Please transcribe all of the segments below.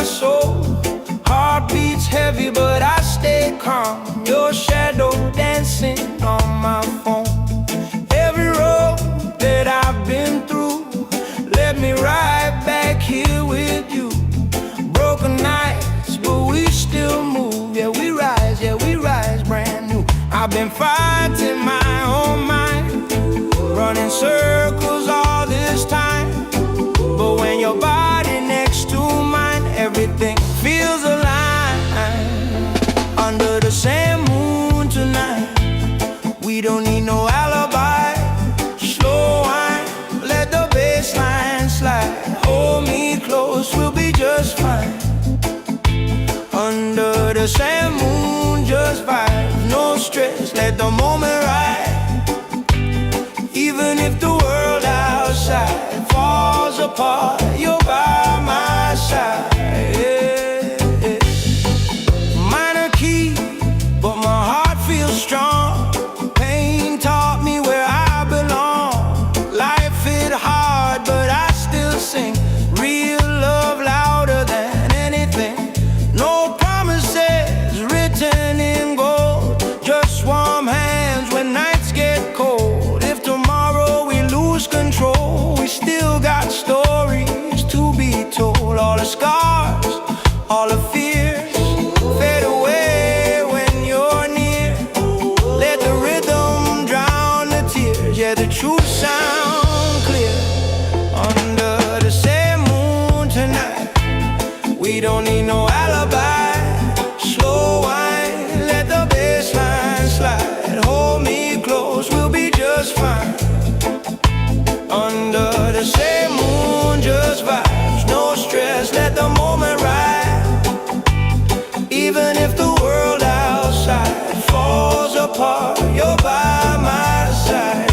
my soul. Heart beats heavy, but I stay calm. Your shadow dancing on my phone. Every road that I've been through led me right back here with you. Broken nights, but we still move. Yeah, we rise brand new. I've been fighting my own mind, running circles all this time. But when your body next to mine, everything feels alive. Under the same moon tonight, we don't need no alibi. Slow wine, let the bass line slide. Hold me close, we'll be just fine. Under the same moon, just vibes, no stress, let the moment ride. Even if the world outside falls apart, you're by my side. Yeah. Minor key, but my heart feels strong. Pain taught me where I belong. Life hit hard, but I still sing. Real love louder than anything. No promises written in gold, just warm hands when nights get cold. If tomorrow we lose control, we still got stories to be told. All the scars, all the fears fade away when you're near. Let the rhythm drown the tears. Yeah, the truth sound clear. Under the same moon tonight, we don't need no alibi. Slow wine, let the bass line slide. Hold me close, we'll be just fine. Under the same moon, just vibes, no stress, let the moment ride. Even if the world outside falls apart, you're by my side.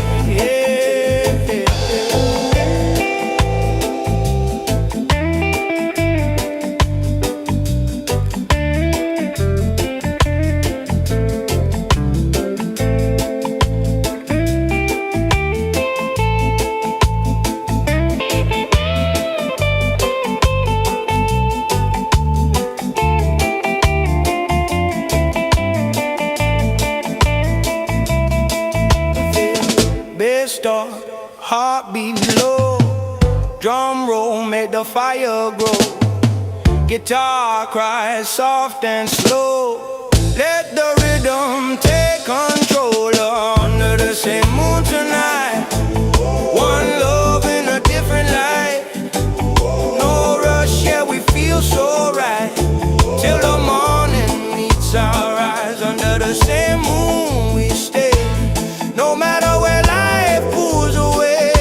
Bass start, heartbeat low. Drum roll, make the fire grow. Guitar cries soft and slow. Let the rhythm take control. Under the same moon tonight, one love in a different light. No rush, yeah, we feel so right. Till the morning meets our eyes. Under the same moon we stay. No matter where life pulls away,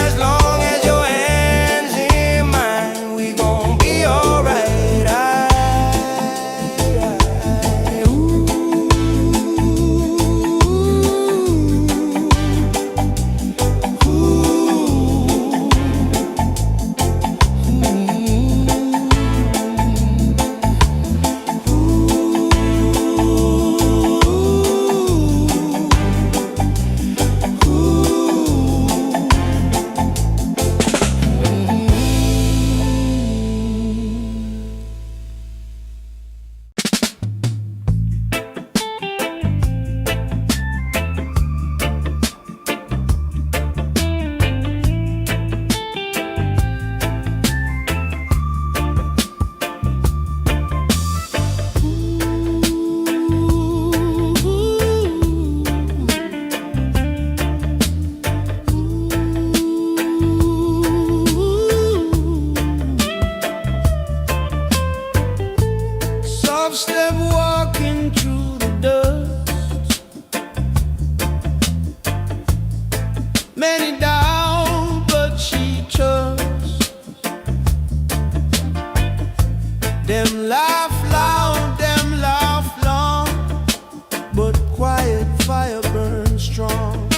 as long as your hands in mine, we gon' be alright. Step walking through the dust. Many doubt, but she trusts. Them laugh loud, them laugh long, but quiet fire burns strong.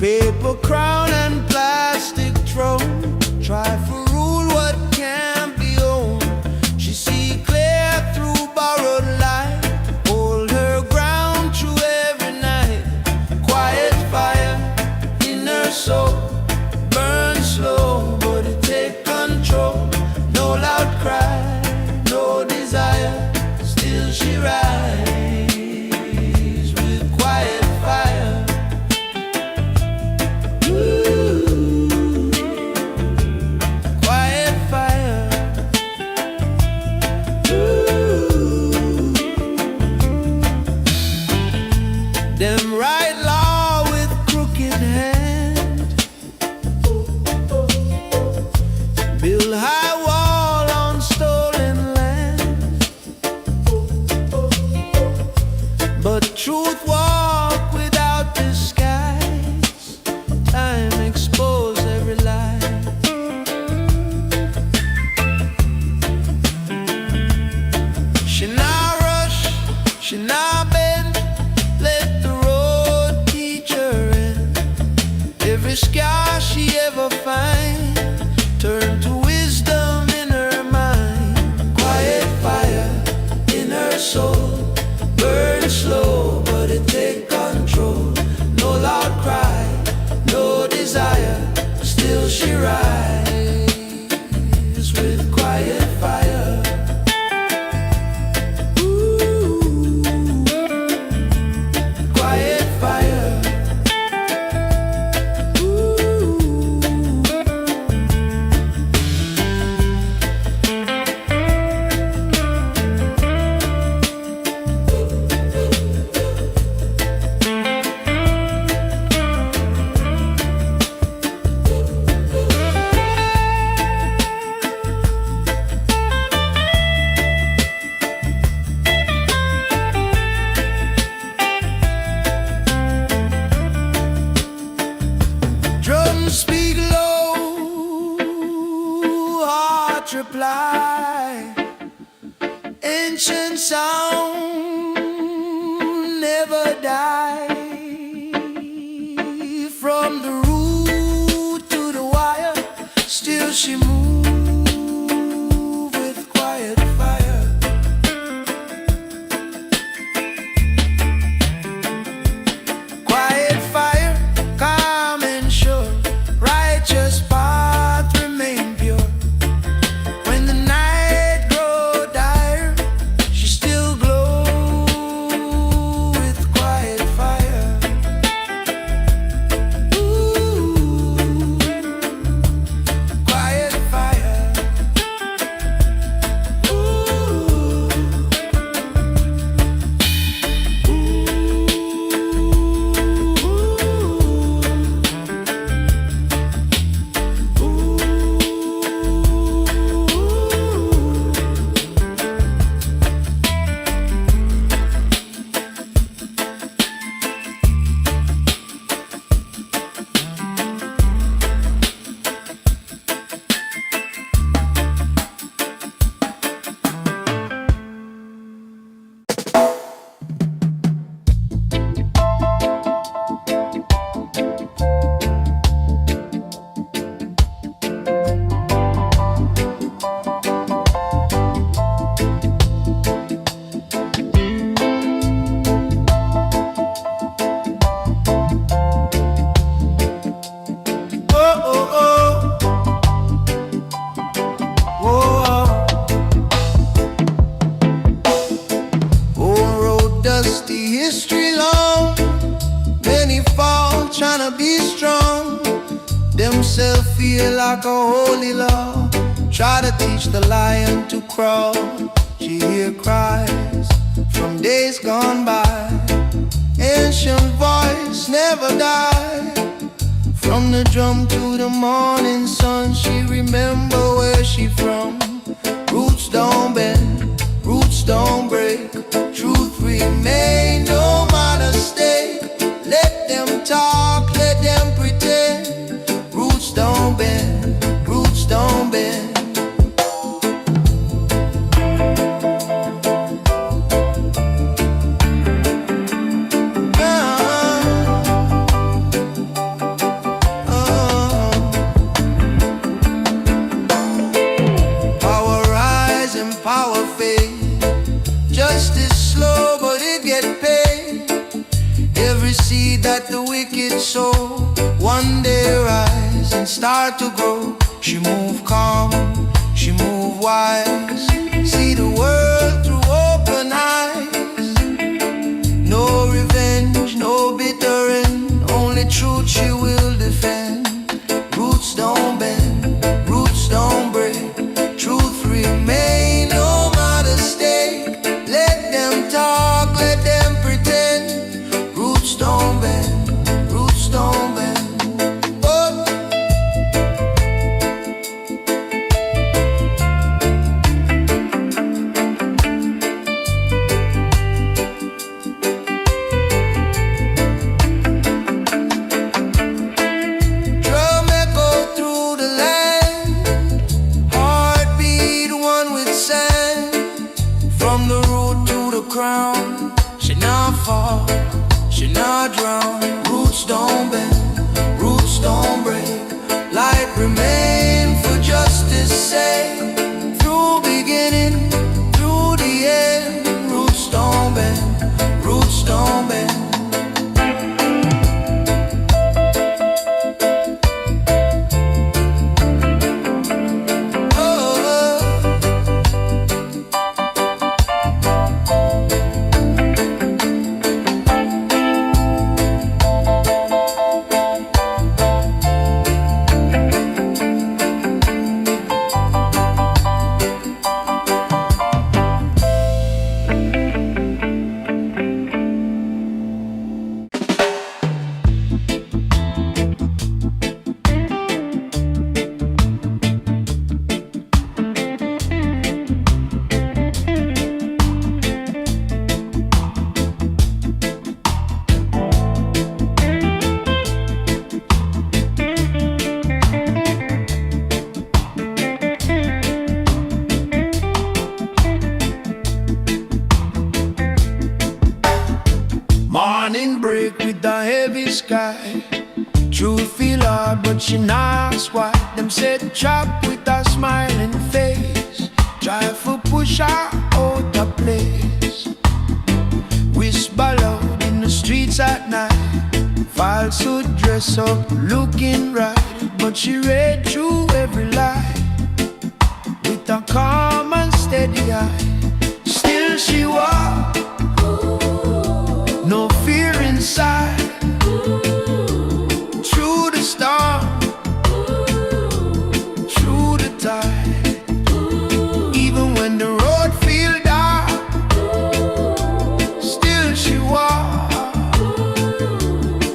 Paper crown and plastic throne, try for rule what can't be owned. She see clear through borrowed light, hold her ground through every night. Quiet fire in her soul, still she rides with quiet fire. Ooh, quiet fire. Ooh. Drums speak low, hearts reply. Ancient sound never die. From the root to the wire, still she move with quiet fire. Quiet fire, calm and sure, righteous path remain pure. When the night grow dire, she still glow with quiet fire. Ooh, quiet fire. Ooh, oh, oh, oh. Old road dusty, history long. Many fall trying to be strong. Themselves feel like a holy law. Try to teach the lion to crawl. She hear cries from days gone by. Ancient voice never die. From the drum to the morning sun, she remember where she from. Roots don't bend, roots don't break. Truth remain, no matter stake. Let them talk, let them pretend. Roots don't bend, roots don't bend. Power rise and power fade. Justice slow, but it get paid. Every seed that the wicked sow, one day rise and start to grow. She move calm, she move wise. See the world through open eyes. No revenge, no bitter end. Only truth she will defend. Roots don't bend, roots don't break. Truth remain, no matter stake. Let them talk, let them pretend. Roots don't bend, roots don't bend. Oh. Drum echo through the land. Heartbeat one with sand. From the root to the crown, she not fall, she not drown. Roots don't bend, roots don't break. Light remain for justice sake. Through beginning, through the end. Roots don't bend, roots don't bend. sky. Truth feel hard, but she not why. Them said chop with a smiling face. Try for push her out of place. Whisper loud in the streets at night. Falsehood dress up, looking right. But she read through every lie with a calm and steady eye. Still she walked, no fear inside. Through the storm, through the tide. Even when the road feels dark, still she walked,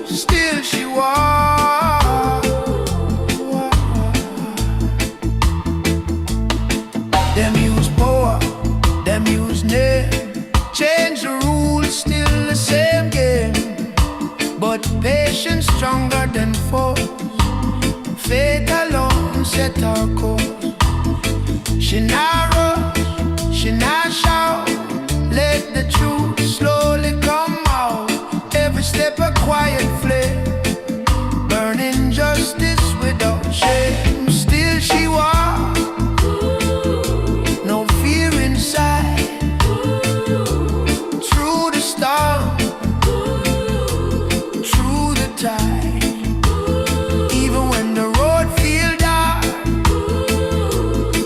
still she walked. Them use power, them use name, change the rules, still the same game. But patience stronger than force. Faith alone set her course. She not rush, she not shout. Let the truth slowly come out. Every step a quiet flame, burning justice without shame. Still she walks, no fear inside. Through the storm, through the tide. Even when the road feels dark,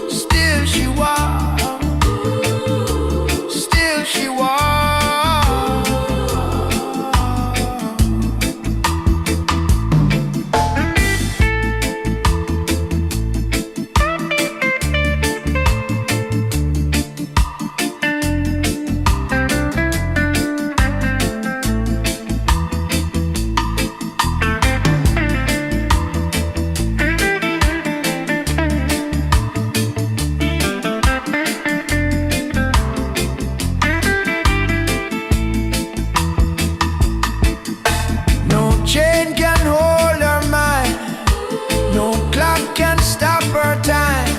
still she walks, still she walks. Chain can hold her mind, no clock can stop her time.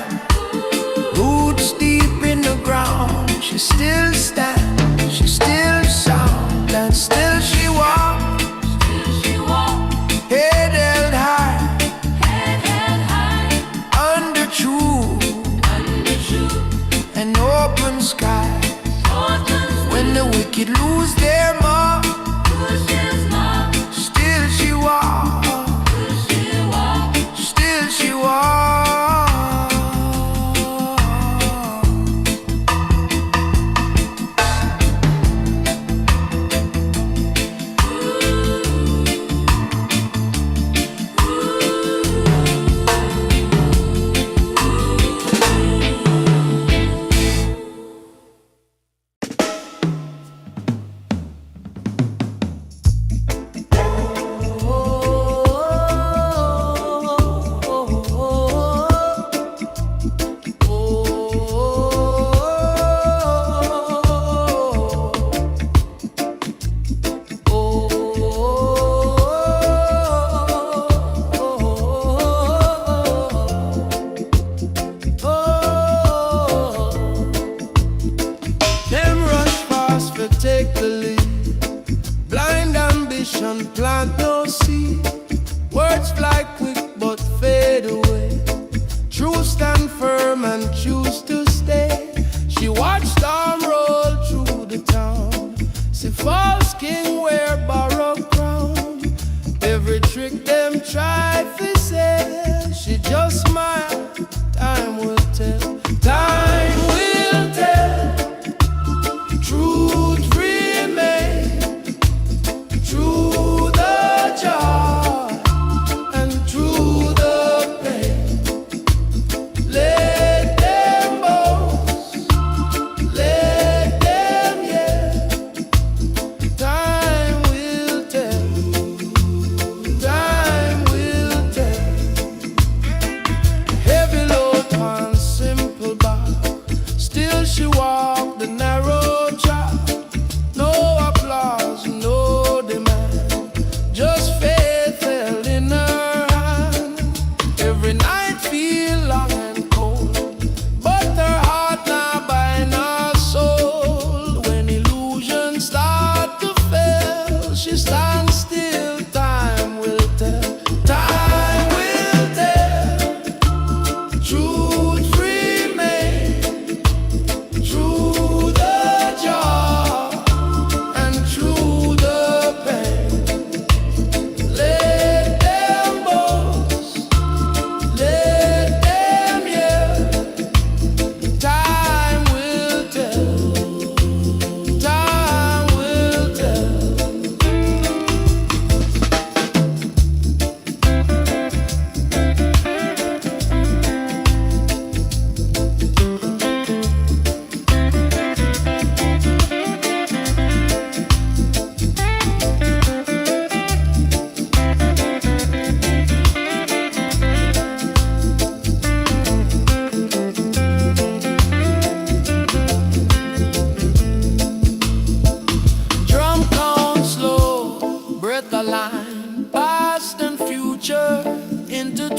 Roots deep in the ground, she still stands, she still sound, and still she walks, head held high, under true and open sky. When the wicked lose their mark, still she walks, still she walks.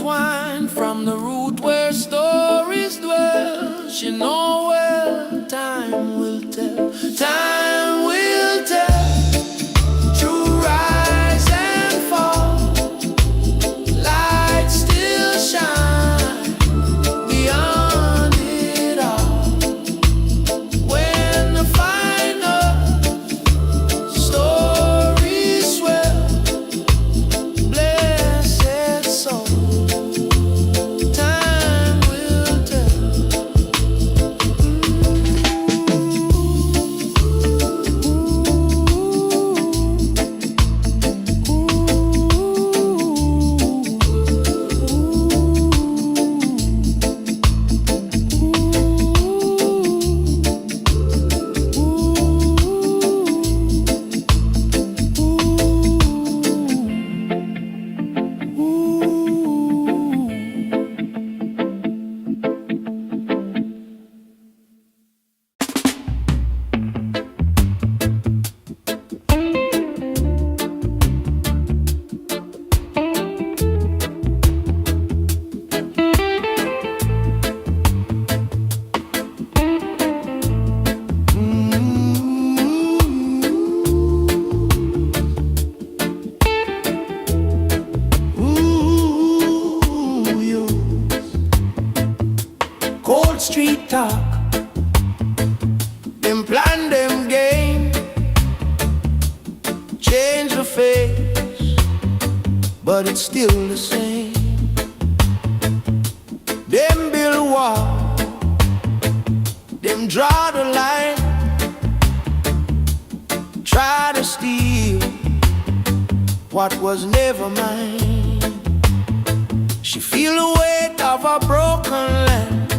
entwined from the root where stories dwell. She know well, time will tell, time will tell. True rise and fall, light still shine beyond it all. When the final story swell, blessed soul, time will tell. Cold street talk, them plan, them game, change the face, but it's still the same. Them build wall, them draw the line, try to steal what was never mine. She feel the weight of a broken land,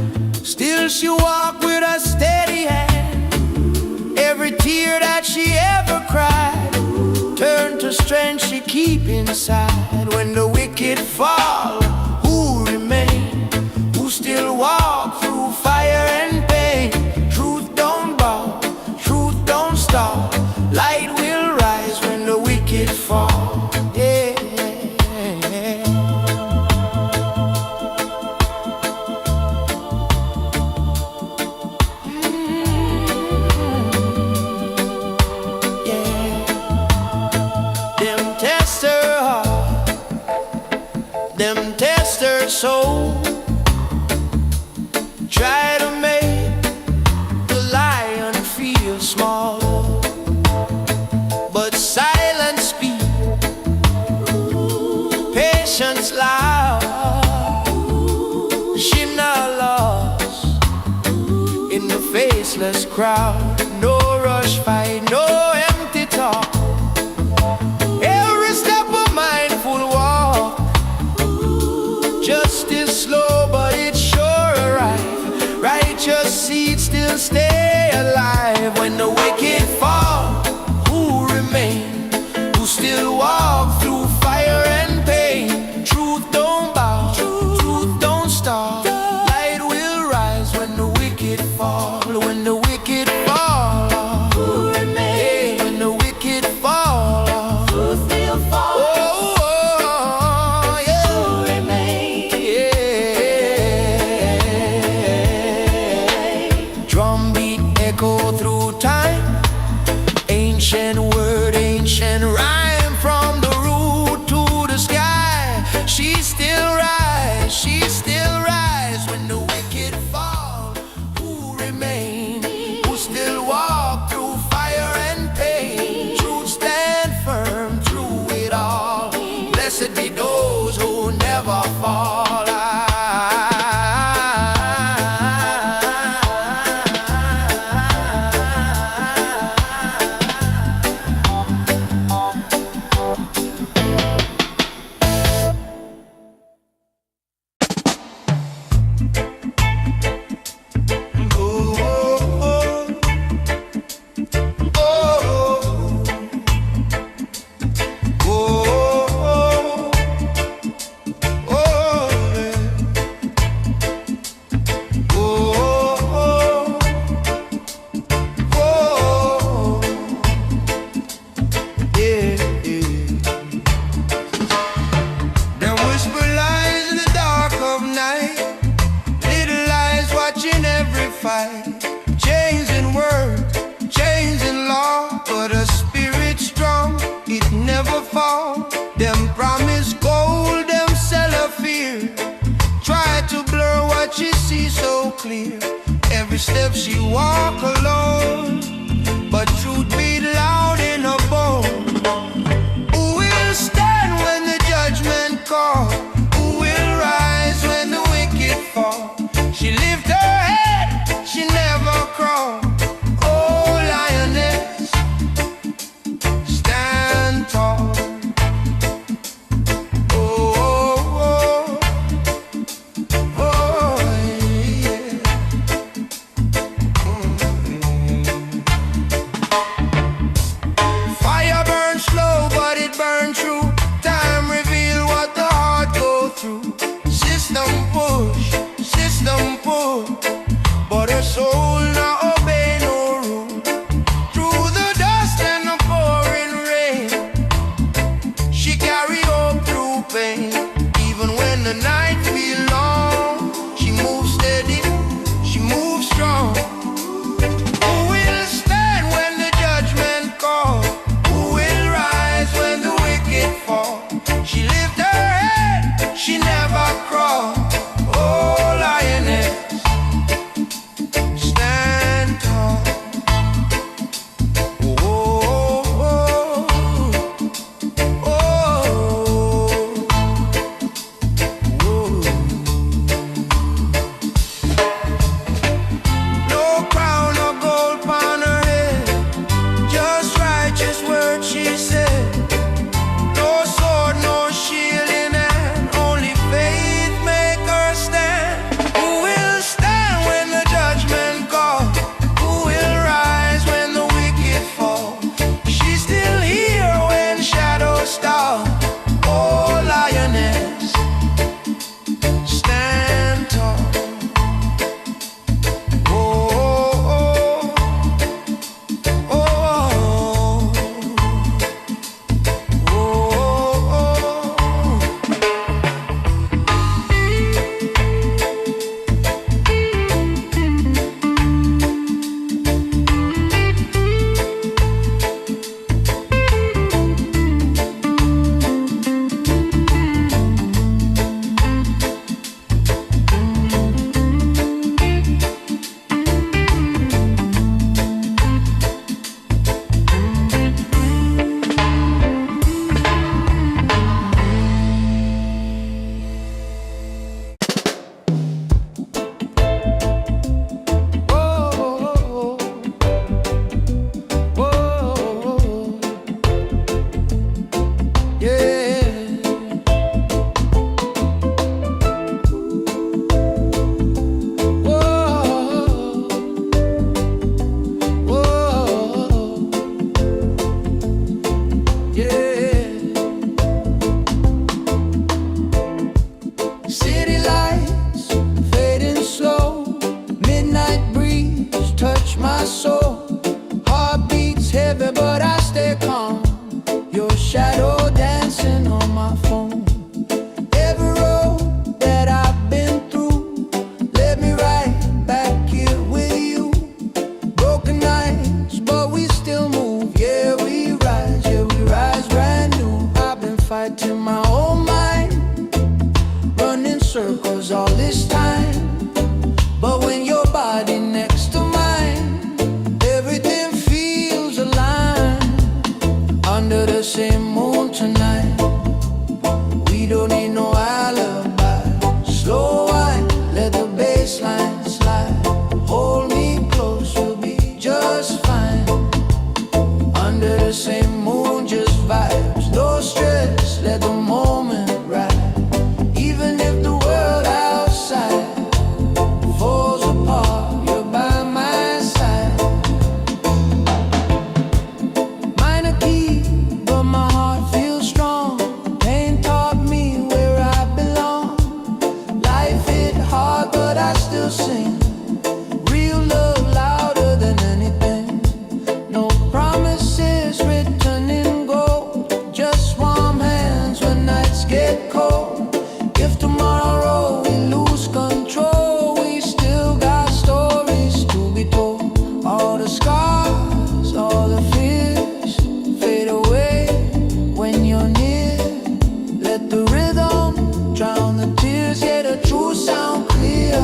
still she walk with a steady hand. Every tear that she ever cried turn to strength she keep inside. When the wicked fall, who remain? Who still walk through fire and pain? Truth don't bow, truth don't stop. Light will rise when the wicked fall. Yeah. Them test her soul, try to make the lion feel small, but silence speak, patience loud. She not lost in the faceless crowd. No rush fight, no empty talk. Every step a mindful walk. Justice slow, but it's sure arrive. Righteous seeds still stay alive. When the wicked fall, who remain? Who still walk through fire and pain? Truth don't bow, truth don't stop. Light will rise when the wicked fall. When the wicked fall, who remain? When the wicked fall, who still fall? Drumbeat echo through time, clear. Every step she walk alone, but truth beat loud in her bone. Who will stand when the judgment call? Who will rise when the wicked fall? She lift her head, she never crawl. Oh, lioness, stand tall. But her soul not obey no rule. Through the dust and the pouring rain, she carry hope through pain. Even when the night feel long, she moves steady, she moves strong. Who will stand when the judgment call? Who will rise when the wicked fall? She lift her head, she never crawl. Oh, lioness, stand tall. Oh, oh, oh, oh, oh. No crown or gold upon her head, just righteous words she said. No sword, no shield in hand, only faith make her stand. Who will stand when the judgment call? Who will rise when the wicked fall? She's still here when shadows stall. Oh, lioness, stand tall. Oh, oh, oh, oh, oh, oh. City lights fading slow, midnight breeze touch my soul. Heart beats heavy but I stay calm, your shadow dancing on my phone. Every road that I've been through led me right back here with you. Broken nights but we still move, yeah we rise brand new. I've been fighting my own mind, running circles all this time, but when your body next to mine, everything feels aligned. Under the same moon tonight, we don't need no alibi. Slow wine, let the bass line slide. Hold me close, we'll be just fine. Under the same moon, just vibes. No stress, let the moment ride. Even if the world outside falls apart, you're by my side. Minor key, but my heart feels strong. Pain taught me where I belong. Life hit hard, but I still sing. Real love louder than anything. No promises written in gold, just warm hands when nights get cold. If tomorrow we lose control, we still got stories to be told. All the scars, all the fears fade away when you're near. Let the rhythm drown the tears, yeah the truth sound clear.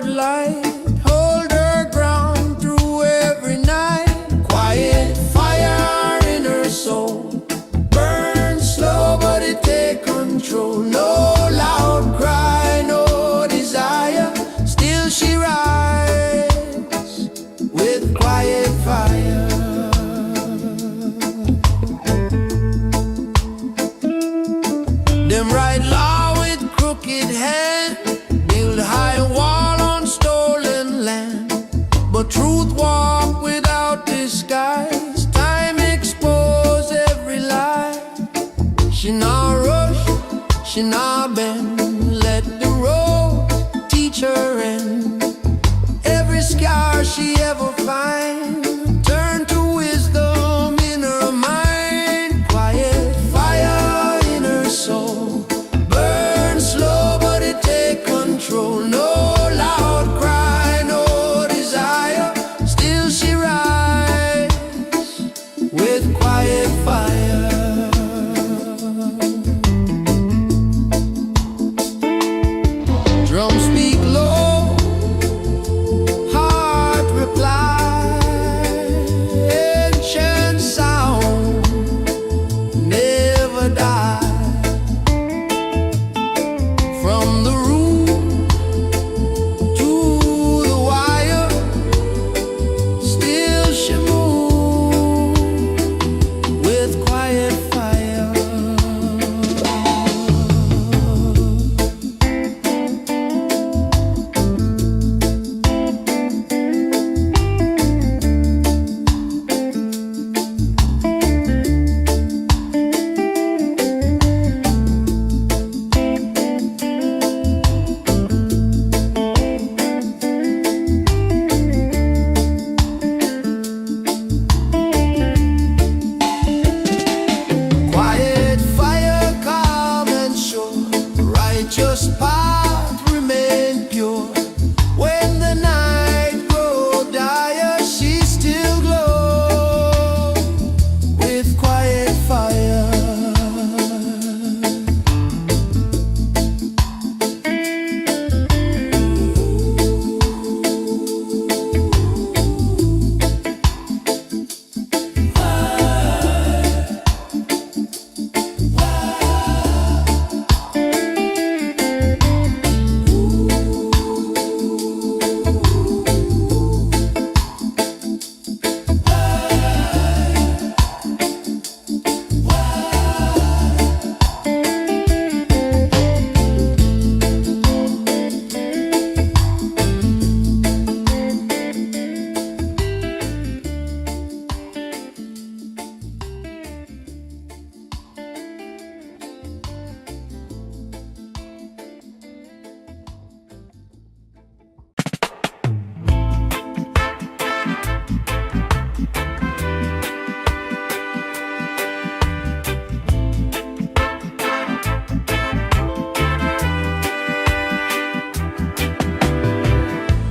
but light. Hold her ground through every night. Quiet fire in her soul. Burn slow, but it take control. No loud cry, no desire. Still she rides with quiet fire. Them write law with crooked hand, build high wall on stolen land. But truth walk without disguise. Time expose every lie. She not rush, she not bend. Let the road teach her end. Every scar she ever find, turn to wisdom in her mind. Quiet fire in her soul. Burn slow, but it take control. No loud cry, no desire. Still she rides with quiet fire. Drums speak low, heart reply. Ancient sound never die. From the root to the wire, still she moves with quiet fire. Quiet fire, calm and sure. Righteous path remain pure. When the night grows dire, she still glows with quiet fire.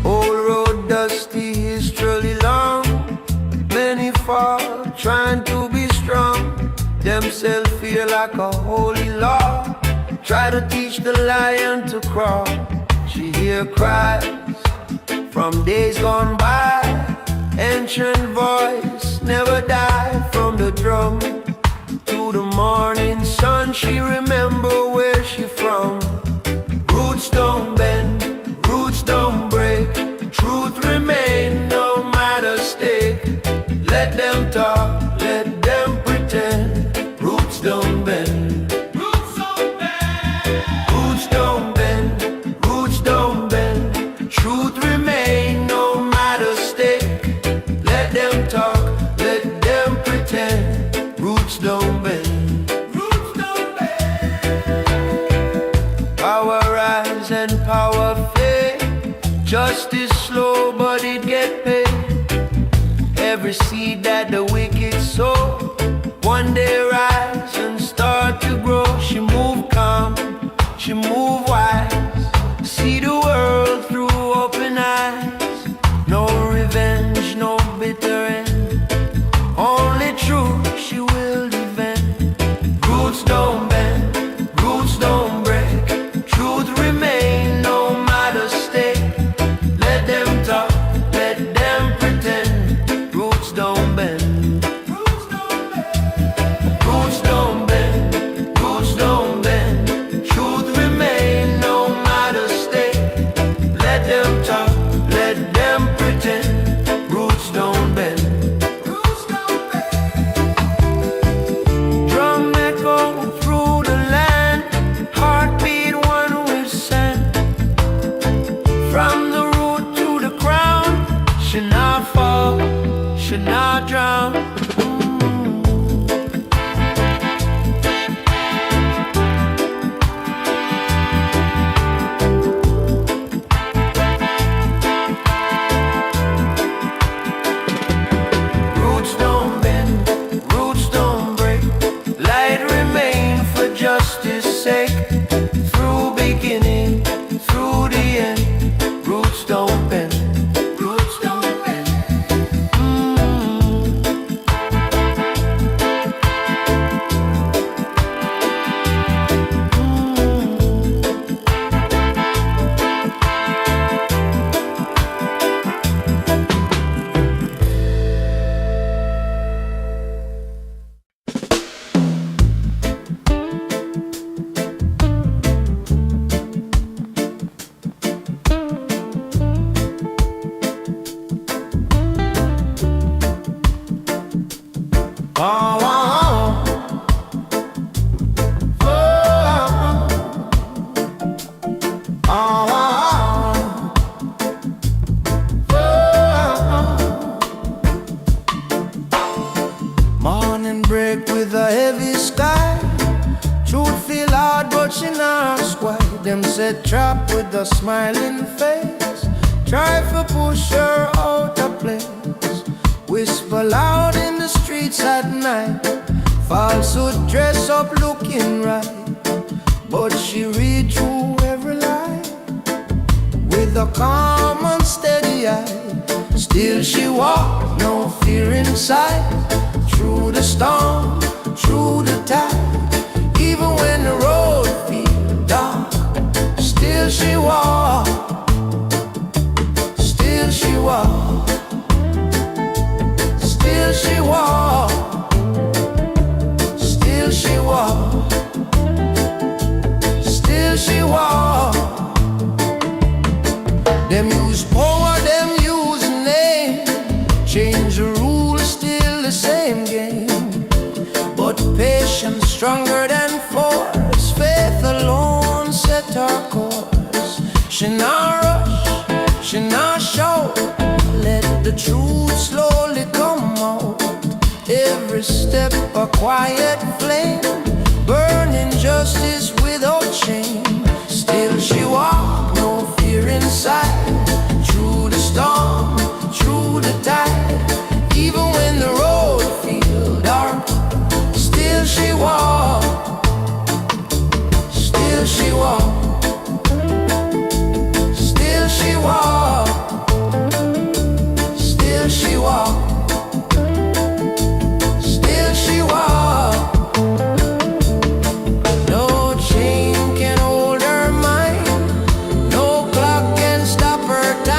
Old road dusty is truly long. Many fall trying to be strong. Themselves feel like a holy law. Try to teach the lion to crawl. She hear cries from days gone by. Ancient voice never die. From the drum to the morning sun, she remember where she from. Roots don't bend, roots don't break. Truth remain no matter stake. Let them talk, let them pretend. Roots don't bend. Roots don't bend. Roots don't bend. Roots don't bend. Truth remain no matter stake. Let them talk, let them pretend. Roots don't bend. Roots don't bend. Power rise and power fade. Justice slow, but it get paid. Every seed that the wicked sow, one day rise and start to grow. She move calm, she move wise. See the world through open eyes. No revenge, no bitter end. Only truth she will defend. Roots don't bend, roots don't break. Truth remain no matter stake. should not drown. Roots don't bend, roots don't break. Light remain for justice sake. Through beginning, through the end. Roots don't bend. Morning break with a heavy sky. Truth feel hard but she not squat. Them set trap with a smiling face. Try for push her out of place. Whisper loud in the streets at night. Falsehood dress up looking right, but she read through every lie with a calm and steady eye. Still she walk, no fear inside. Through the storm, through the tide. Even when the road feels dark, still she walk. Still she walk. Still she walk. Still she walk. Still she walk. Them use power, them use name. Change the rules, still the same game. But patience stronger than force. Faith alone set her course. She not rush, she not shout. Let the truth slowly come out. Every step a quiet flame, burning justice without shame. Still she walk, no fear inside. Through the storm, through the tide. Even when the road feels dark, still she walk. Still she walk. Still she walk. Still she walk. Still she walk. No chain can hold her mind. No clock can stop her time.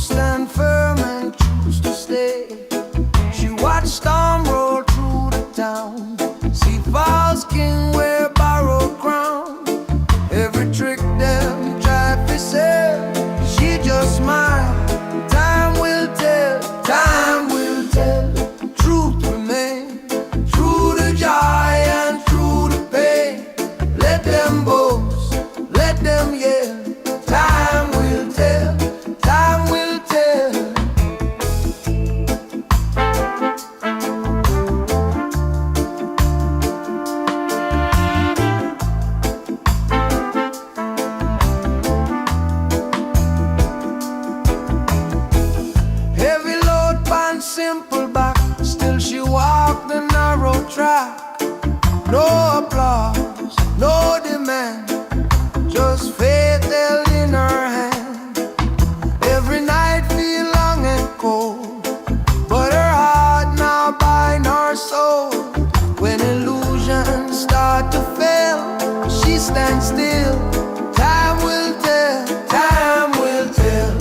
stand firm and choose to stay. She watched storm roll through the town, see false king wear borrowed crown. Every trick them tried to sell, she just smiled. Time will tell, time will tell. Truth remain, through the joy and through the pain. Let them boast, let them yell. Time will tell, time will tell. Heavy load pan simple back, still she walked the narrow track. No applause, no demand, just faith held in her hand. Every night feel long and cold, but her heart now bind her soul. When illusions start to fail, she stands still. Time will tell, time will tell.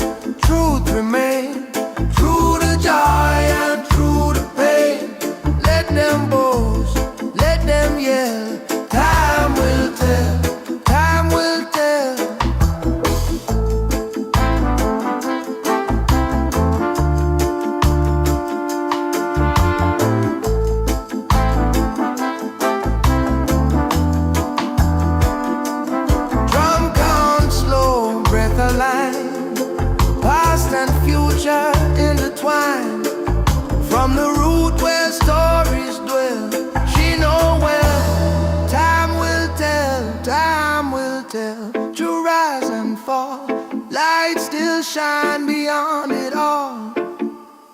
Truth remain, through the joy and through the pain. Let them boast, let them yell. Time will tell, time will tell. Drum count slow, breath aligned, past and future intertwined. From the root where stories dwell, she know well. Time will tell, time will tell. To rise and fall, light still shine beyond it all.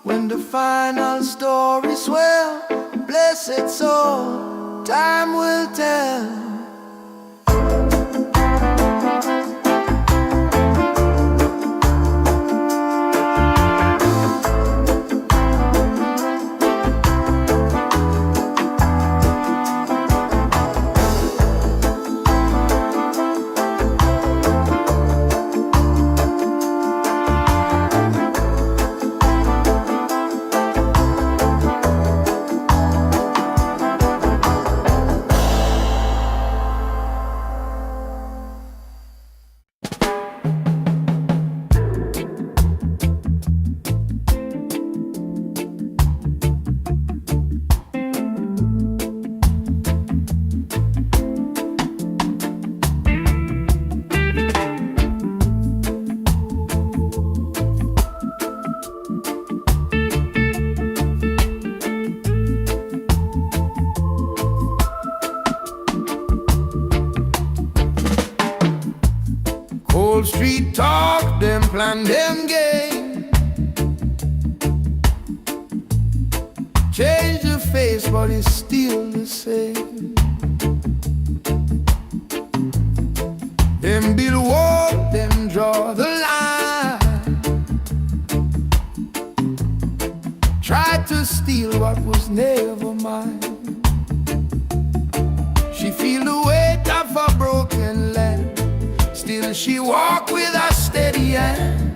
When the final story swell, blessed soul, time will tell. Cold street talk, them plan, them game. Change the face, but it's still the same. Them build wall, them draw the line. Try to steal what was never mine. She feel the weight of a broken land, still she walk with a steady hand.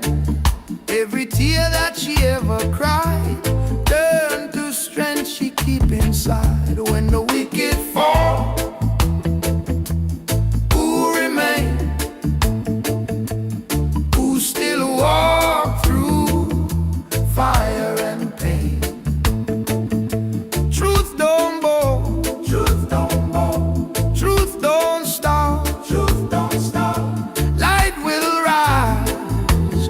Every tear that she ever cried turned to strength she keep inside. When the wicked fall, who remain? Who still walk through fire and pain? Truth don't bow, truth don't bow, truth don't stop, truth don't stop. Light will rise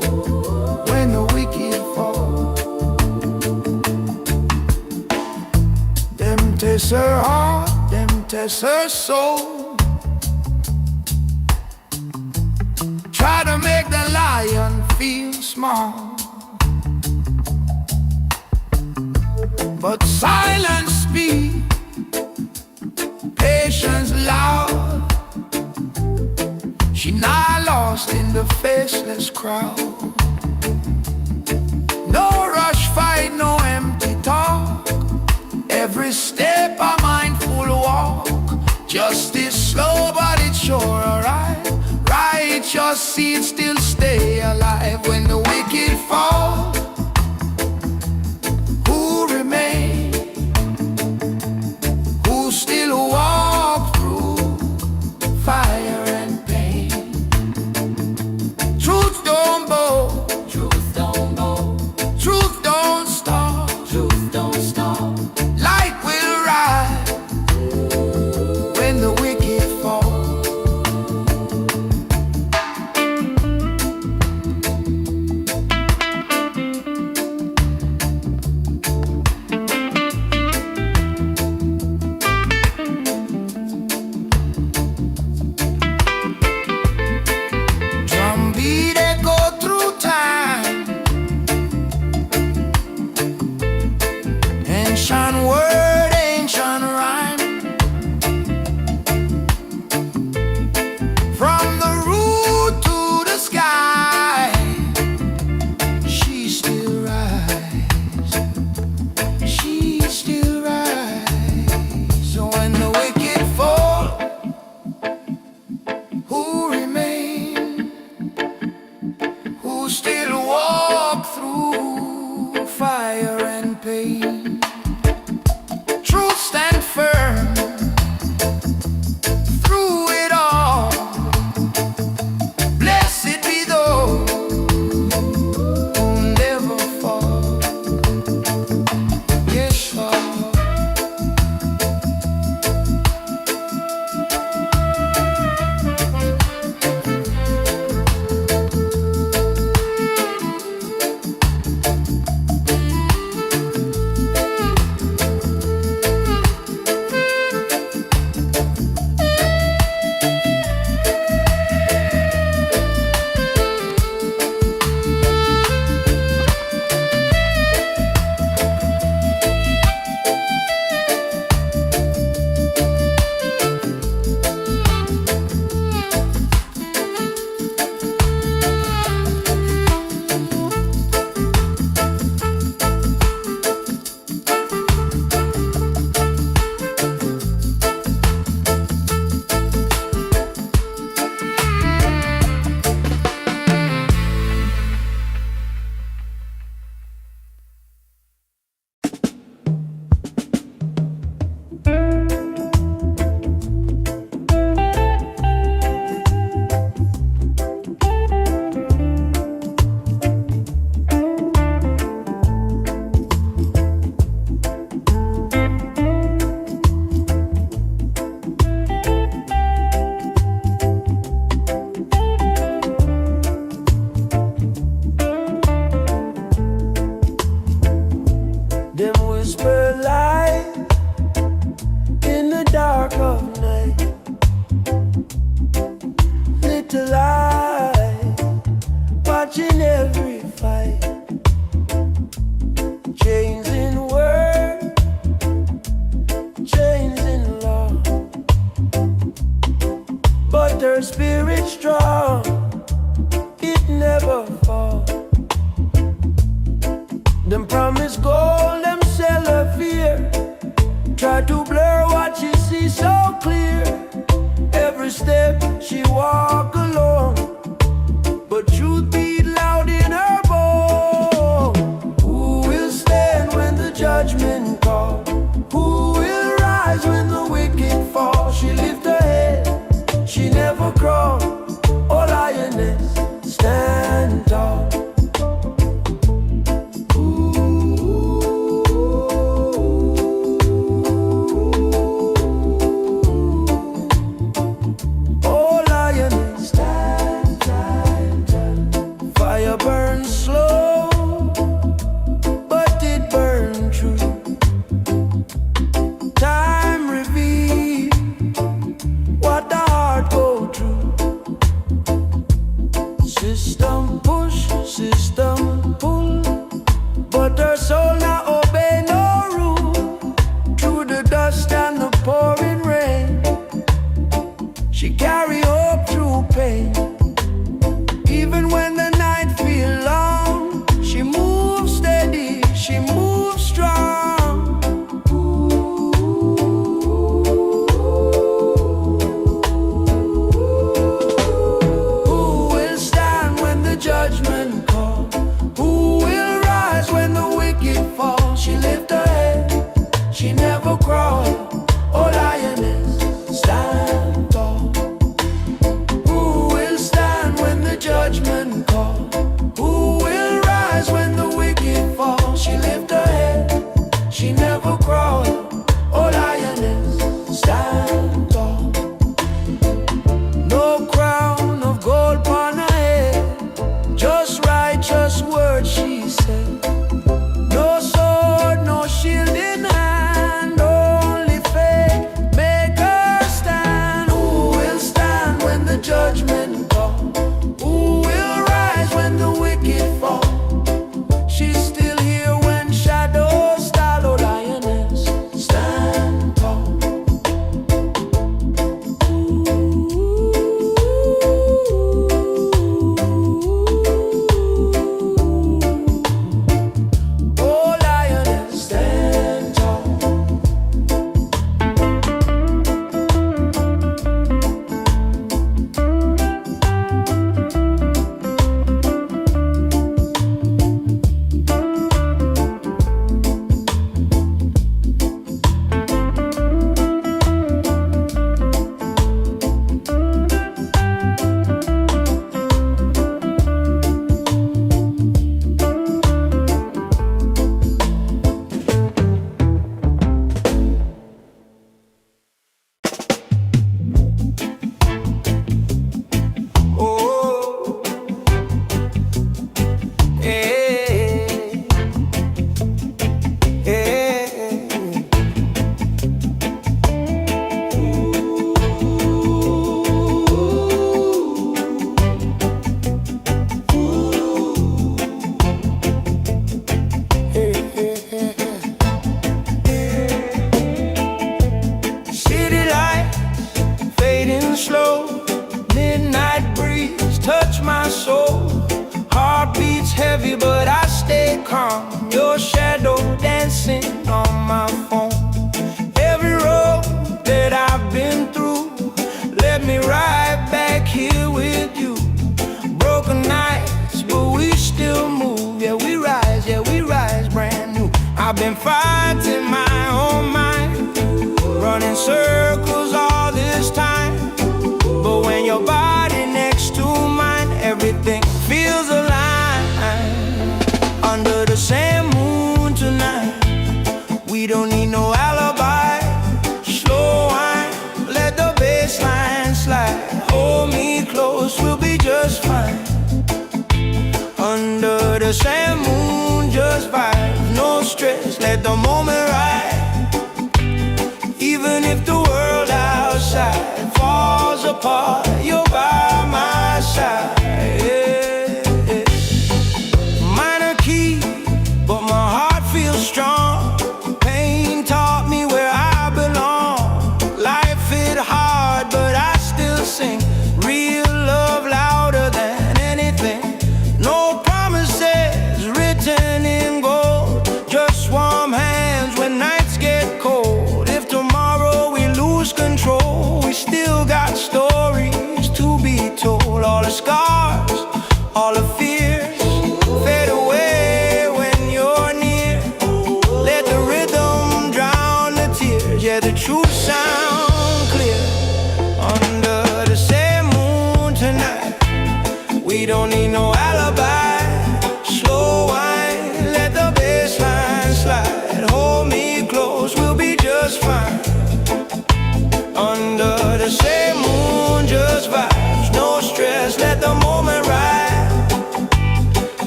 when the wicked fall. Them test her heart, them test her soul. Try to make the lion feel small, but silence speak, patience loud. She not lost in the faceless crowd. No rush fight, no empty talk. Every step a mindful walk. Justice slow but it's sure arrive. Righteous seeds still stay alive when the wicked fall. walk through fire and pain, truth stand firm through it all. Blessed be those who never fall. Yes, Lord. Them whisper light in the dark of night. Little eye watching every fight. Chains in word, chains in law, but their spirit strong, it never falls. Them promise gold, them sell her fear. Try to blur what she sees so clear. Every step she walk alone, but truth beat loud in her bone. Who will stand when the judgment calls? Who will rise when the wicked fall? She lift her head, she never crawl. Oh lioness, stand tall. System push, system pull, but her soul not obey no rule. Through the dust and the pouring rain, she carry hope through pain. Even when the night feel long, she moves steady, she moves strong. Judgment call. Who will rise when the wicked fall? She lift her head, she never crawl. Oh lioness, stand tall. Who will stand when the judgment call? Who will rise when the wicked fall? She lift her head, she never crawl. Oh lioness, stand tall. No crown of gold upon her head, just righteous words she said. No sword, no shield in hand, only faith make her stand. Who will stand when the judgment comes? Who will rise when the wicked fall? She's still here when shadows stall. Oh lioness, stand tall. under the same moon tonight. We don't need no alibi. Slow wine, let the bass line slide. Hold me close, we'll be just fine. Under the same moon, just vibe, no stress, let the moment ride. Even if the world outside falls apart, you're by my side. Yeah. Minor key, but my heart feels strong. Pain taught me where I belong. Life hit hard, but I still sing. Real love louder than anything. No promises written in gold. Just warm hands when nights get cold. If tomorrow we lose control, we still got stories to be told. All the scars, all the fears fade away when you're near. Let the rhythm drown the tears. Yeah, the truth sound clear. Under the same moon tonight, we don't need no alibi. Slow wine, let the bass line slide. Hold me close, we'll be just fine. Under the same moon, just vibes, no stress, let the moment ride.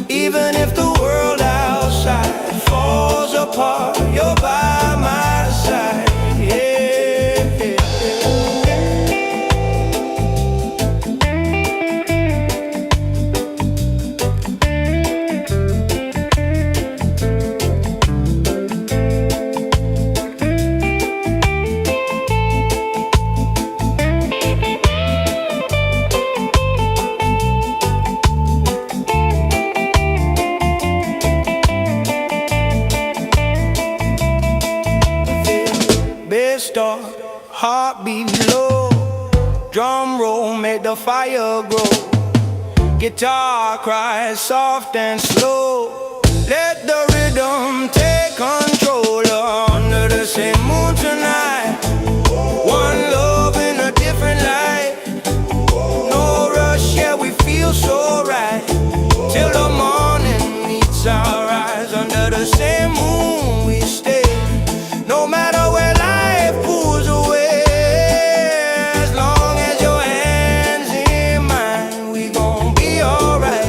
Even if the world outside falls apart, you're by my side. Bass start, heartbeat low. Drum roll, make the fire grow. Guitar cries soft and slow. Let the rhythm take control. Under the same moon tonight, one love in a different light. No rush, yeah, we feel so right. Till the morning meets our eyes. Under the same moon we stay. No matter where life pulls away, as long as your hands in mine, we gon' be alright.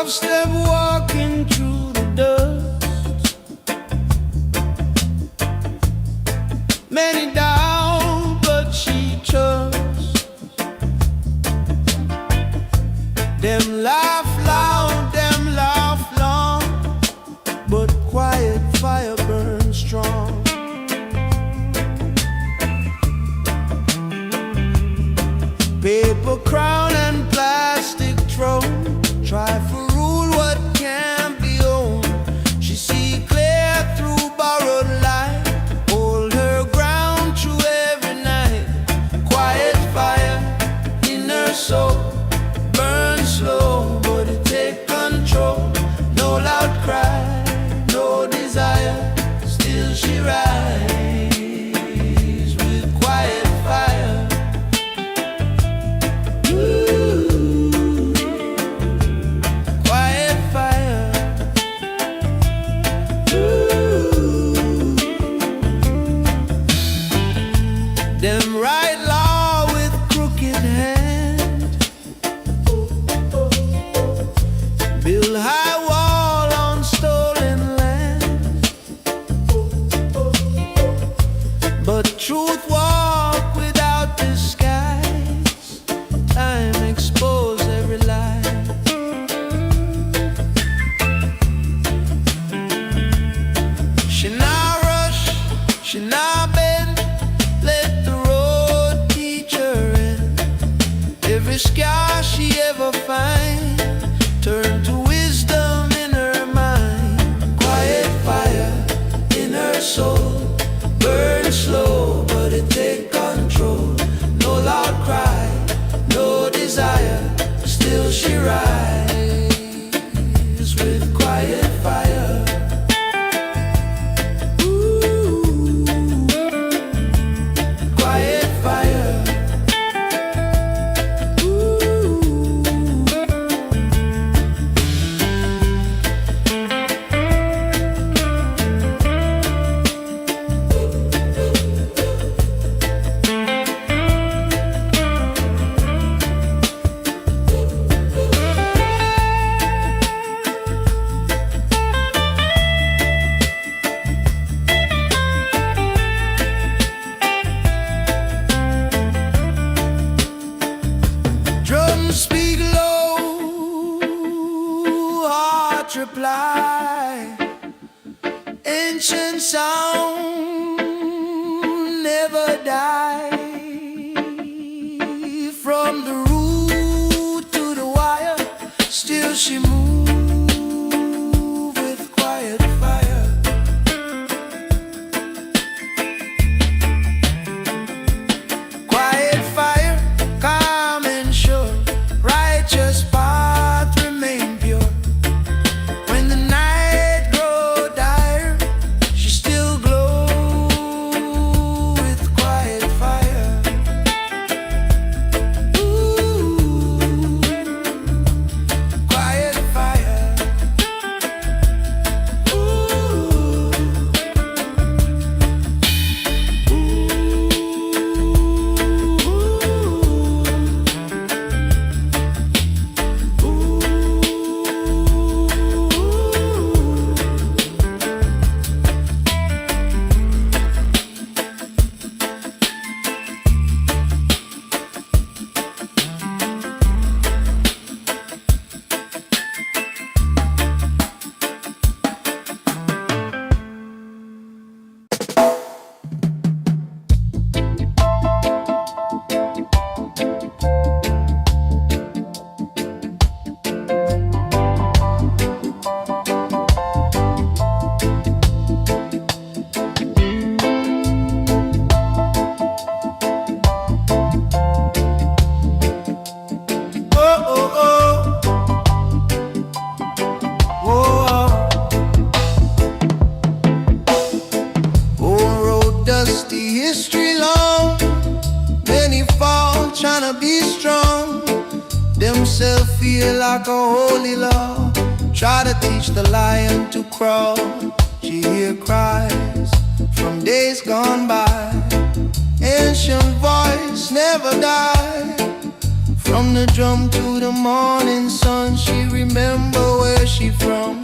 Step walking through the dust. Many doubt, but she trusts. Them laugh loud, them laugh long, but quiet fire burns strong. Paper crown and plastic throne, try for rule what rise with quiet fire. Ooh, quiet fire. Drums speak low, hearts reply. Ancient sound never die. From the root to the wire, still she move with quiet fire. Quiet fire, calm and sure, righteous path remain pure. When the night grow dire, she still glow with quiet fire. Ooh, quiet fire. Dusty history long, many fall tryna be strong. Themselves feel like a holy law. Try to teach the lion to crawl. She hear cries from days gone by. Ancient voice never die. From the drum to the morning sun, she remember where she from.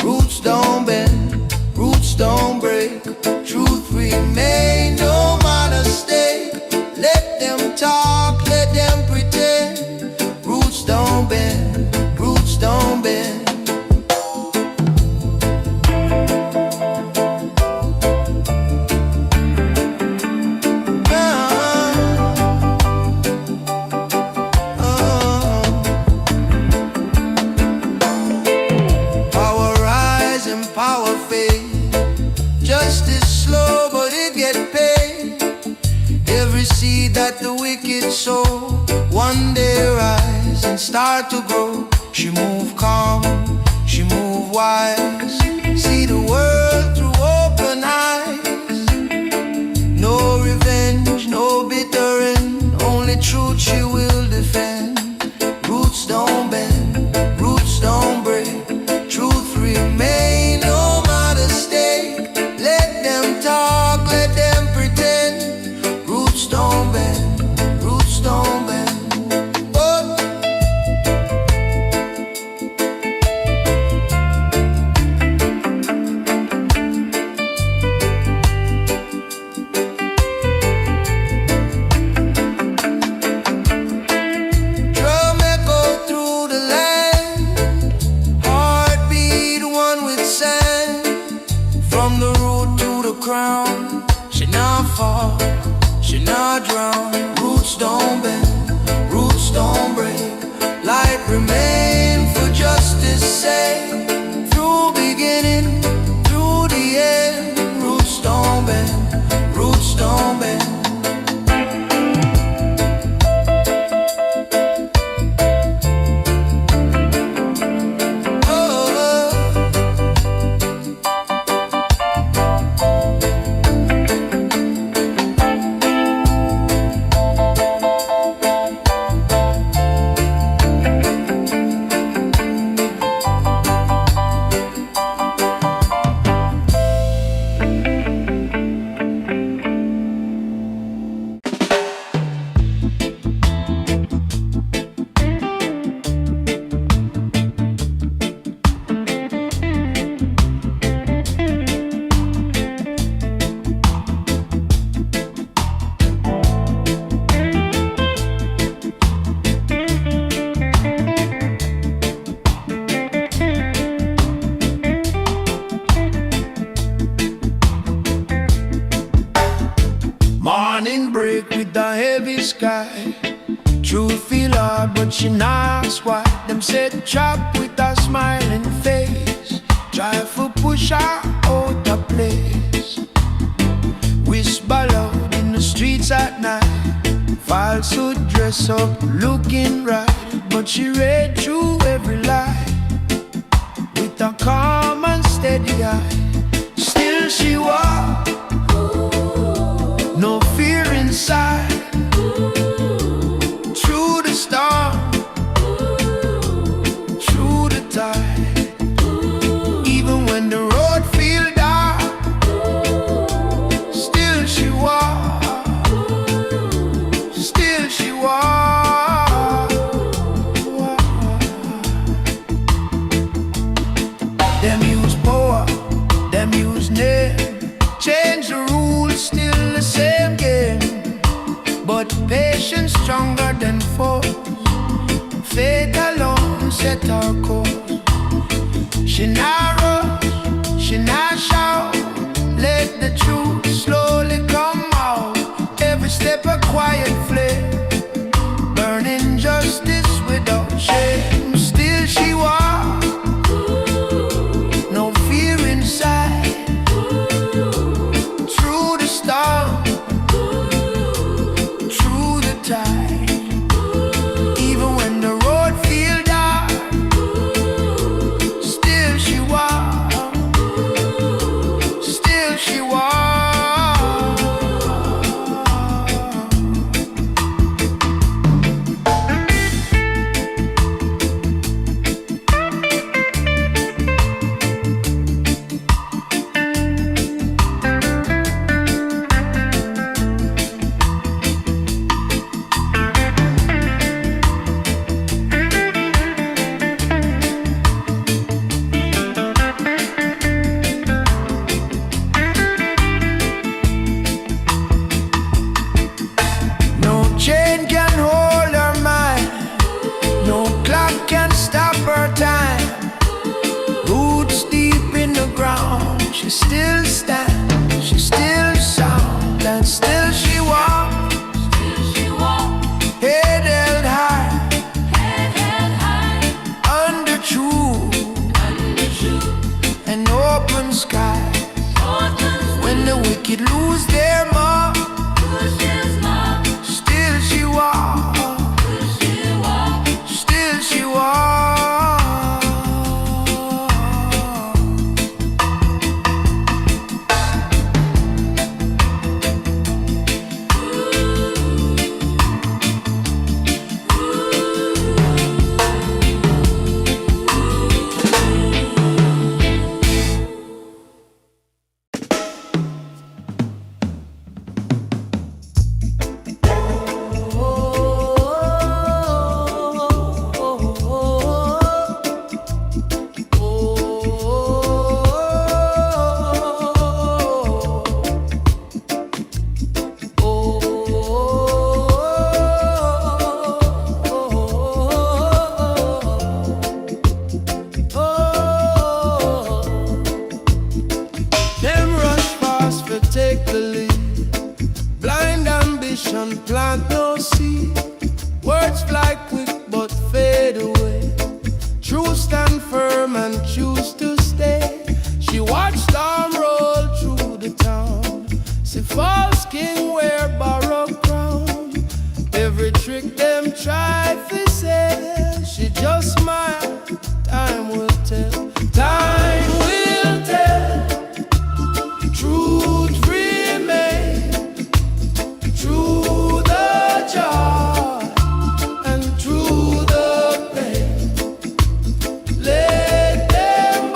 Roots don't bend, roots don't break. Truth remain no matter stake. Let them talk, let them pretend. Roots don't bend, roots don't bend. Power rise and power fade. Justice slow, but it get paid. Every seed that the wicked sow, one day rise and start to grow. She move calm, she move wise. See the world through open eyes. No revenge, no bitter end. Only truth she will defend. Roots don't bend, roots don't break. Truth remain no matter stake. Let them talk, let them pretend. Roots don't bend, roots don't bend. Oh. Drum echo through the land, heartbeat one with sand. From the root to the crown, she not fall, she not drown. Roots don't bend, roots don't break. Light remain for justice sake. Through beginning, through the end. Roots don't bend, roots don't bend. break with the heavy sky. Truth feel hard, but she not ask why. Them said chop with a smiling face. Try to push her out of place. Whisper loud in the streets at night. Falsehood dress up, looking right. But she read through every lie with a calm and steady eye. Still she walk, no fear inside. Through the storm, through the tide. Even when the road feel dark, still she walk, still she walk. Them use power, them use name. Change the rules, still the same game. But patience stronger than force. Faith alone set our course. She not rush, she not shout. Let the truth slowly come out. Every step a quiet flame, burning justice without shame. Still she walk, no fear inside. Through the storm, through the tide. Even when the road feel dark, still she walk, still she walk. No chain can hold her mind, no clock can stop her time. Roots deep in the ground, she still stands, she still sound, and still she walks. Head held high, under truth, an open sky. When the wicked lose their mark, still she walk, still she walk. Them rush fast for take the lead. Blind ambition plant no seed. Words fly quick but fade away. Truth stand firm and choose to stay. She watched storm roll through the town. See false king wear borrowed crown. Every trick them try to say, she just smile. Time will tell, time will tell. Truth remain, through the joy and through the pain. Let them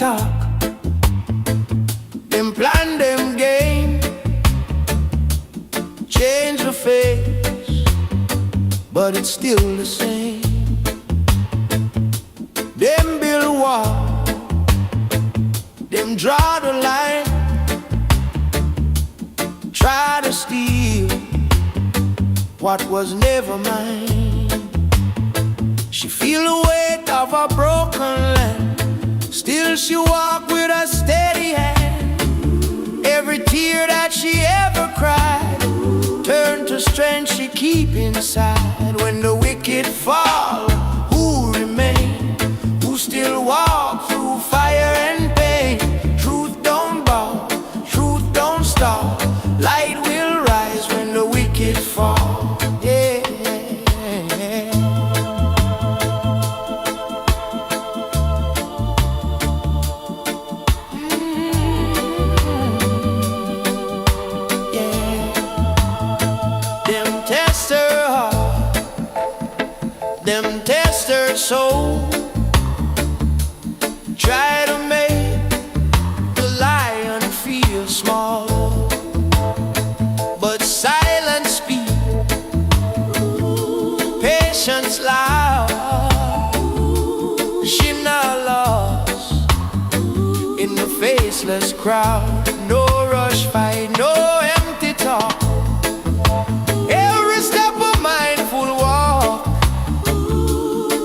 talk, them plan, them game, change the face, but it's still the same. Them build wall, them draw the line, try to steal what was never mine. She feel the weight of a broken land, still she walk with a steady hand. Every tear that she ever cried turn to strength she keep inside. When the wicked fall, who remain? Who still walk through fire and pain? Truth don't bow, truth don't stop. Light will rise when the wicked fall. Yeah. Them test her heart, them test her soul, try to make the lion feel small, but silence speak, patience loud. She not lost in the faceless crowd. No rush fight, no empty talk. Every step a mindful walk.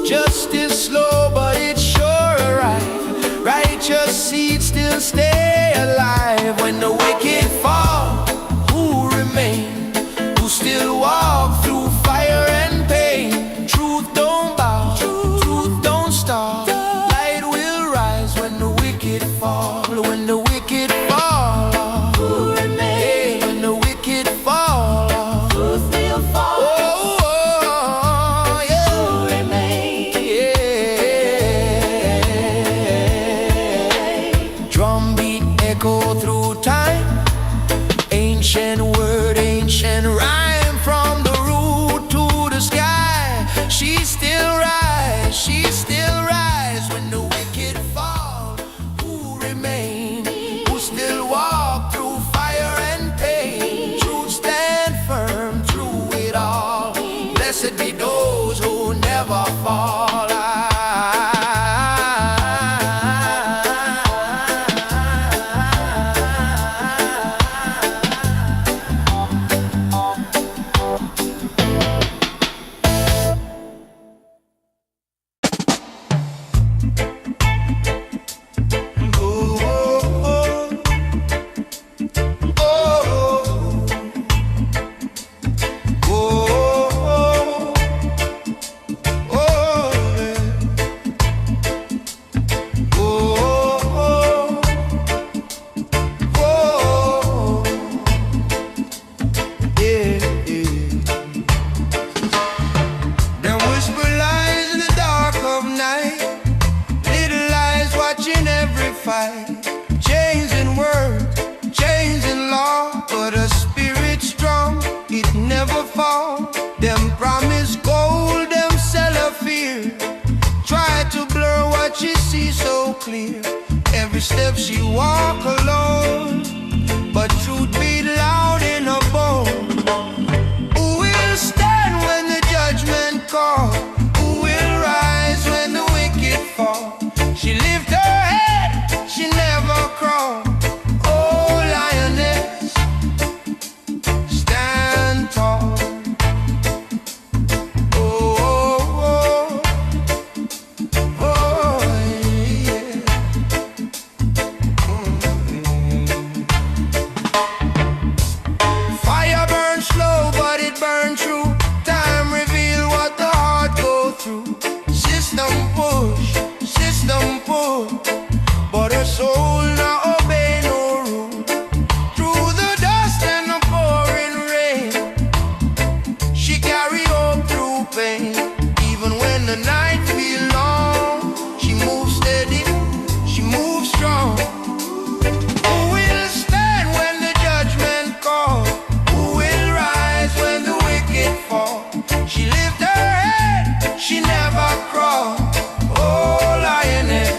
Justice slow, but it's sure arrive. Righteous seeds still stay alive. When the wicked fall, who remain? Who still walk through fire and pain? Truth don't bow, truth don't stop. Light will rise when the wicked fall. When the wicked fall, who remain? When the wicked fall, who still fall? Oh, oh, yeah. Who remain? Yeah. Drumbeat echo through time, ancient word, ancient rhyme, from the root to the sky. She still rise, she still rise. When the wicked fall, who remain? Who still walk through fire and pain? Truth stand firm through it all. Blessed be those who never fall. Changing words, changing law, but a spirit strong, it never fall. Them promise gold, them sell a fear. Try to blur what she sees so clear. Every step she walk alone, but truth beat loud in her bone. Who will stand when the judgment call? Who will rise when the wicked fall? She lift her head, she never crawl. Oh, lioness, stand tall. Oh, oh, oh, oh, yeah. Fire burns slow, but it burns true. Time reveal what the heart go through. System push, system pull, but her soul now obey no rule. Through the dust and the pouring rain, she carry hope through pain. Even when the night feel long, she moves steady, she moves strong. Who will stand when the judgment calls? Who will rise when the wicked fall? She lift her head, she never crawl. Oh, lioness,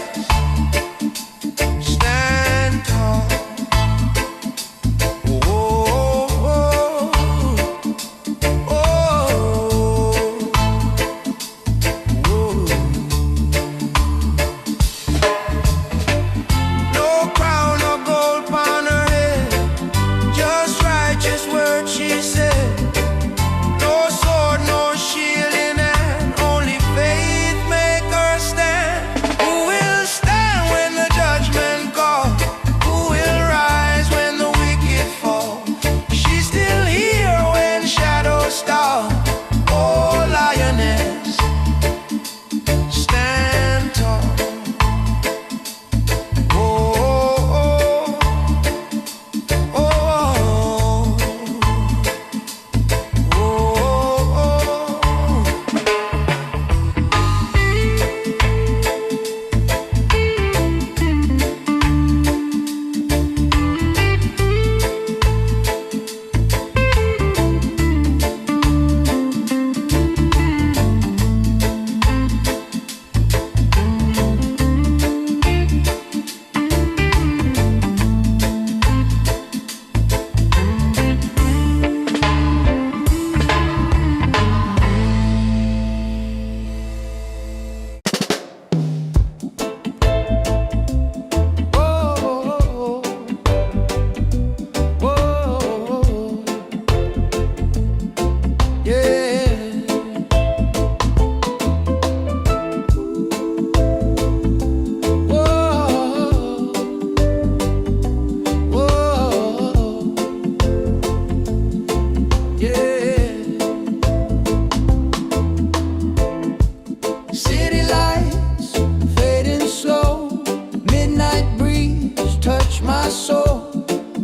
touch my soul.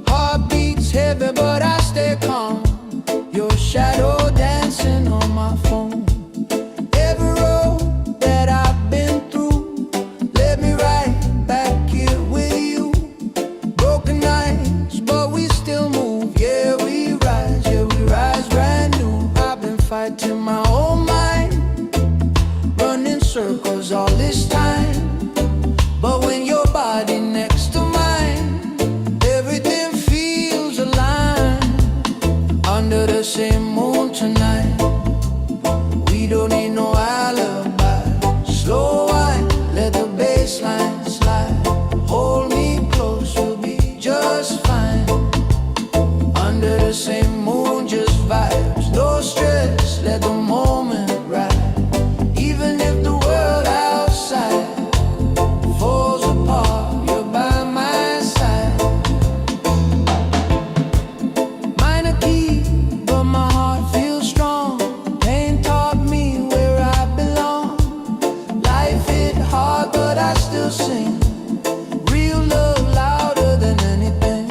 Heart beats heavy, but I stay calm. Your shadow dancing on my phone. Every road that I've been through led me right back here with you. Broken nights, but we still move. Yeah, we rise brand new. I've been fighting my own mind, running circles all this time. But when your body next to mine, everything feels aligned. Under the same moon tonight, we don't need no alibi. Slow wine, let the bass line slide. Hold me close, we'll be just fine. Under the same moon, just vibes. No stress, let the moment ride. Even if the world outside falls apart, you're by my side. Minor key, but my heart feels strong. Pain taught me where I belong. Life hit hard, but I still sing. Real love louder than anything.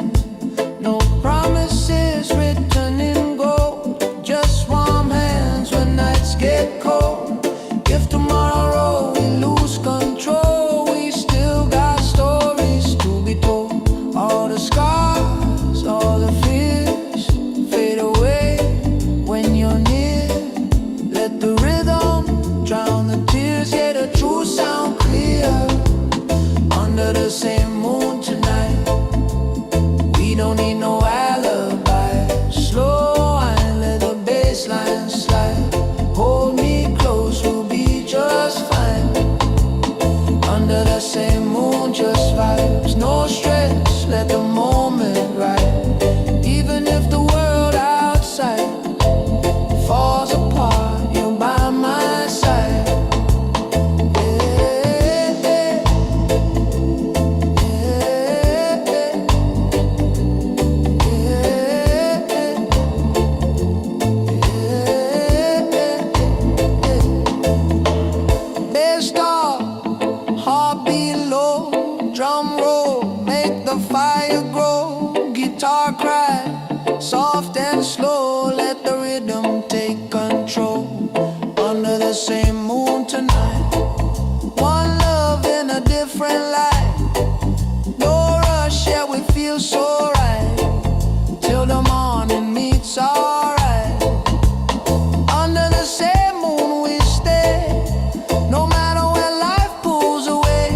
No promises written in gold. Just warm hands when nights get cold. If tomorrow we lose control, we still got stories to be told. All the scars, all the fears fade away when you're near. Let the rhythm drown the tears, yeah, the truth sound clear. Under the same moon tonight, we don't need no alibi. Slow wine, let the bass line slide. Hold me close, we'll be just fine. Under the same moon, just vibes. No stress, let the moment ride. Even if the world outside falls apart, you're by my side. Bass stop, heartbeat low, drum roll, make the fire grow. Guitar cry, soft and slow, let the rhythm take control. Under the same moon tonight, one love in a different light. No rush, yeah, we feel so right. Till the morning meets alright. Under the same moon we stay. No matter where life pulls away,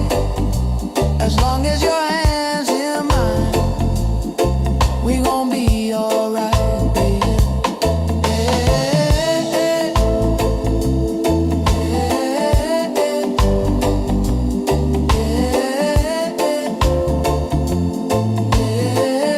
as long as your hands in mine, we gon' be alright, baby. Yeah.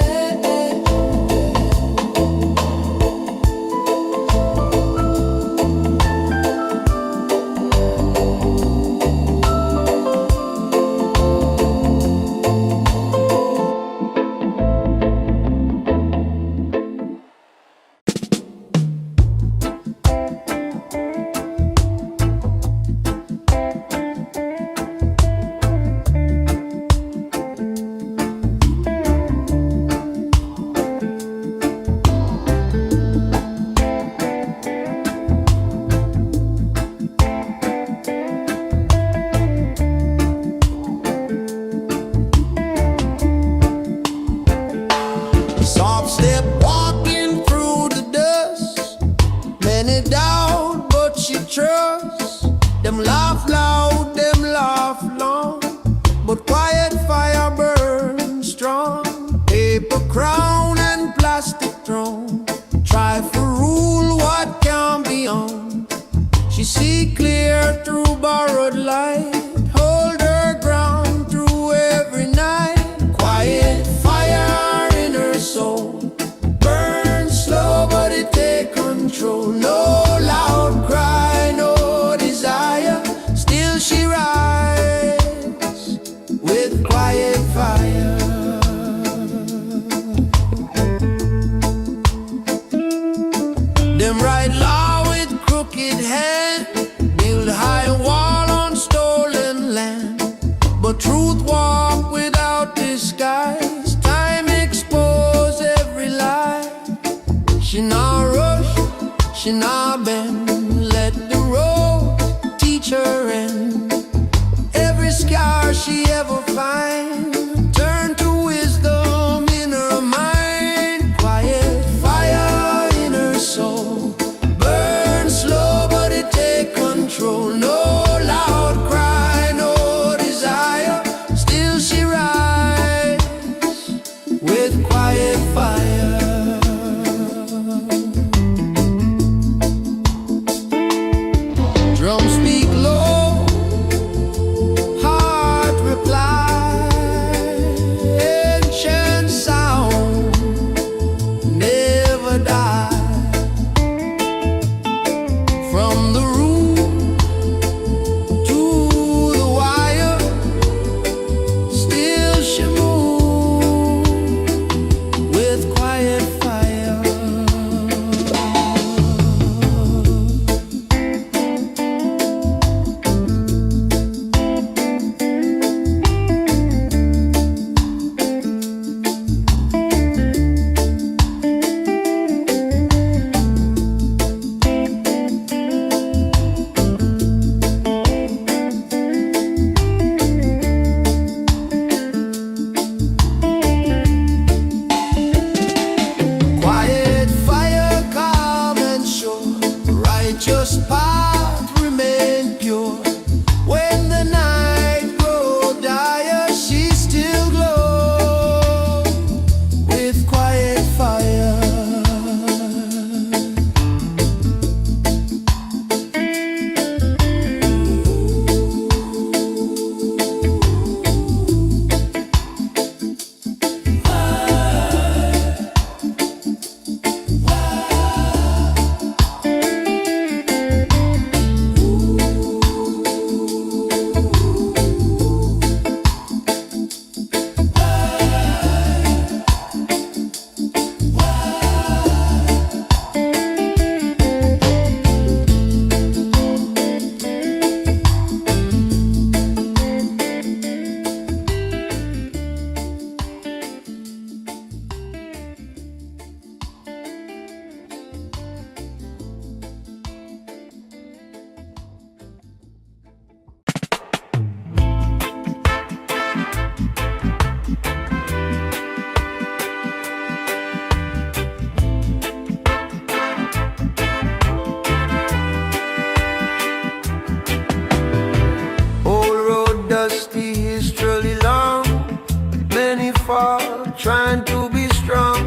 fall, trying to be strong.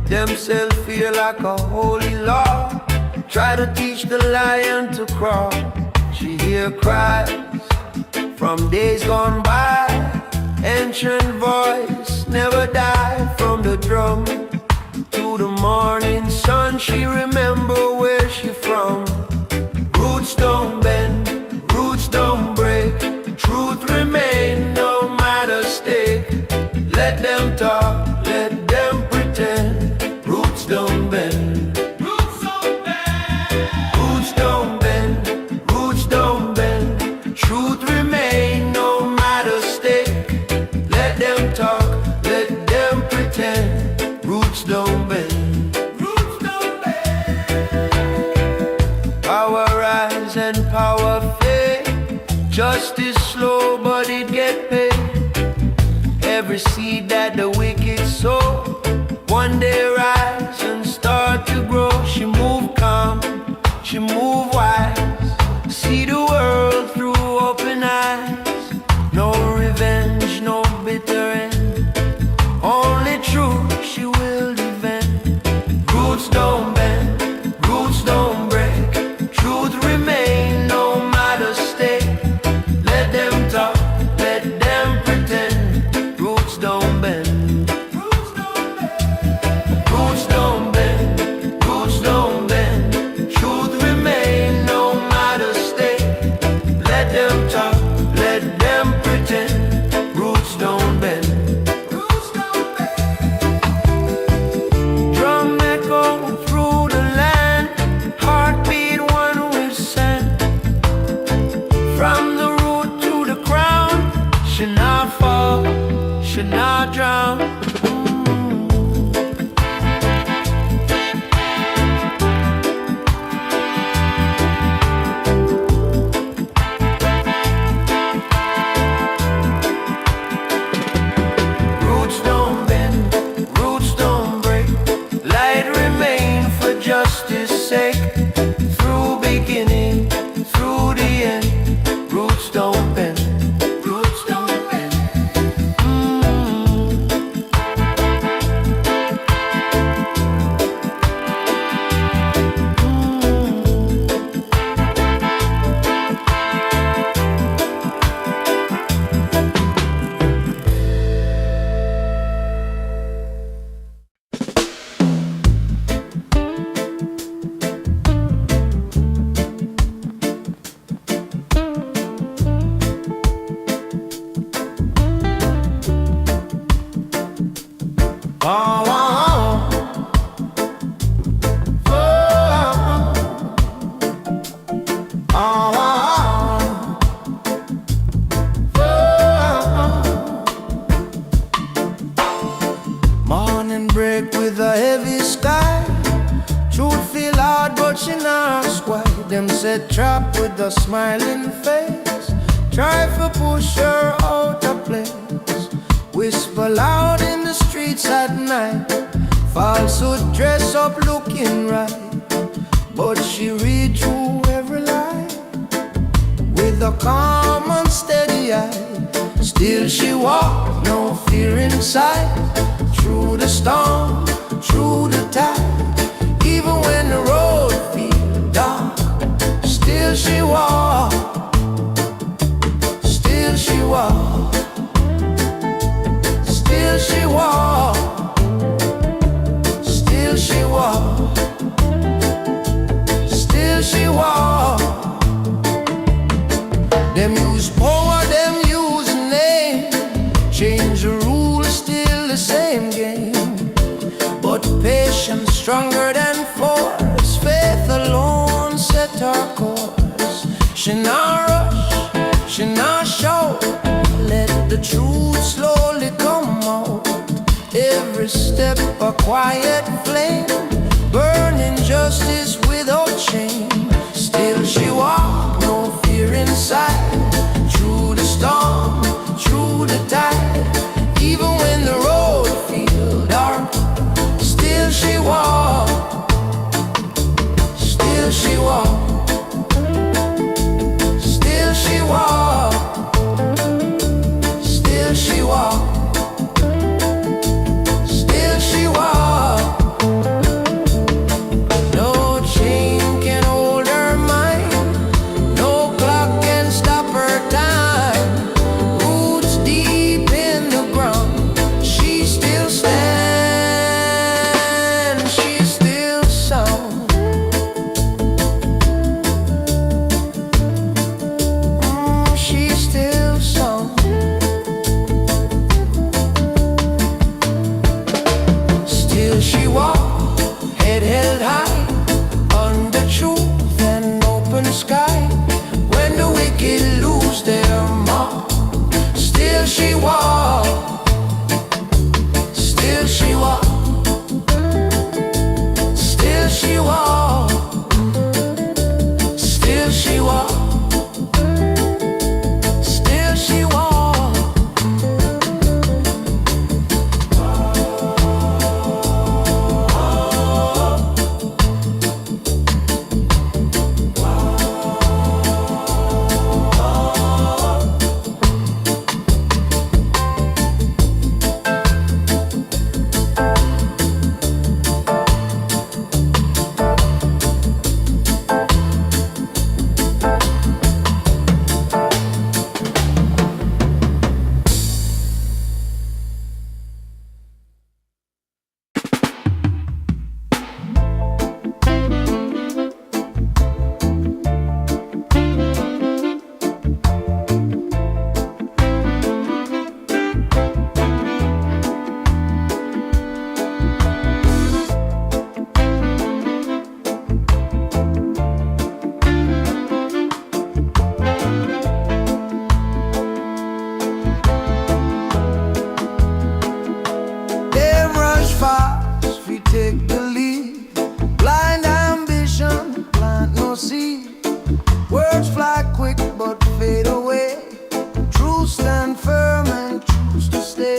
Themselves feel like a holy law. Try to teach the lion to crawl. She hear cries from days gone by. Ancient voice never die. From the drum to the morning sun, she remember where she from. Roots don't bend, roots don't break. Truth remain no matter stake. Let them talk, let them pretend. Roots don't bend, roots don't bend. Roots don't bend, roots don't bend. Truth remain no matter stake. Let them talk, let them pretend. Roots don't bend, roots don't bend. Power rise and power fade. Justice slow but it get paid. Every seed that the wicked sow, one day rise and start to grow. She move calm, she move wise. See the world through open eyes. No revenge, no bitter end. Only truth she will defend. Roots don't bend, roots don't break. Truth remain no matter stake. Let them talk, let them pretend. Roots don't bend, roots don't bend. Roots don't bend, roots don't bend. Truth remain no matter stake. Let them talk, let them pretend. Roots don't bend, roots don't bend. Drum echo through the land, heartbeat one with sand. From the root to the crown, she not fall, she not drown. Roots don't bend, roots don't break. Light remain for justice sake. Through beginning, through the end. Roots don't bend, roots don't bend. Oh, oh, oh, oh, oh. Morning break with a heavy sky. Truth feel hard but she not squat. Them said trap with a smiling face. Try to push her out of place. Whisper loud in the streets at night. Falsehood dress up looking right, but she read through every lie with a calm and steady eye. Still she walk, no fear inside. Through the storm, through the tide. Even when the road feels dark, still she walk. Still she walk. Still she walk. Still she walk. Still she walk. Them use power, them use name. Change the rules, still the same game. But patience stronger than force. Faith alone set her course. She not rush, she not shout. Let the truth slowly come out. Every step a quiet flame, burning justice without shame. Still she walk, no fear inside. Through the storm, through the tide. Even when the road feels dark, still she walk. Still she walk. Still she walk. Still she walk.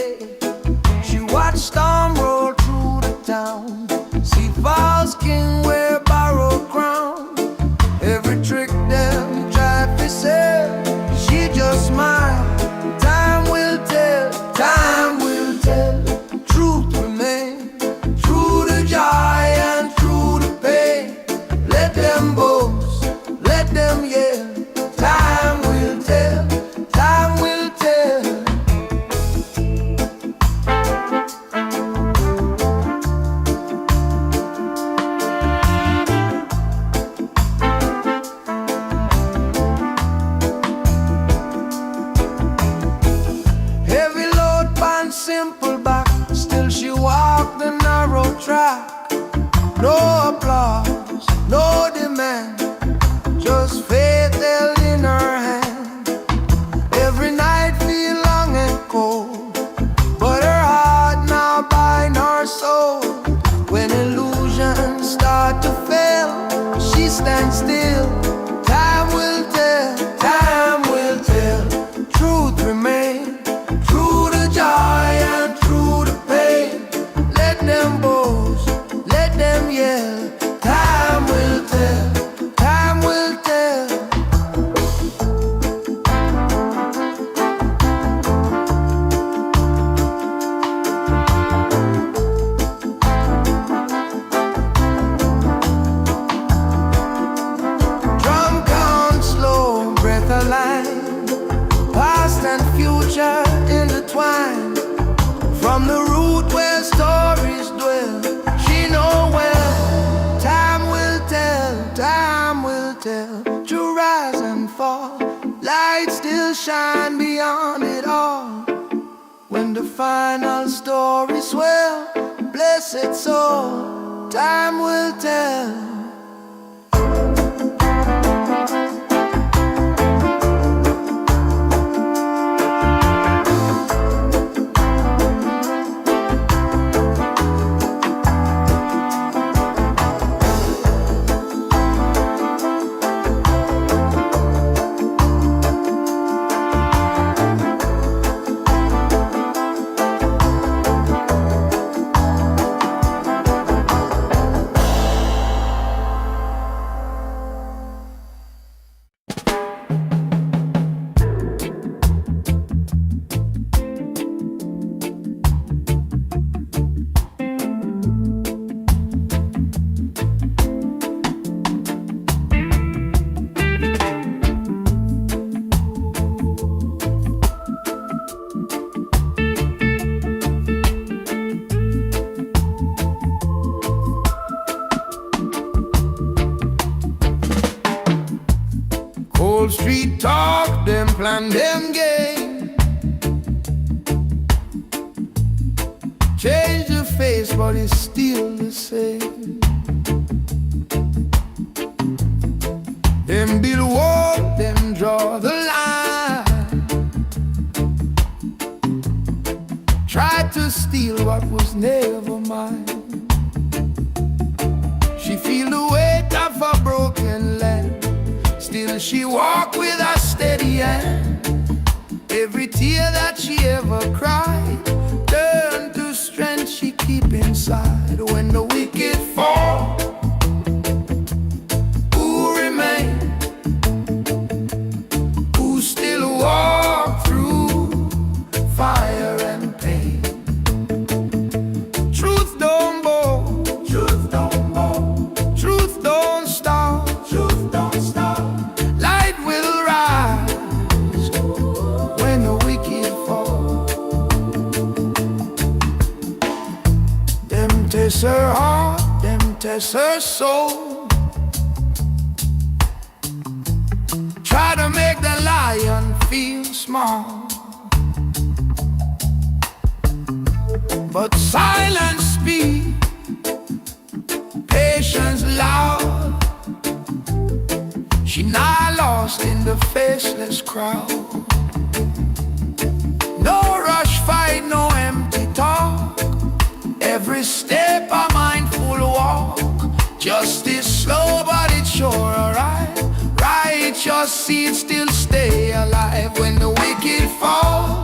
day. She watched storm roll through the town, see false king wear borrowed crown. Every trick them tried to sell, she just smiled. Time will tell, time will tell. Truth remains, through the joy and through the pain. Let them boast, let them yell. Time will tell, time will tell. Heavy load pan simple back, still she walked the narrow track. No applause, no demand, just faith held in her hand. Every night feel long and cold, but her heart now bind her soul. When illusions start to fail, she stands still. Time will tell, time will tell. Truth remains, through the joy and through the pain. Let them boast, let them yell. Time will tell, time will tell. Drum count slow, breath aligned, past and future intertwined. From the root where stories dwell, she know well. Time will tell, time will tell. To rise and fall, light still shine beyond it all. When the final story swell, blessed soul, time will tell. Cold street talk, them plan them game. Change the face, but it's still the same. Them build wall, them draw the line. Tried to steal what was never mine. She feel the weight of a broken land, still she walk with a steady hand. Every tear that she ever cried turned to strength she keep inside. When the wicked fall, who remain? Who still walk through fire and pain? Truth don't bow, truth don't bow, truth don't stop, truth don't stop. Light will rise when the wicked fall. Them test her heart, them test her soul. Try to make the lion feel small, but silence speak, patience loud. She not lost in the faceless crowd. No rush fight, no empty talk. Every step a mindful walk. Justice slow but it's sure alright. Righteous seeds still stay alive when the wicked fall.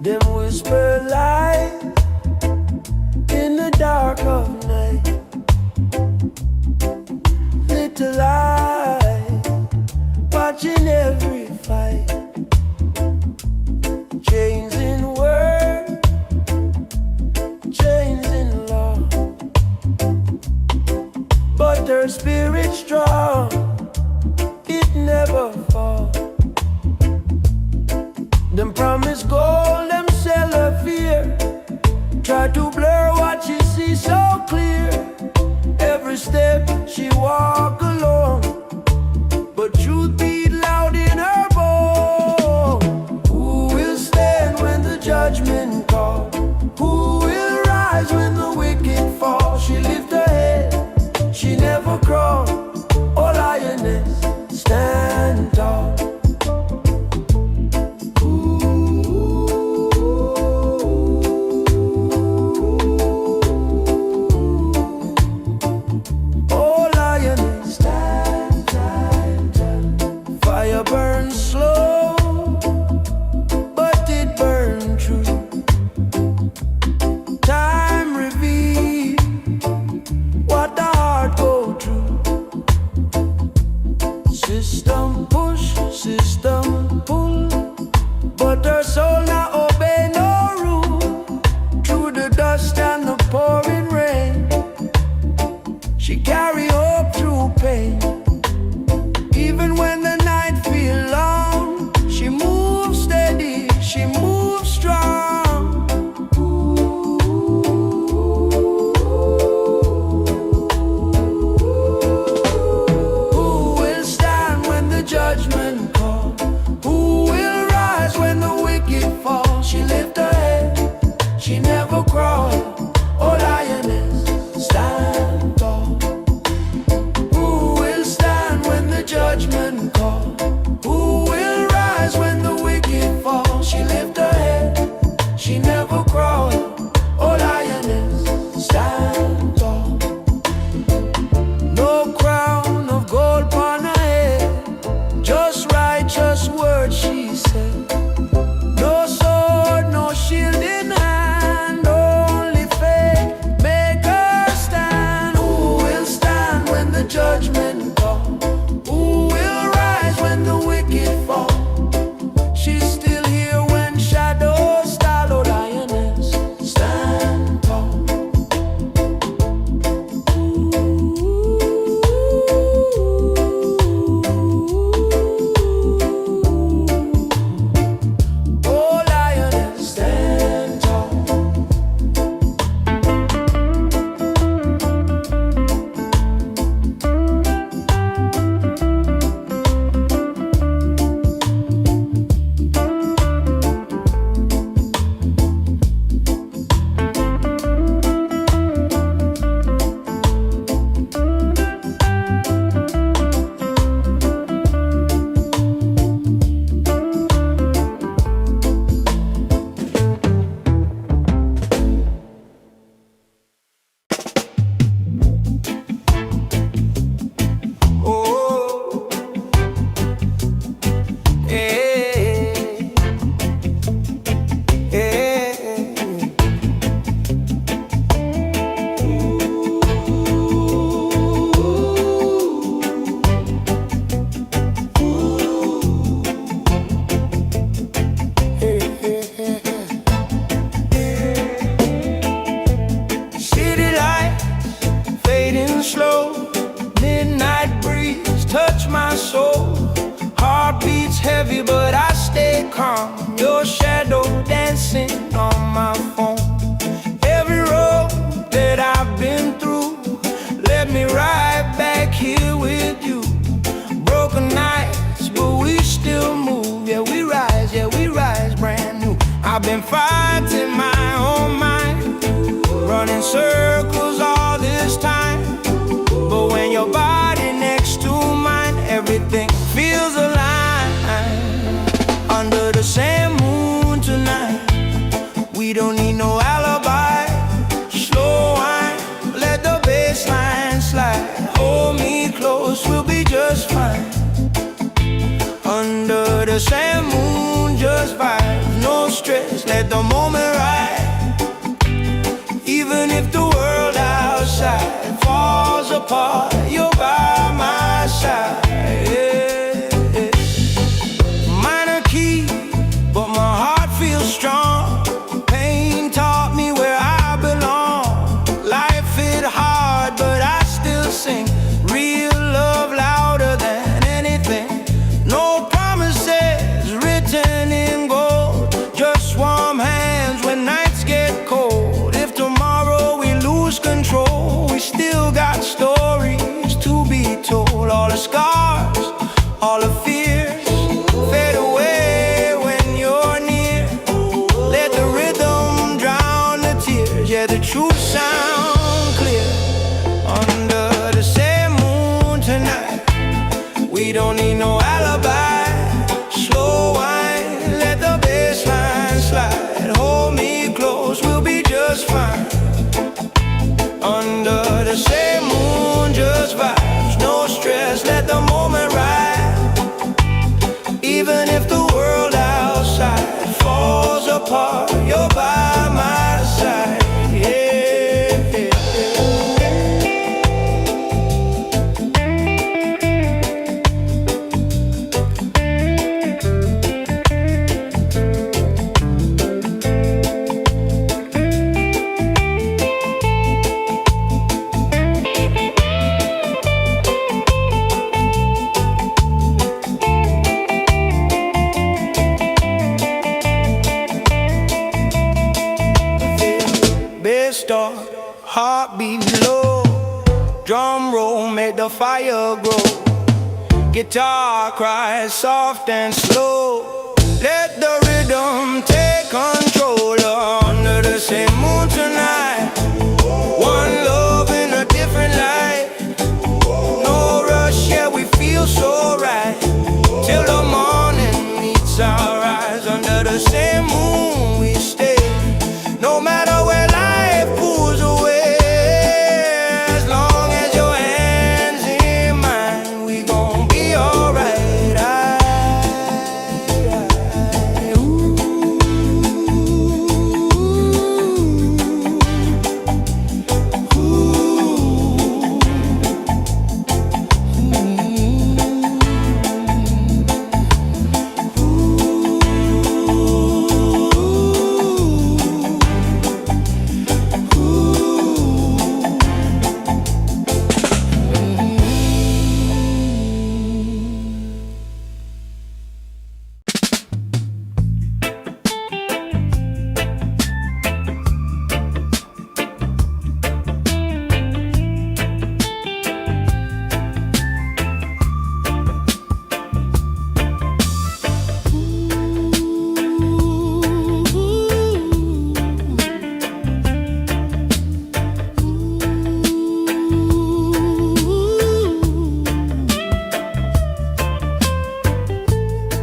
Them whisper lies in the dark of night. Little eyes watching every fight. Chains in word, chains in law, but her spirit strong, it never falls. Them promise gold, them sell her fear. Try to blur what she sees so clear. Every step she walk alone, but truth beat loud in her bone. Who will stand when the judgment calls? Who will rise when the wicked fall? She lift her head, she never crawl. Oh lioness, stand tall. Burns slow, but it burns true. Time reveals what the heart go through. System push, system pull, but her soul not obey no rule. Through the dust and the pouring rain, she carry hope through pain. Even when the night feels long, she moves steady, she moves strong. Who will stand when the judgment calls? Who will rise when the wicked fall? She lift her head, she never crawl. Oh lioness, stand tall. Who will stand when the judgment call? Who will rise when the wicked fall? She lift her head, she never crawl. Oh lioness, stand tall. No crown of gold upon her head, just righteous words she said. No sword, no shield in hand, only faith make her stand. Who will stand when the judgment call? Who will rise when the wicked fall? She's still here when shadows stall. Oh lioness, stand tall. Oh lioness, stand tall. Oh, eh, eh. City lights fading slow, midnight breeze touch my soul. Heart beats heavy, but I stay calm. Your shadow dancing on my phone. Every road that I've been through led me right back here with you. Broken nights, but we still move. Yeah, we rise brand new. I've been fighting my own mind, running circles all this time. But when your body next to mine, everything feels alive. Under the same moon tonight, we don't need no alibi. Slow wine, let the bass line slide. Hold me close, we'll be just fine. Under the same moon, just vibes, no stress, let the moment ride. Even if the world outside falls apart, you're by my side. Yeah, yeah. Minor key, but my heart feels strong. Pain taught me where I belong. Life hit hard, but I still sing. Real love louder than anything. No promises written in gold. Just warm hands when nights get cold. If tomorrow we lose control, we still got stories to be told. All the scars, all the fears fade away when you're near. Let the rhythm drown the tears. Yeah, the truth sound clear. Under the same moon tonight, we don't need no alibi. Slow wine, let the bass line slide. Hold me close, we'll be just fine. Under the same moon, just vibes, no stress, let the moment ride. Even if the world outside falls apart, you're by my side. Yeah, yeah, bass start, heartbeat low. Drum roll, make the fire grow. Guitar cries soft and slow. Let the rhythm take control. Under the same moon tonight, one love in a different light. No rush, yeah, we feel so right. Till the morning meets our eyes. Under the same moon we stay. No matter where life pulls away, as long as your hands in mine, we gon' be alright. Ooh.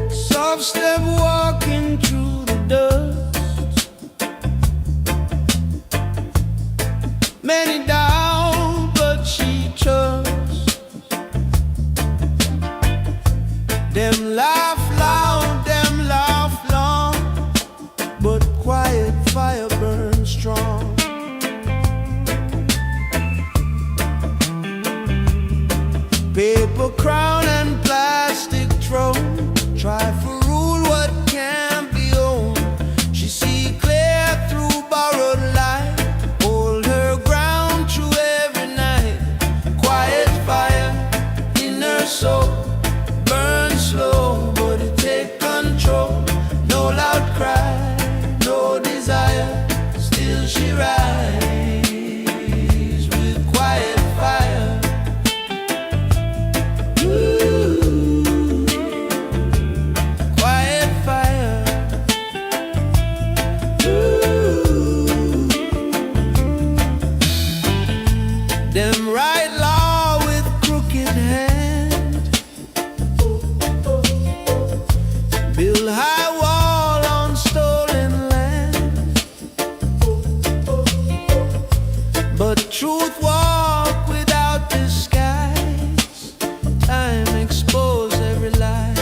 Soft step walking through the dust. Many doubt, but she trusts. Them laugh loud, them laugh long, but quiet fire burns strong. Paper crown and plastic throne, try for rule what can't be owned. She see clear through borrowed light, hold her ground through every night. Quiet fire in her soul, burn slow, but it take control. No loud cry, no desire, still she rise with quiet fire. Quiet fire. Them write law with crooked hand, build high wall on stolen land. But truth walk without disguise. Time expose every lie.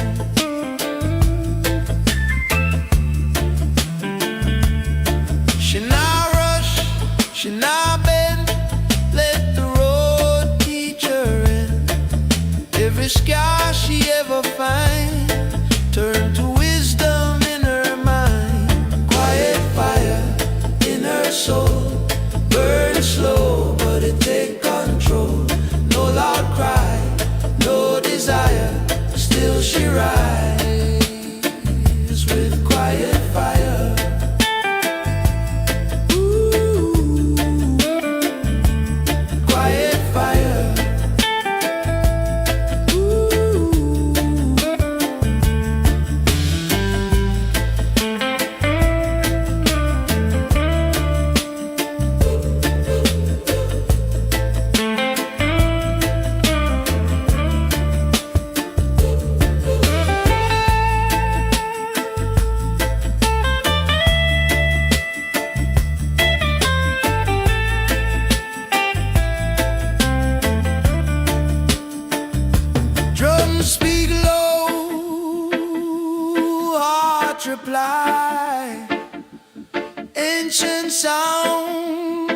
Ancient sound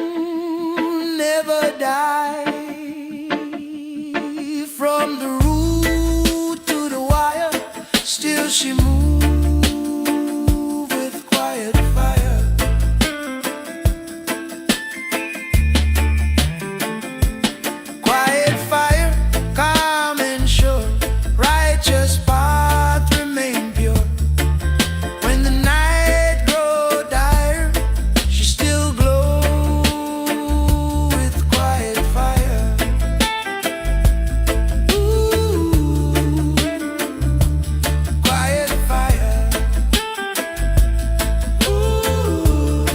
never die. From the root to the wire, still she move with quiet fire. Quiet fire, calm and sure, righteous path remain pure. When the night grow dire, she still glow with quiet fire. Ooh, quiet fire. Ooh,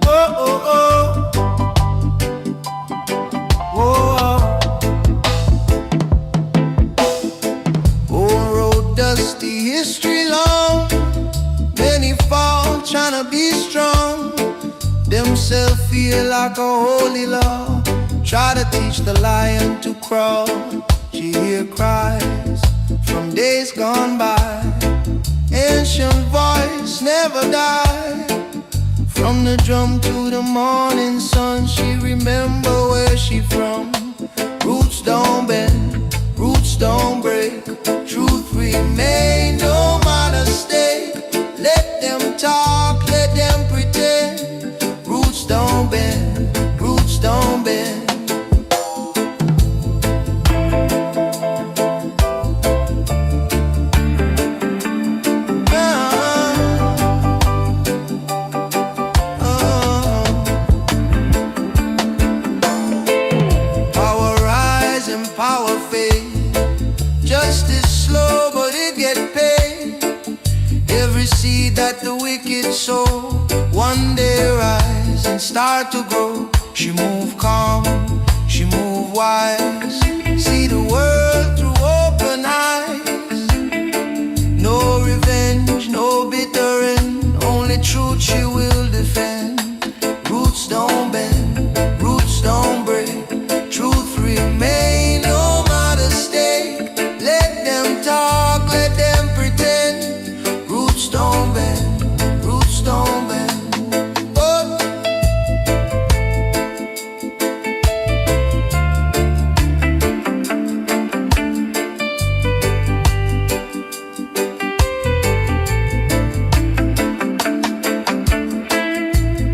oh, oh, oh. Whoa. Old road dusty, history long. Many fall tryna be strong. Themselves feel like a holy law. Try to teach the lion to crawl. She hear cries from days gone by. Ancient voice never die. From the drum to the morning sun, she remember where she from. Roots don't bend, roots don't break. Truth remain no matter state. Let them talk, let them pretend. Roots don't bend, roots don't bend. Power rise and power fade. Justice slow, but it get paid. Every seed that the wicked sow, one day rise and start to grow. She move calm, she move wise. See the world through open eyes. No revenge, no bitter end. Only truth she will defend. Roots don't bend, roots don't break. Truth remain no matter stake. Let them talk, let them pretend. Roots don't bend, roots don't bend. Oh.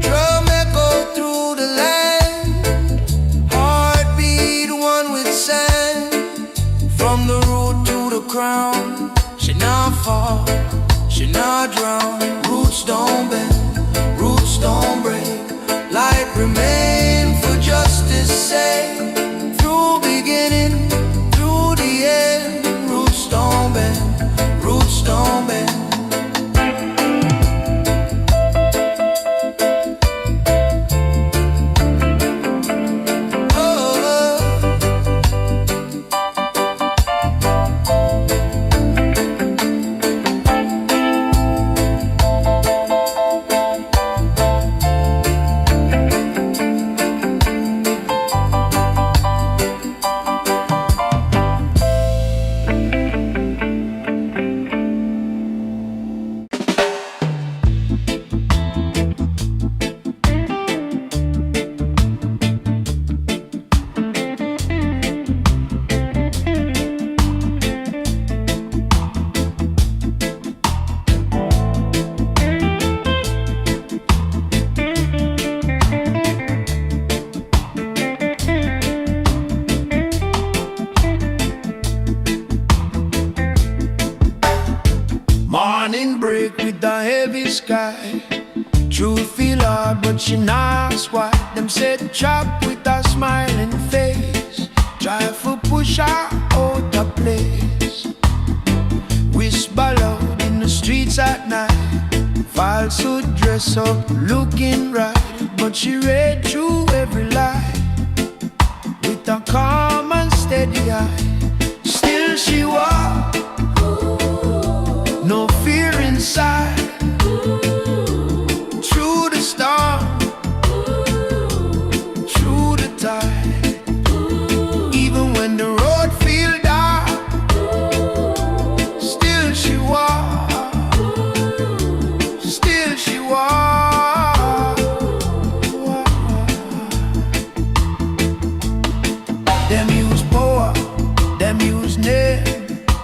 Drum echo through the land. Heartbeat one with sand. From the root to the crown, she not fall, she not drown. Roots don't bend, roots don't break. Light remain for justice sake. Through beginning, through the end. Roots don't bend, roots don't bend. Morning break with the heavy sky. Truth feel hard, but she not ask why. Them said chop with a smiling face. Try for push her out of place. Whisper loud in the streets at night. Falsehood dress up, looking right. But she read through every lie with a calm and steady eye. Still she walk, no fear inside. Through the storm, through the tide. Even when the road feel dark, still she walk, still she walk. Them use power, them use name.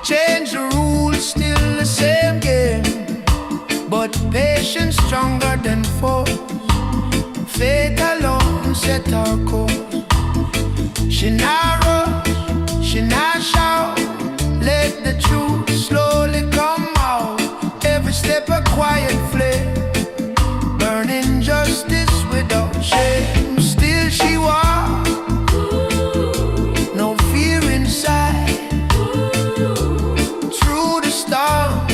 Change the rules, still the same game. But patience stronger than force. Faith alone set our course. She not rush, she not shout. Let the truth slowly come out. Every step a quiet flame, burning justice without shame. Still she walks, no fear inside. Through the storm,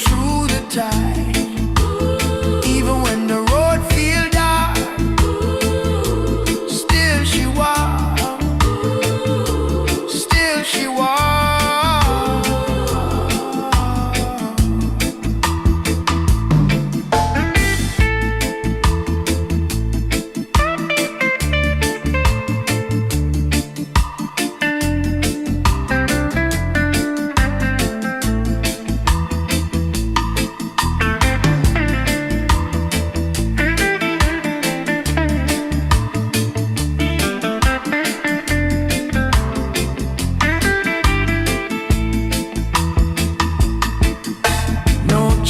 through the tide. Even when the road feel dark, still she walks, still she walks.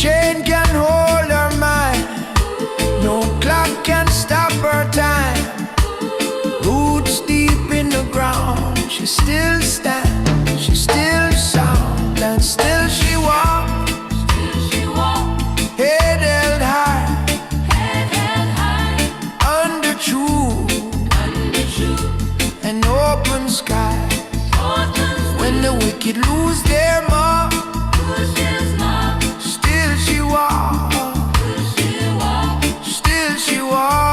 Chain can hold her mind, no clock can stop her time. Roots deep in the ground, she still stands, she still sound, and still she walks. Head held high, under truth, an open sky. When the wicked lose their mark, still she walks, still she walks.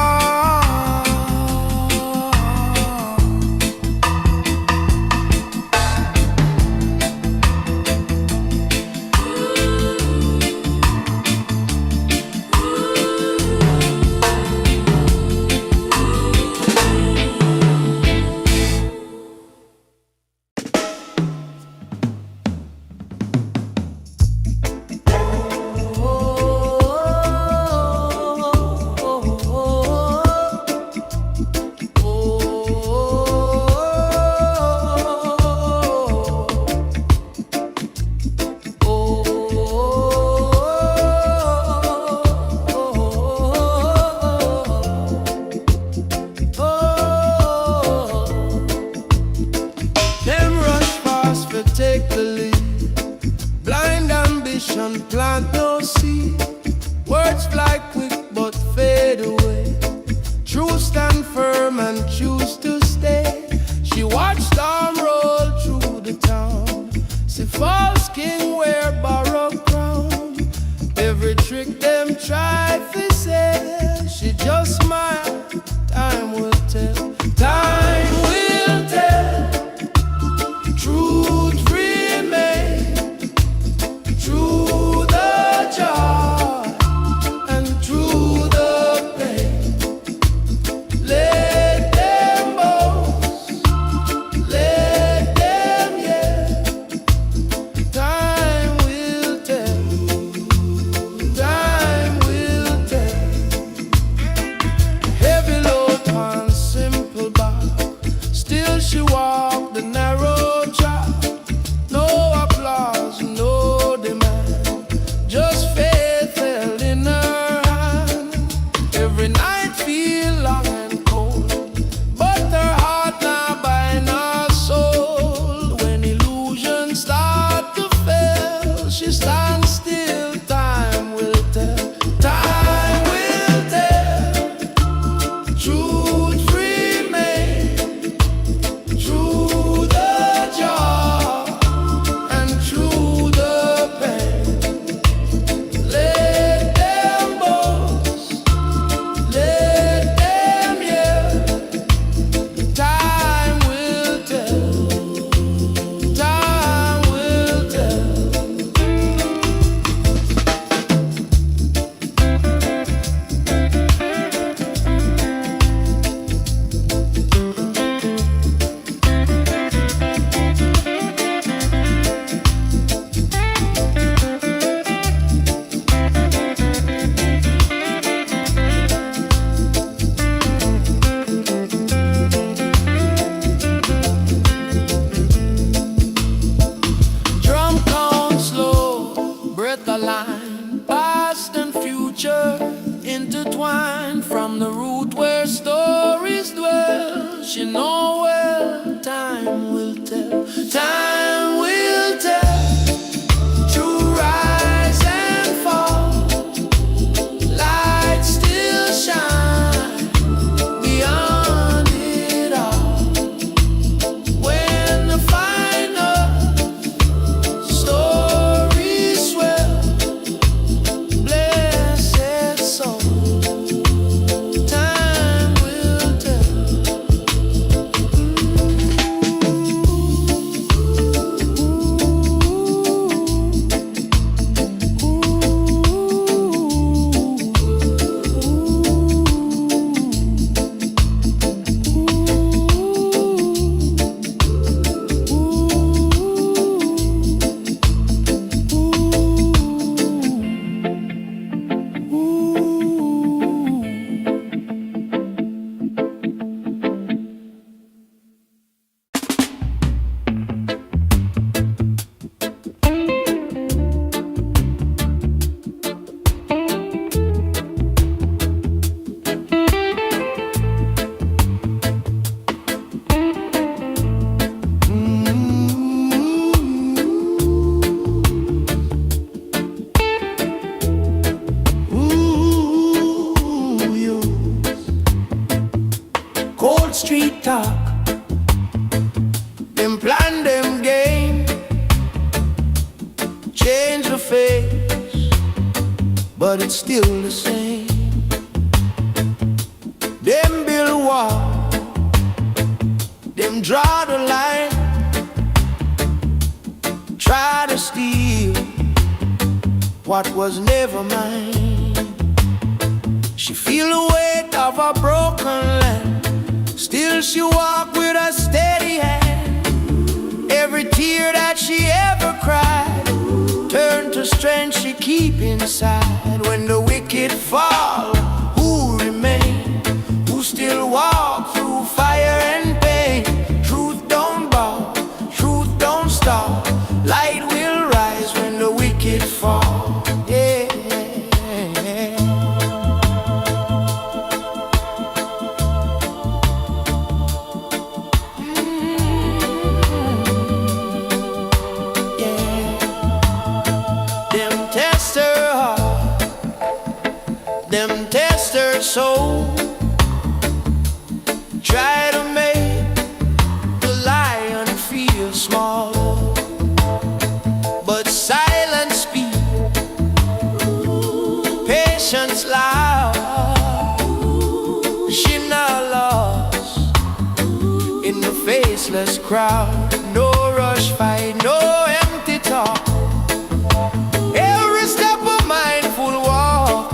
Take the lead. Blind ambition, plant no seed. Words fly quick but fade away. Truth stand firm and choose to stay. She watched storm roll through the town. See false king wear borrowed crown. Every trick them try to say, she just smile. Time will tell. Time will tell. Truth remain through the but it's still the same. Them build wall, them draw the line, try to steal what was never mine. She feel the weight of a broken land, still she walk with a steady hand. Every tear that she ever cried turn to strength she keep inside. When the wicked fall, who remain? Who still walk through fire and pain? Truth don't bow, truth don't stop. Light will rise when the wicked fall. Yeah. Them test her heart, them test her soul, try to make the lion feel small, but silence speak, patience loud. She not lost in the faceless crowd. No rush fight, no empty talk. Every step a mindful walk.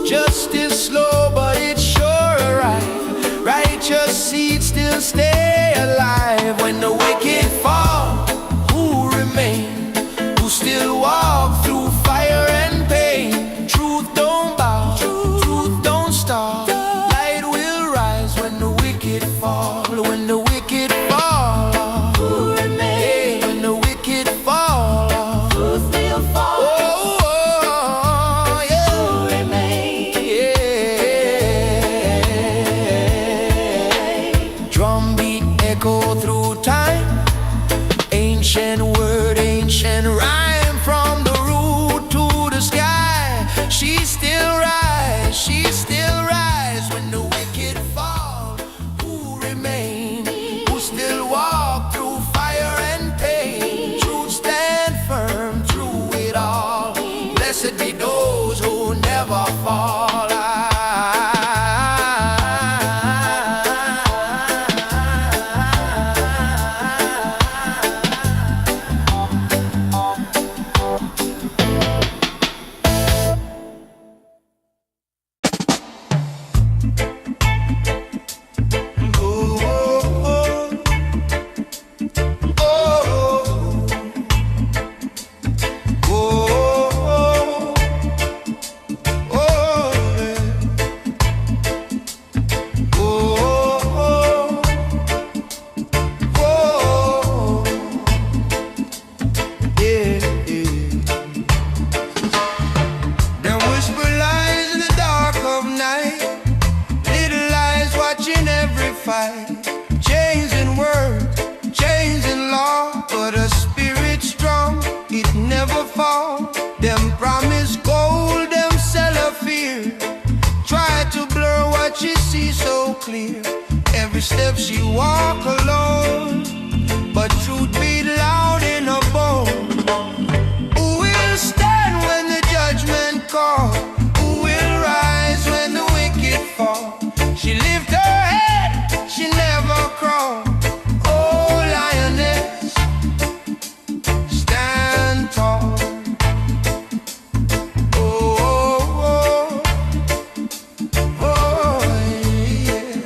Justice slow, but it's sure arrive. Righteous seeds still stay alive. When the wicked fall, who remain? Who still walk through fire and pain? Truth don't bow, truth don't stop. Light will rise when the wicked fall. When the wicked fall, who remain? When the wicked fall, who still fall? Oh, oh, yeah. Who remain? Yeah. Drumbeat echo through time. Ancient word, ancient rhyme, from the root to the sky. She still rise, she still rise. When the wicked fall, who remain? Who still walk through fire and pain? Truth stand firm through it all. Blessed be those who never fall. Chains in word, chains in law, but a spirit strong, it never fall. Them promise gold, them sell a fear. Try to blur what she sees so clear. Every step she walk alone, but truth beat loud in her bone. Who will stand when the judgment call? Who will rise when the wicked fall? She lift her head, she never crawl. Oh, lioness, stand tall. Oh, oh, oh, oh, yeah.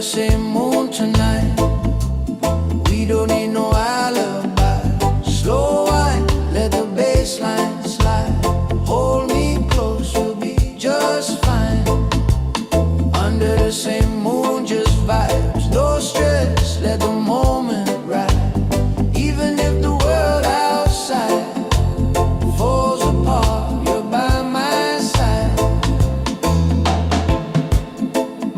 the same moon tonight. We don't need no alibi. Slow wine, let the bass line slide. Hold me close, we'll be just fine. Under the same moon, just vibes. No stress, let the moment ride. Even if the world outside falls apart, you're by my side.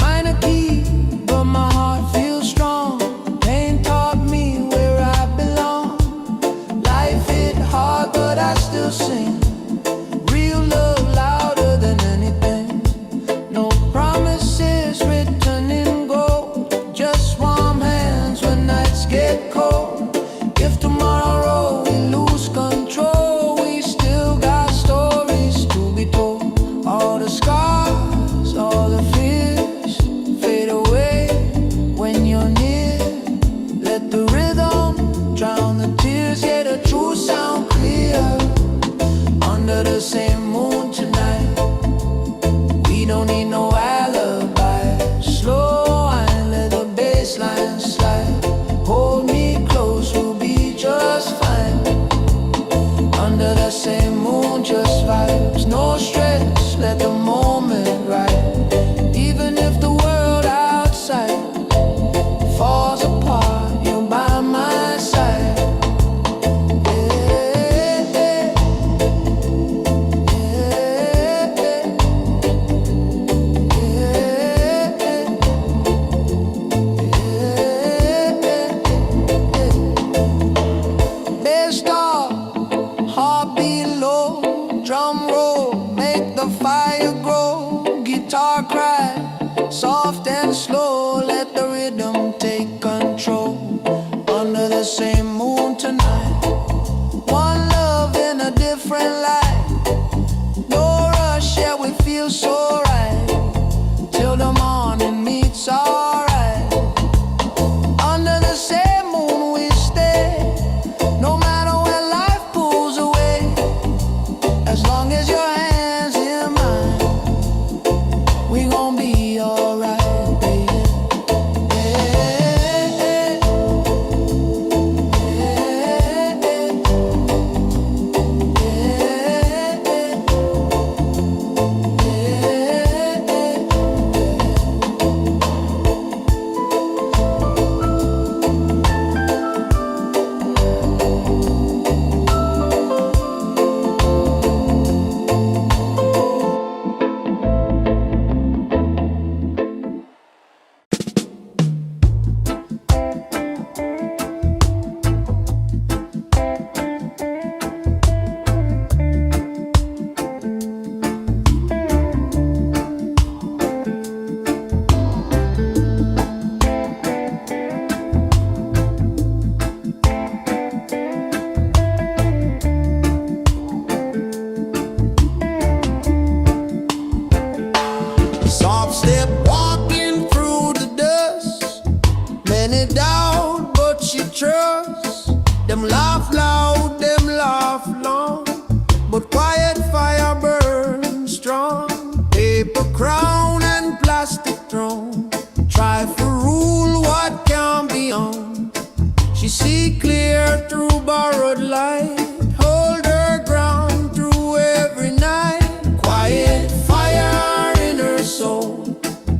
Minor key, but my heart feels strong. Pain taught me where I belong. Life hit hard, but I still sing. Real love louder than anything. No promises written in gold. Just warm hands when nights get cold. If tomorrow we lose control, we still got stories to be told. All the scars, all the fears fade away when you're near. Let the rhythm drown the tears, yeah, the truth sound clear. Under the same moon tonight, we don't need no alibi. Slow wine, let the bass line slide. Hold me close, we'll be just fine. Under the same moon, just vibes. No stress, let the moment ride. Even if the world outside falls apart, you're by my side. Bass stop, heartbeat low, drum roll, make the fire grow. Guitar cry, soft and slow, let the rhythm take control. Under the same moon tonight, one love in a different light. No rush, yeah, we feel so right. Till the morning meets alright. Under the same moon we stay. No matter where life pulls away, as long as your hands in mine, we gon' be alright, baby. Soft step walking through the dust. Many doubt, but she trusts. Them laugh loud, them laugh long, but quiet fire burns strong. Paper crown and plastic throne, try to rule what can be on. She see clear through borrowed light, hold her ground through every night. Quiet fire in her soul,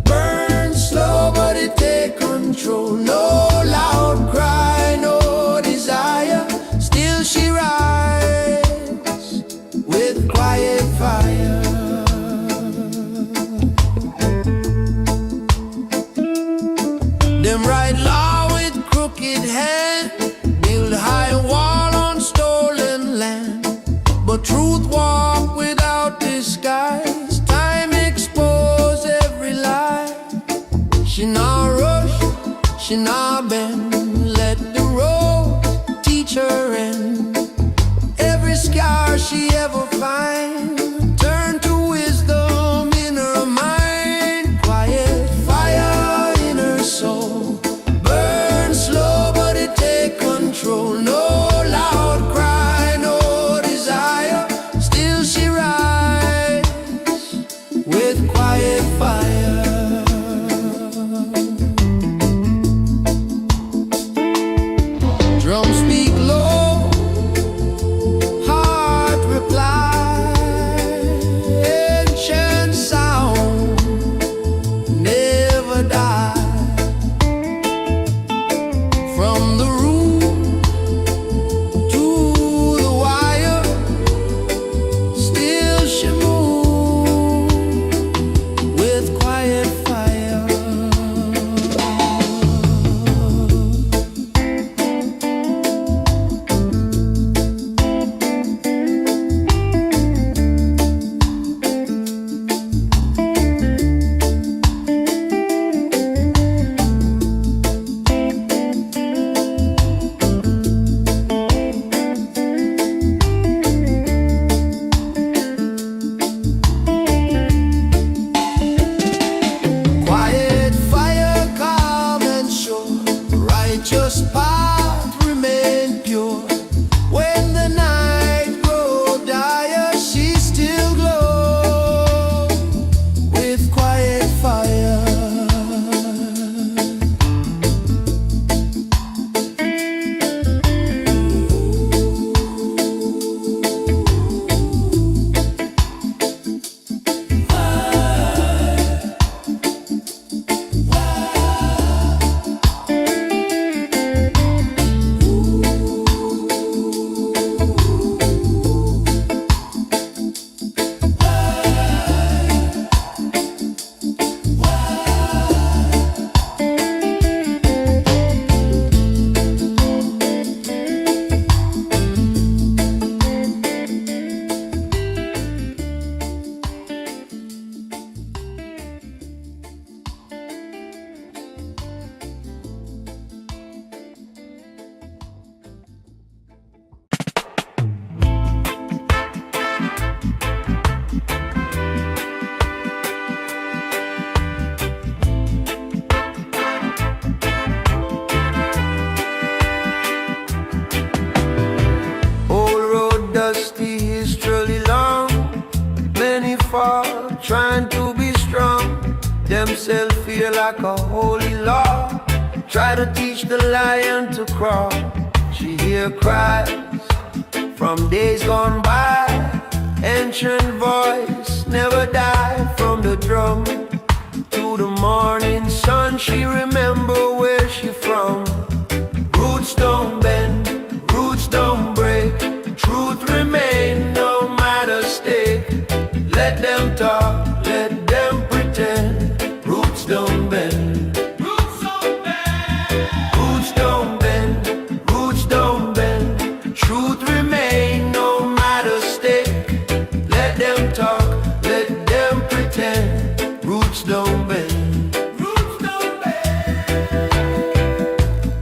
burn slow but it take control. No loud cry, no desire, still themselves feel like a holy law. Try to teach the lion to crawl. She hear cries from days gone by. Ancient voice never die. From the drum to the morning sun, she remember where she from. Roots don't bend, roots don't break. Truth remain no matter stake. Let them talk, let them pretend. Roots don't bend, roots don't bend. Roots don't bend, roots don't bend. Truth remain no matter stake. Let them talk, let them pretend. Roots don't bend, roots don't bend.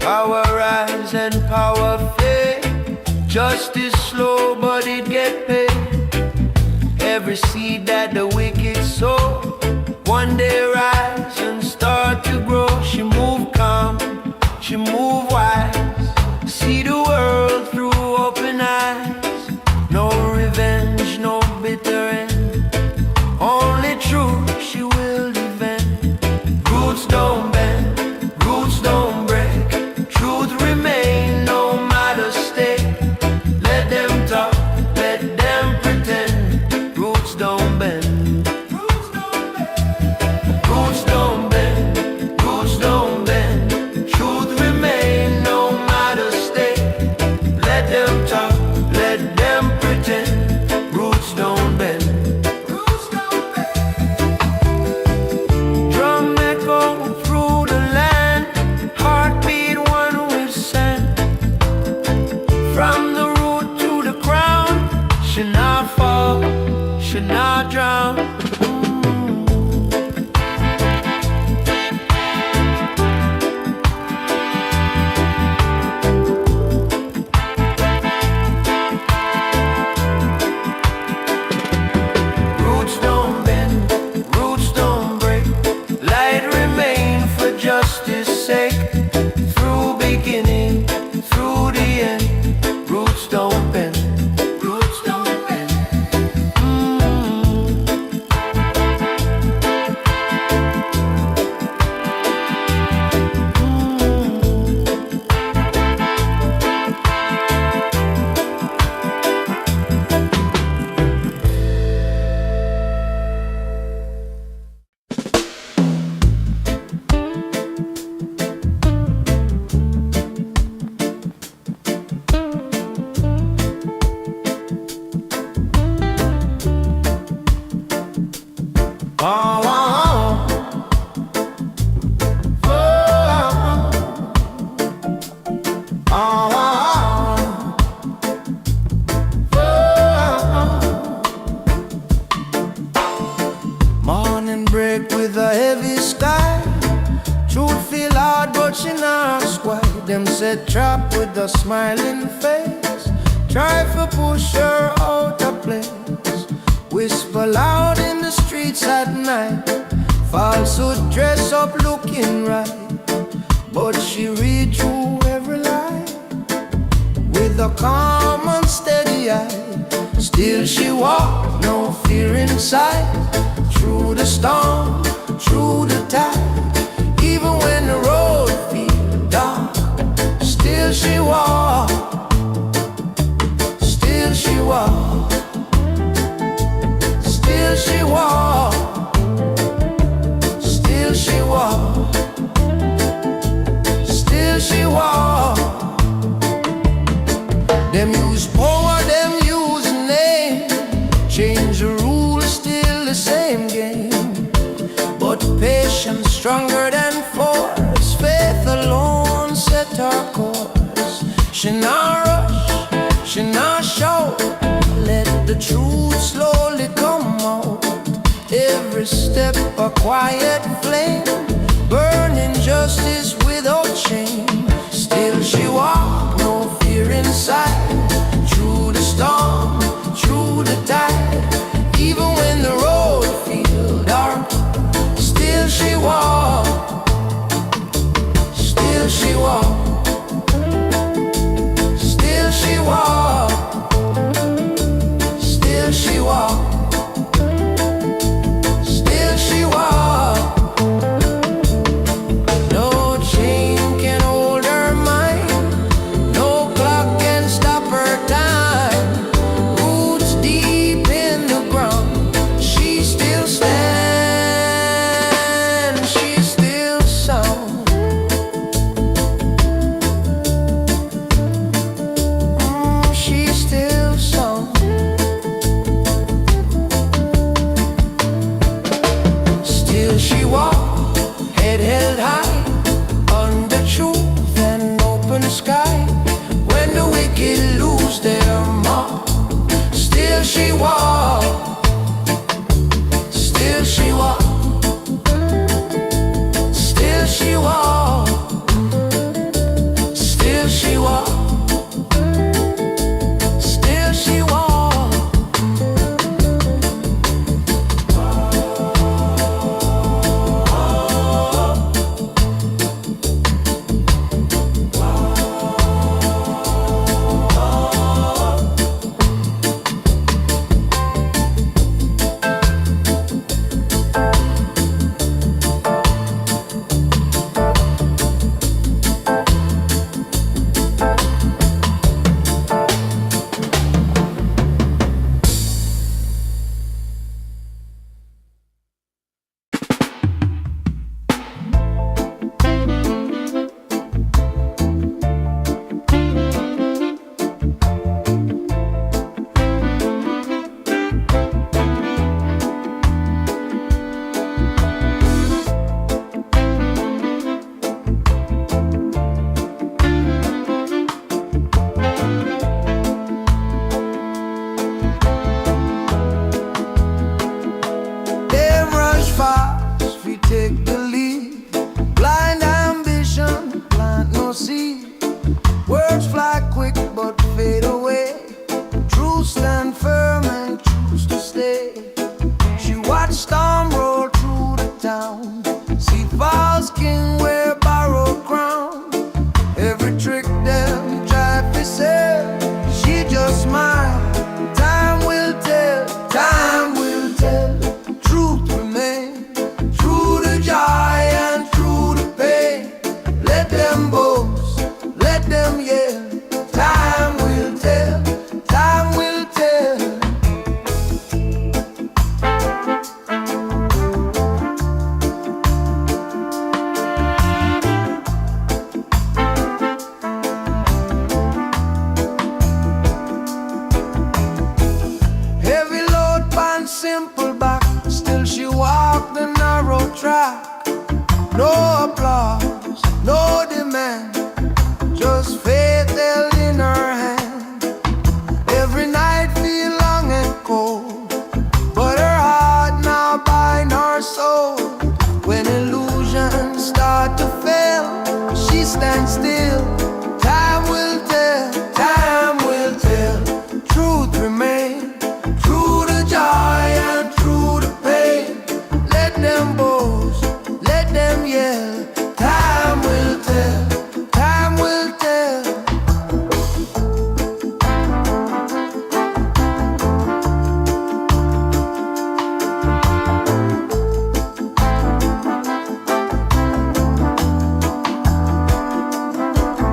Power rise and power fade. Justice slow but it get paid. Every seed that the wicked sow, one day rise and start to grow. She move calm, she move wise. See the world through open eyes. No revenge, no bitter end. Only truth she will defend. Roots don't bend, roots don't break. Truth remain no matter stake. Let them talk, let them pretend. Roots don't bend, roots don't bend. Roots don't bend, roots don't bend. Truth remain no matter stake. Let them talk, let them pretend. Roots don't bend, roots don't bend. Drum echo through the land, heartbeat one with sand. From the root to the crown, should not fall, should not drown. Roots don't bend, roots don't break. Light remain for justice sake. Through beginning, through the end. Roots don't bend, roots don't bend. Morning break with a heavy sky. Truth feel hard but she not ask why. Them said trap with a smiling face. Try to push her out of place. Whisper loud in the streets at night. Falsehood dress up looking right, but she read through every lie with a calm and steady eye. Still she walk, no fear inside. Through the storm, through the tide. Even when the road feels dark, still she walk. Still she walk. Still she walk. Still she walk. Still she walk. Them use power, them use name. Change the rules, still the same game. But patience stronger than force. Faith alone set her course. She not rush, she not shout. Let the truth slowly come out. Every step a quiet flame, burning justice without shame. Still she walk, no fear inside. Through the storm, through the tide. Even when the road feels dark, still she walk. Still she walk. Still she walk. Still she walk. Still she walk. walked, head held high, under truth and open sky. When the wicked lose their mark, still she walked, still she walked, still she walked, still she walked. Take the lead, blind ambition, plant no seed. Words fly quick but fade away. Truth stand firm and choose to stay. She watched storm roll through the town, see false king wear borrowed crown. Every trick them try to sell, she just smiled. Time will tell, time will tell. Truth remains. Joy and through the pain, let them boast, let them yell. Time will tell, time will tell. Heavy load pan simple back, still she walked the narrow track. No applause, no demand, just faith held in her hand. Every night feel long and cold, but her heart now bind her soul. When illusions start to fail, she stands still. Time will tell, time will tell. Truth remains, through the joy and through the pain. Let them boast, let them yell. Time will tell, time will tell.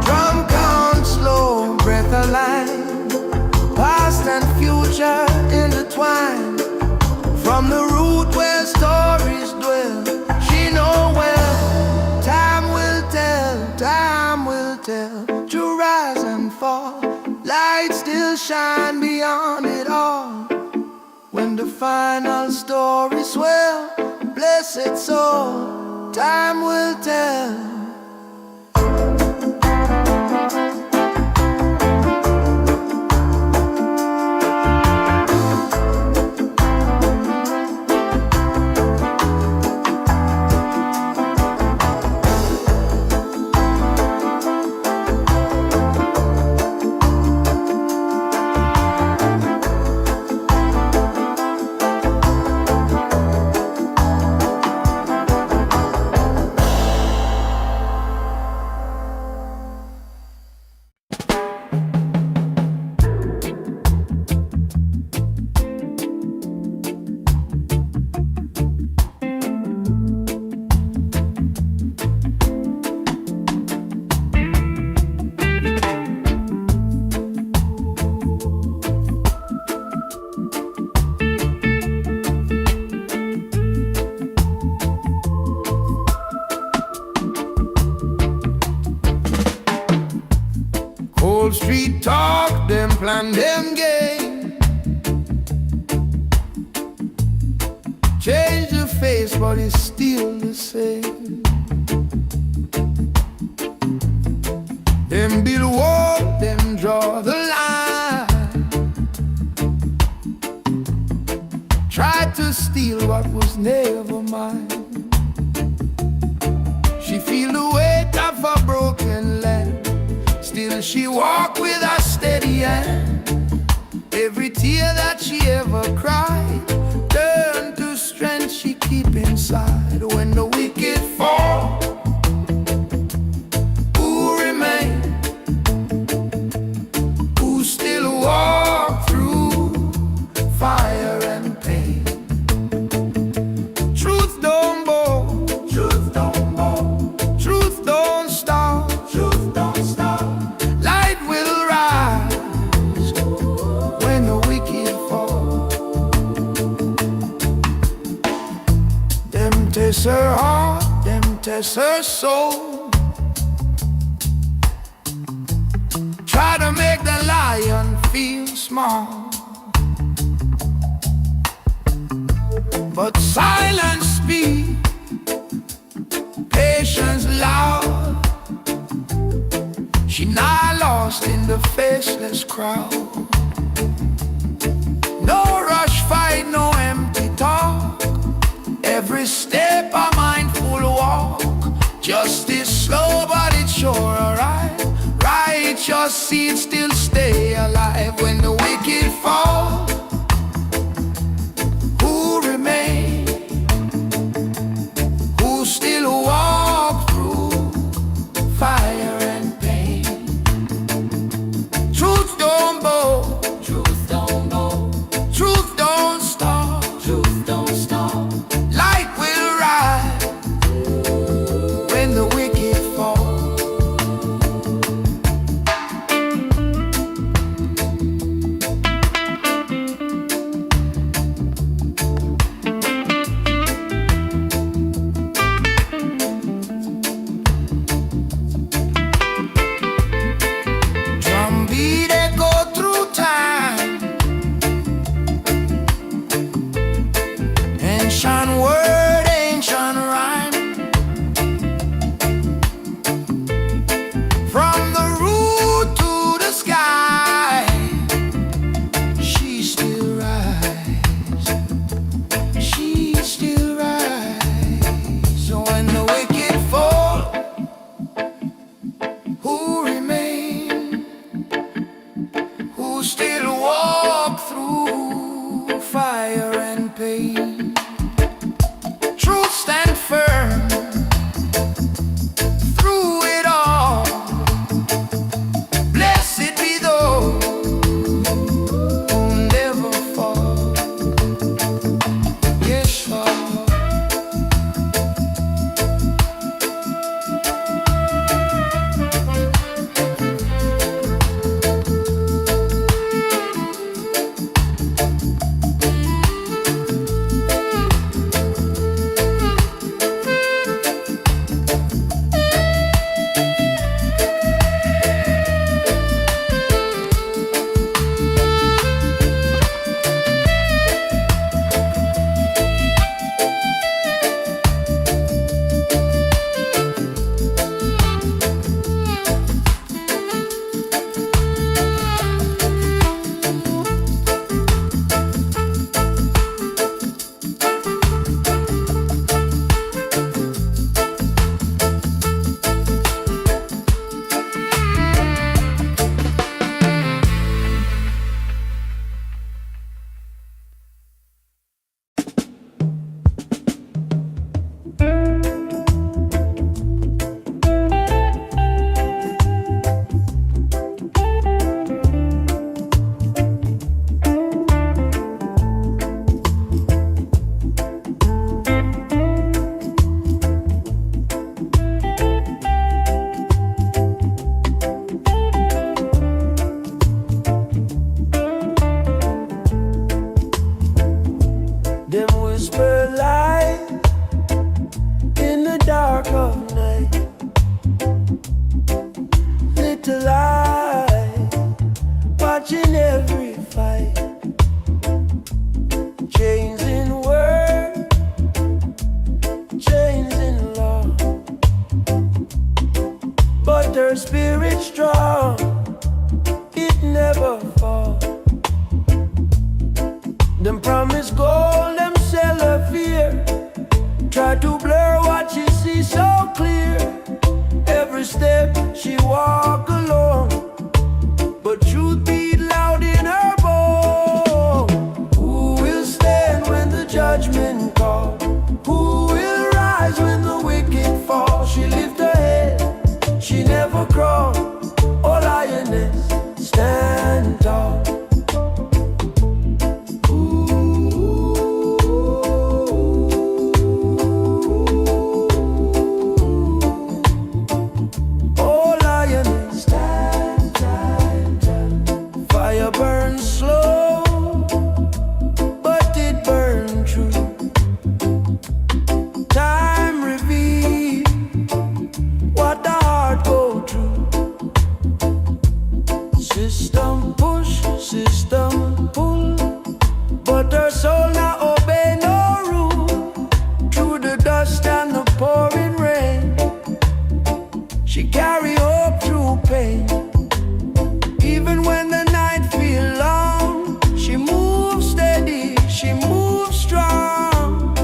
Drum count slow, breath aligned, past and future intertwined. From the root where stories dwell, she know well. Time will tell, time will tell. To rise and fall, light still shine beyond it all. When the final story swell, blessed soul, time will tell. Wall Street talk, them plan, them game. Change the face, but it's still the same. Them build wall, them draw the line, tried to steal what was never mine. She feel the weight of a broken land, still she walk with a steady hand. Every tear that she ever cried turned to strength she keep inside. When the wicked fall, who remain? Who still walk through fire and pain? Truth don't bow, truth don't bow, truth don't stop, truth don't stop. Light will rise when the wicked fall. Them test her heart, them test her soul, try to make the lion feel small, but silence speak, patience loud. She not lost in the faceless crowd. No rush fight, no empty talk, every step a mindful walk. Justice slow but it's sure alright. Righteous seed still stay alive. When the wicked fall, who remain? Who still walk through fire and pain? Truth don't bow, truth don't bow, truth don't stop, truth don't stop. Light will rise when the wicked fall. Drumbeat echo through time, ancient word, ancient rhyme. From the root to the sky, she still rise, she still rise. So when the wicked fall, who remain? Who still walk through fire and pain? Truth stand firm through it all. Blessed be those who never fall. Yes, Lord. her spirit strong, it never falls. Them promise gold, them sell her fear. Try to blur what she sees so clear. Every step she walk alone, but truth beat loud in her bone. Who will stand when the judgment call? Who will rise when the wicked fall? She lift her head, she never crawl. Oh lioness, stand tall. System push, system pull, but her soul not obey no rule. Through the dust and the pouring rain, she carry hope through pain. Even when the night feel long, she moves steady, she moves strong.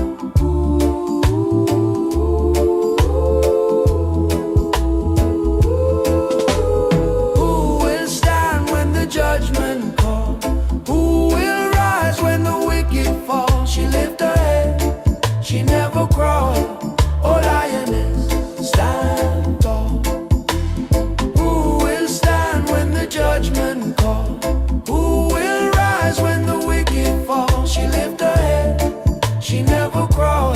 Who will stand when the judgment call? Who will rise when the wicked fall? She lift her head, she never crawl. Oh lioness, stand tall. Who will stand when the judgment call? Who will rise when the wicked fall? She lift her head, she never crawl.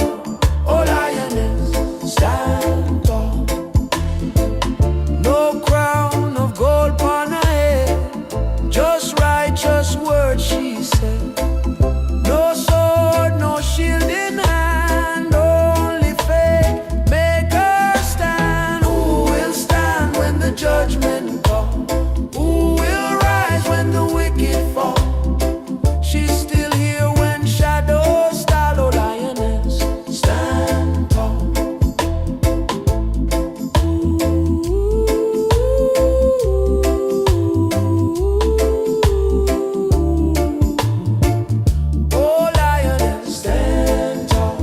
Oh lioness, stand tall. No crown of gold upon her head, just righteous words she said. No sword, no shield in hand, only faith make her stand. Who will stand when the judgment call? Who will rise when the wicked fall? She's still here when shadows stall. Oh lioness, stand tall. Oh lioness, stand tall.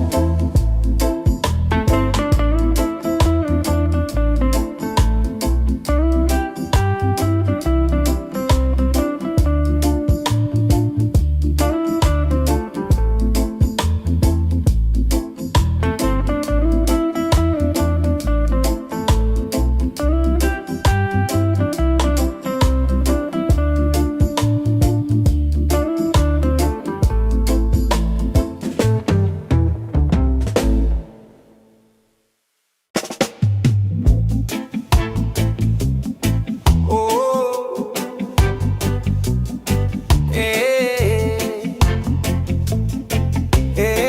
Oh, eh, eh.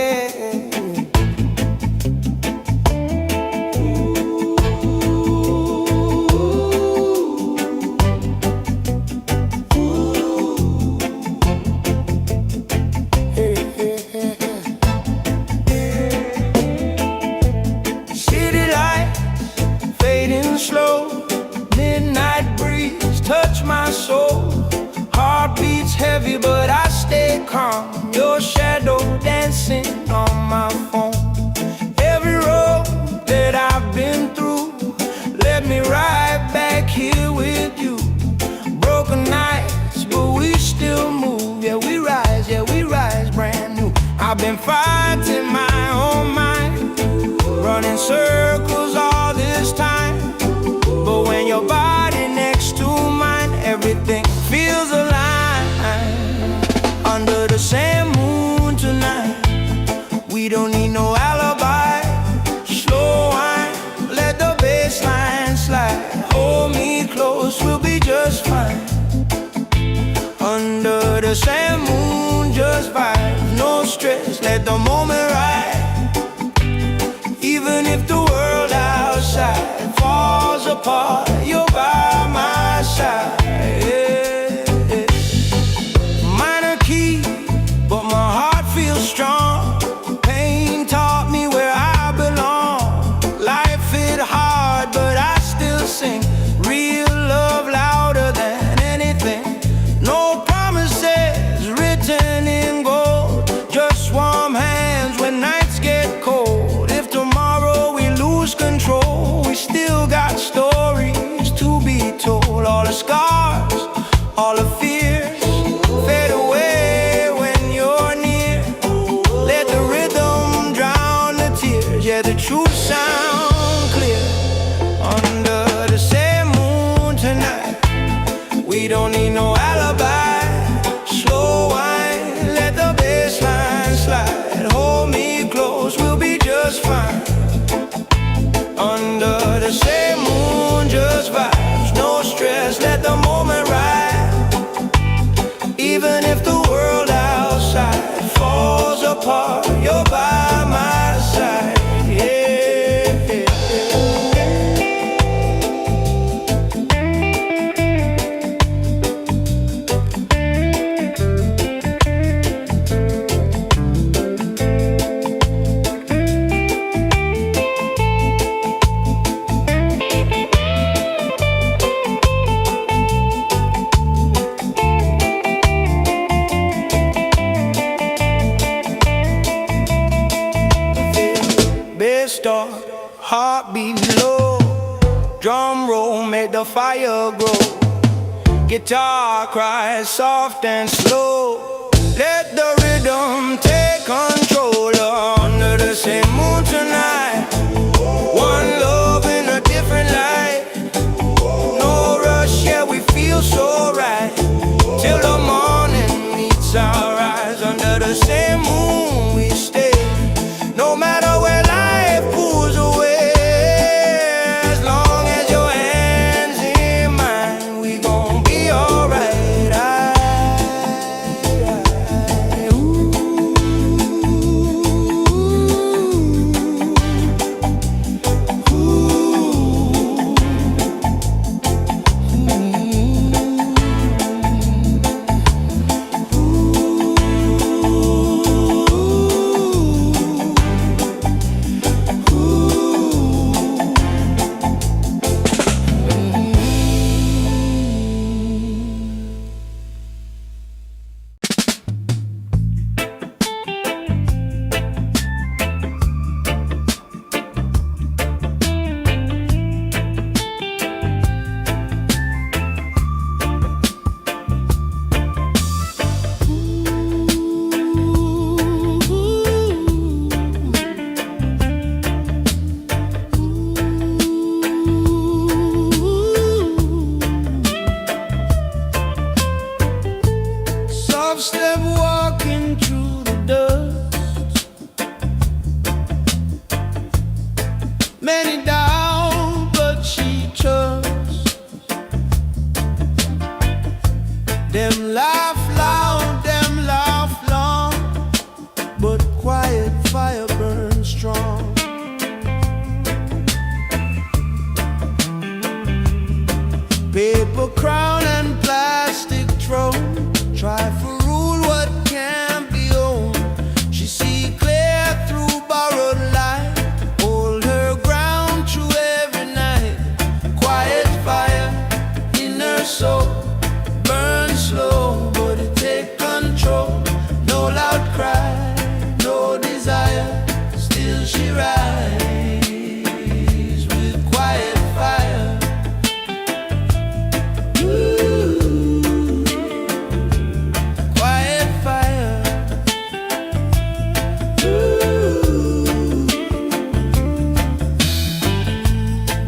City lights fading slow, midnight breeze touch my soul. Heart beats heavy but I stay calm. Your shadow dancing on my phone. Every road that I've been through led me right back here with you. Broken nights but we still move. Yeah we rise brand new. I've been fighting my own mind, running circles all this time. But when your body next to mine, everything feels alive. Under the same moon tonight, we don't need no alibi. Slow wine, let the bass line slide. Hold me close, we'll be just fine. Under the same moon, just vibe, no stress, let the moment ride. Even if the world outside falls apart, you're by my side. Yeah, yeah. Minor key, but my heart feels strong. Pain taught me where I belong. Life hit hard, but I still sing. sound clear under the same moon tonight. We don't need no alibi. Slow wine, let the bass line slide. Hold me close, we'll be just fine. Under the same moon, just vibes, no stress, let the moment ride. Even if the world outside falls apart, you're by my side. Start, heartbeat low, drum roll make the fire grow. Guitar cries soft and slow. Let the rhythm take control. Under the same moon tonight, one love in a different light. No rush, yeah, we feel so right. Till the morning meets our eyes. Under the same moon we stay. No matter where life pulls away, as long as your hands in mine, we gon' be alright. Step walking through the dust. Many doubt, but she trusts. Them laugh loud, them laugh long, but quiet fire burns strong. Paper crown and plastic throne, try for rule what can't be owned. She see clear through borrowed light, hold her ground through every night. Quiet fire in her soul, burn slow, but it take control. No loud cry, no desire, still she rise with quiet fire.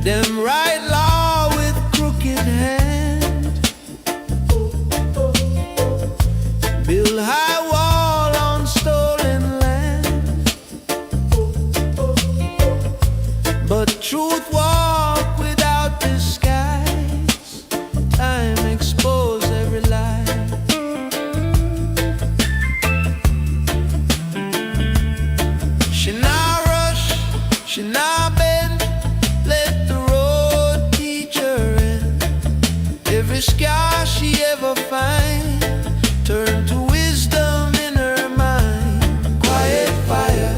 Them write law with crooked hand, build high wall on stolen land, but truth walk without disguise. Time expose every lie. She not rush, she not bend, let the road teach her end. Every scar she ever find, turn to wisdom in her mind. Quiet fire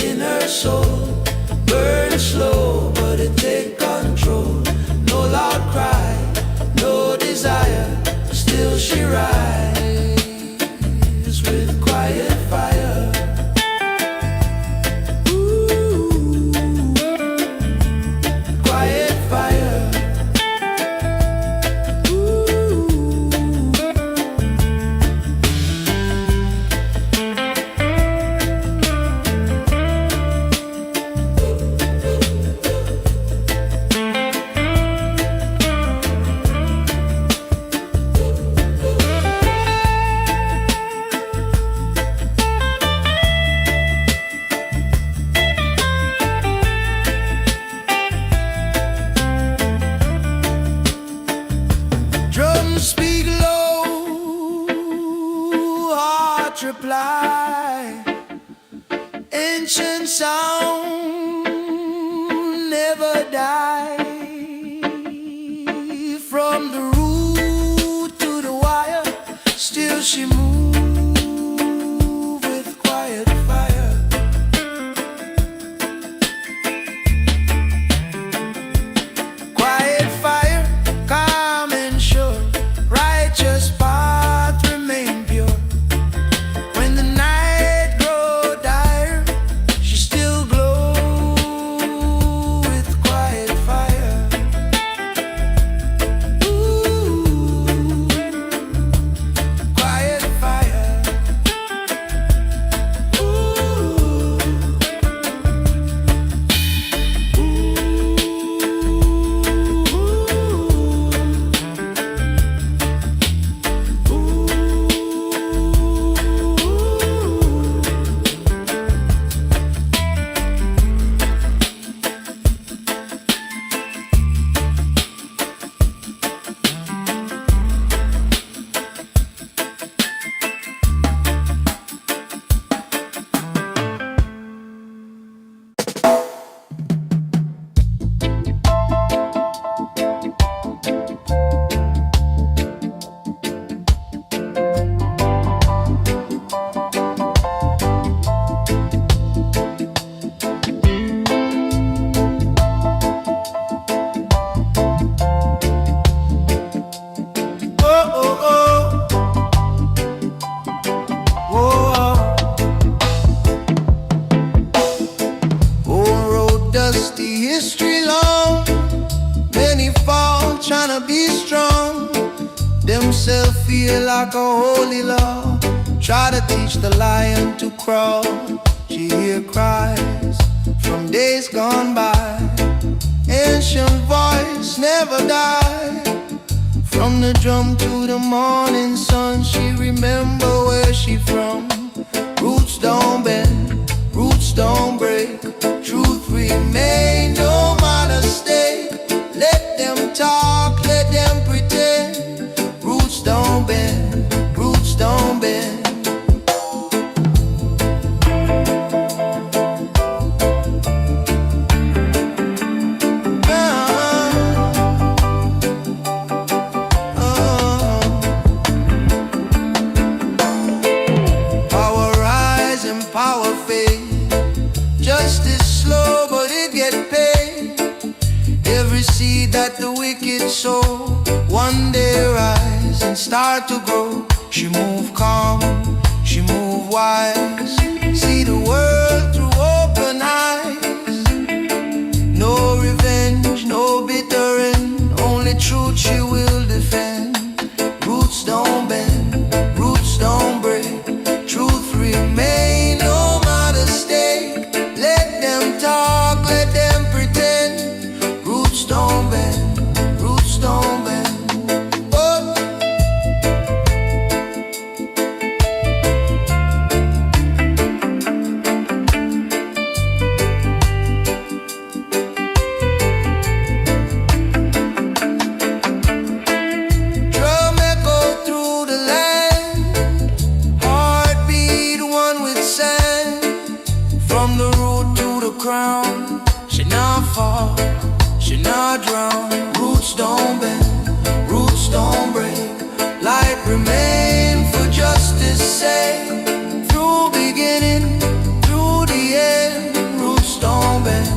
in her soul, burn slow, but it take control. No loud cry, no desire, still she rise with quiet fire. Quiet fire. never die. From the root to the wire, still she moves with quiet fire. Quiet fire, calm and sure, righteous path remain pure. When the night grow dire, she still glow with quiet fire. Ooh, quiet fire. History long, many fall tryna be strong. Themselves feel like a holy law. Try to teach the lion to crawl. She hear cries from days gone by. Ancient voice never die. From the drum to the morning sun, she remember where she from. Roots don't bend, roots don't break. Truth remain, no matter stake. Let them talk, let them pretend. Roots don't bend, roots don't bend. Power rise and power fade. Justice slow, but it get paid. Every seed that the wicked sow, one day rise and start to grow. She move calm, she move wise. See the world through open eyes. No revenge, no bitter end. Only truth she will defend. Roots don't bend, roots don't break. Truth remain, no matter stake. Let them talk, let them pretend. Roots don't bend, roots don't bend. Oh. Drum echo through the land. Heartbeat one with sand. From the root to the crown, she not fall, she not drown. Roots don't bend, roots don't break. Light remain for justice sake. Through beginning, through the end. Roots don't bend,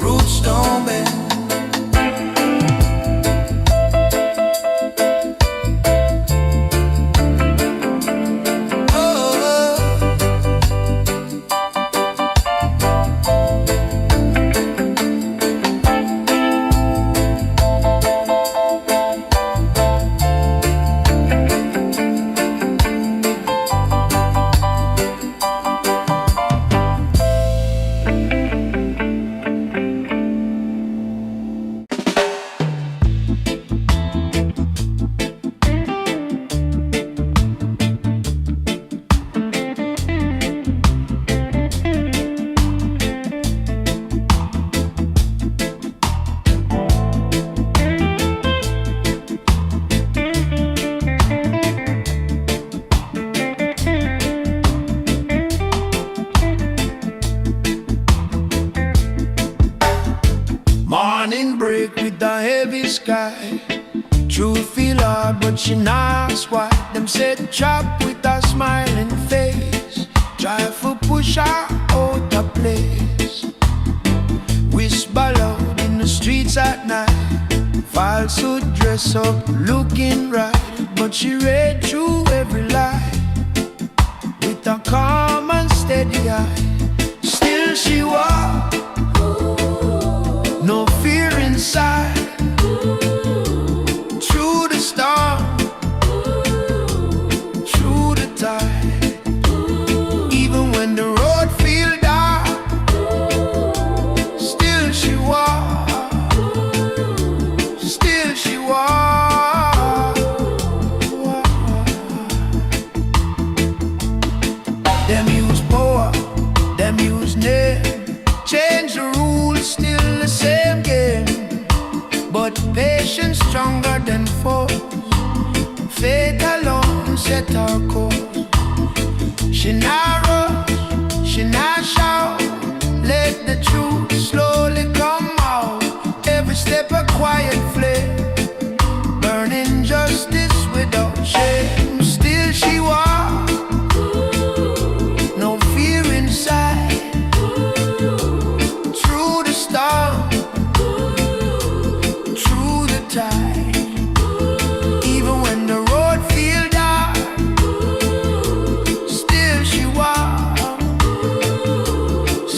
roots don't bend. Morning break with the heavy sky. Truth feel hard, but she not why. Them said chop with a smiling face. Try for push her out of place. Whisper loud in the streets at night. Falsehood dress up, looking right. But she read through every lie with a calm and steady eye. Still she walked, no fear inside. Through the storm, through the tide. Even when the road feel dark, still she walked, still she walked. Them use power, them use name. Change the rules, still the same game. But patience stronger than force. Faith alone set our course. She not rush, she not shout. Let the truth slowly come out. Every step a quiet flame, burning justice without shame. Still she walks, no fear inside. Through the storm, through the tide. Even when the road feel dark, still she walks,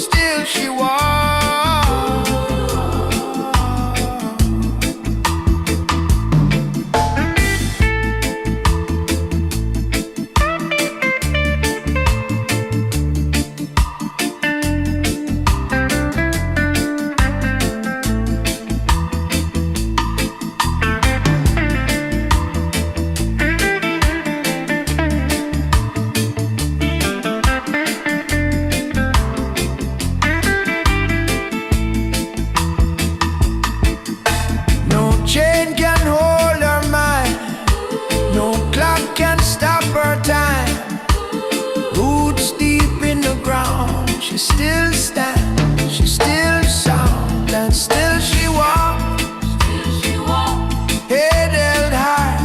still she walks. No chain can hold her mind, no clock can stop her time. Roots deep in the ground, she still stands, she still sound, and still she walks. Head held high,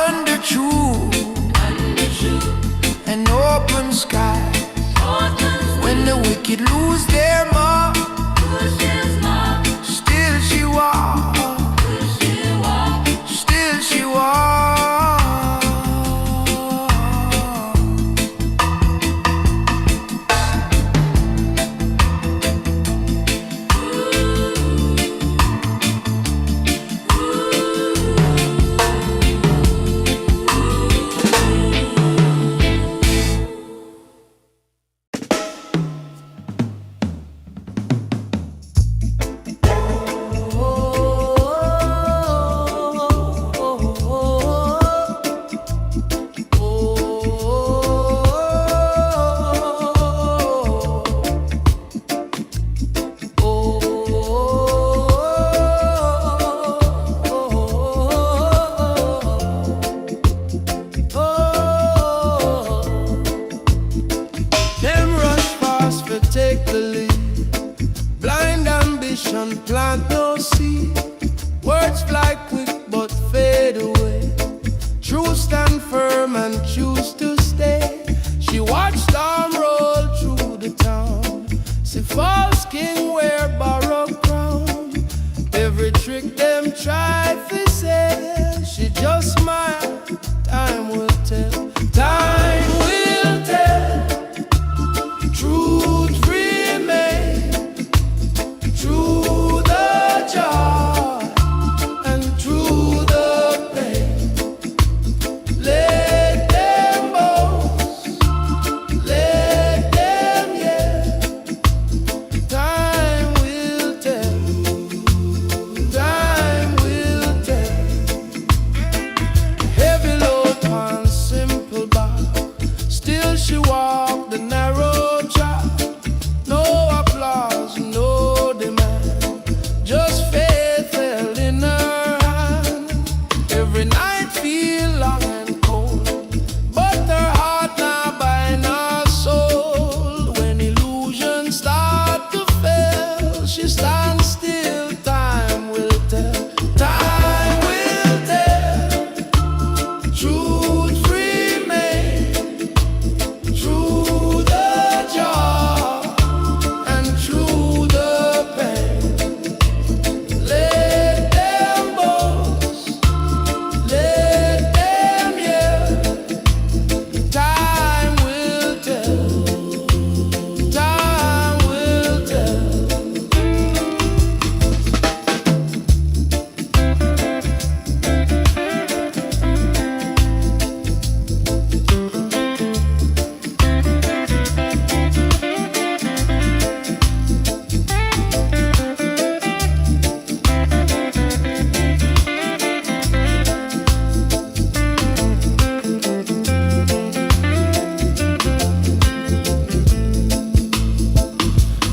under truth and open sky. When the wicked lose their mark, still she walks, still she walks. Them rush fast for take the lead. Blind ambition plant no seed. Words fly quick but fade away. Truth stand firm and choose to stay. She watched storm roll through the town. See false king wear borrowed crown. Every trick them try to say, she just smile. Time will tell. Time will tell. Truth remain. Through the joy and through she stands still. Time will tell, time will tell. Truth remain through the joy and through the pain. Let them boast, let them yell. Time will tell, time will tell.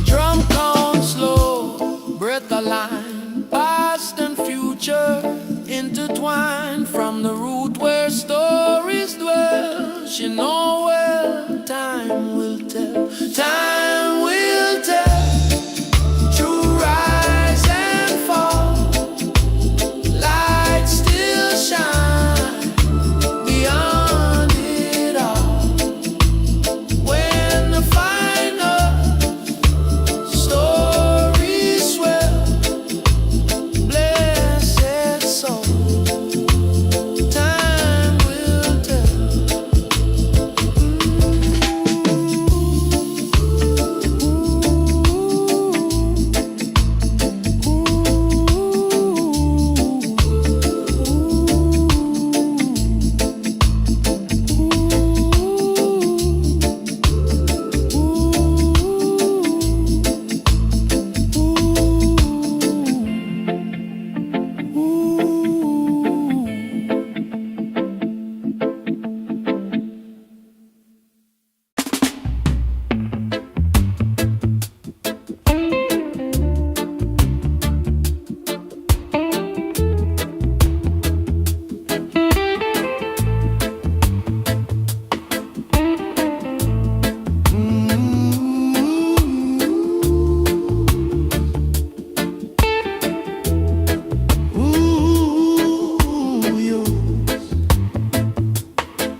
Drum count slow, breath align, past and future intertwined. From the root where stories dwell, she know well. Time will tell, time will tell. True rise and fall, light still shine beyond it all. When the final story swell, blessed soul, time will tell.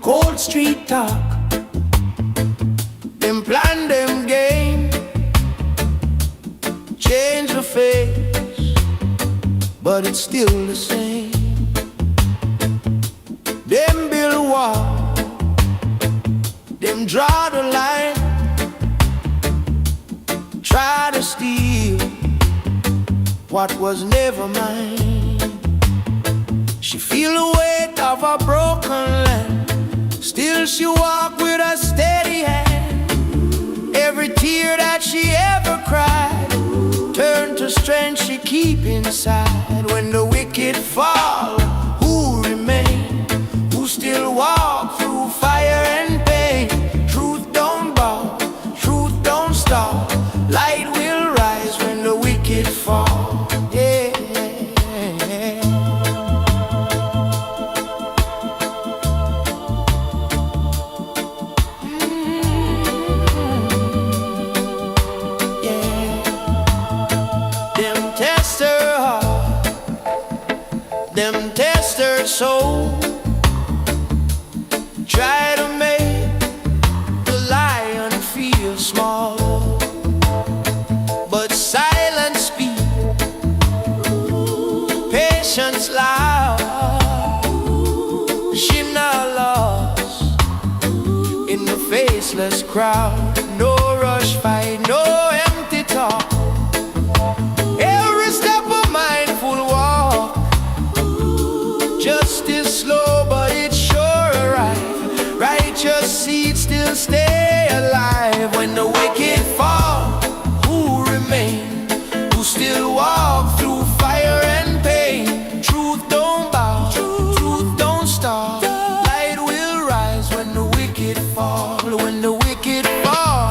Cold street talk, them plan, them game, change the face, but it's still the same. Them build wall, them draw the line, try to steal what was never mine. She feel the weight of a broken land, still she walk with a steady hand. Every tear that she ever cried turned to strength she keep inside. When the wicked fall, who remain? Who still walk through fire and pain? Truth don't bow, truth don't stop. Light will rise when the wicked fall. Yeah. Them test her soul, try to make the lion feel small, but silence speak, patience loud. She not lost in the faceless crowd. No rush fight, no empty talk. Every step a mindful walk. Justice slow, but it sure arrive. Righteous seeds still stay alive. When the wicked fall, who remain? Who still walk through fire and pain? Truth don't bow, truth don't stop. Light will rise when the wicked fall. When the wicked fall.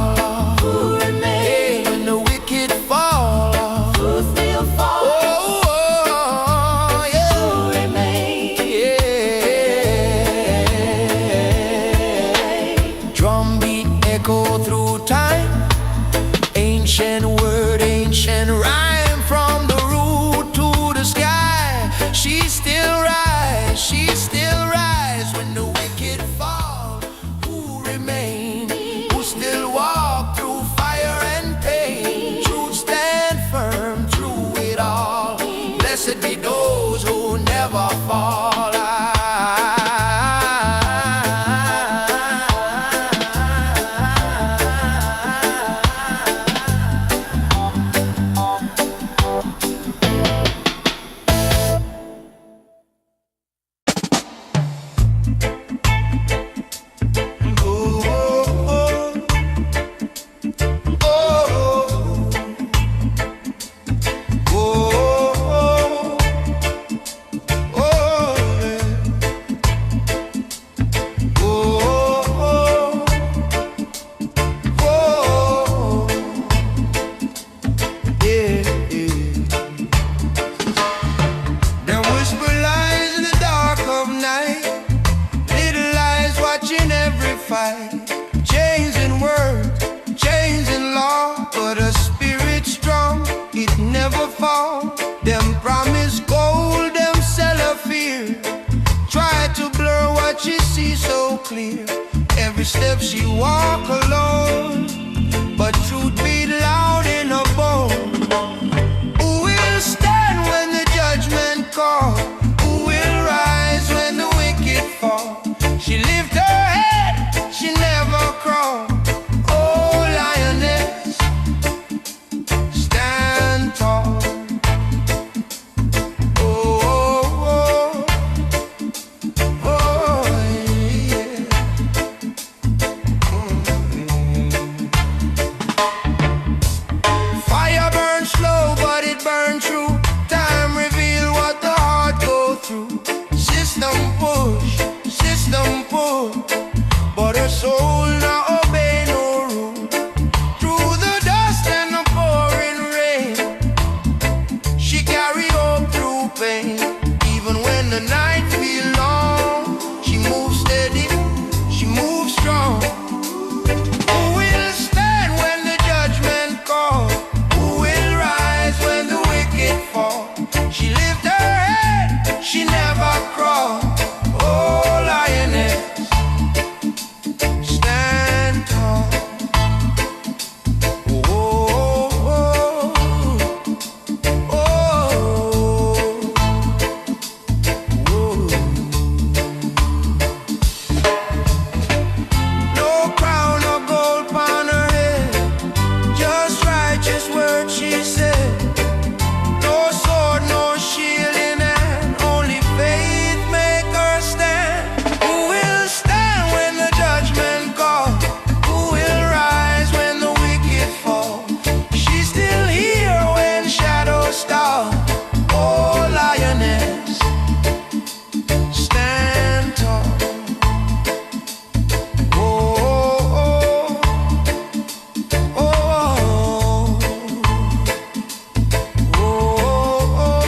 fall. Them promise gold, them sell her fear. Try to blur what she sees so clear. Every step she walk alone, but truth beat loud in her bone. Who will stand when the judgment call? Who will rise when the wicked fall? She lift her head, she never crawl. Oh, lioness, stand tall. System pull, but her soul not obey no rule. Through the dust and the pouring rain, she carry hope through pain. Even when the night feel long, she moves steady, she moves strong. Who will stand when the judgment call? Who will rise when the wicked fall? She lift her head, she never crawl. Oh, lioness, stand tall. Oh, oh, oh, oh, oh. No crown or gold upon her head, just righteous words she said. No sword, no shield in hand, only faith make her stand. Who will stand when the judgment call? Who will rise when the wicked fall? She's still here when shadows start. Oh, lioness, stand tall. Oh, oh, oh, oh, oh.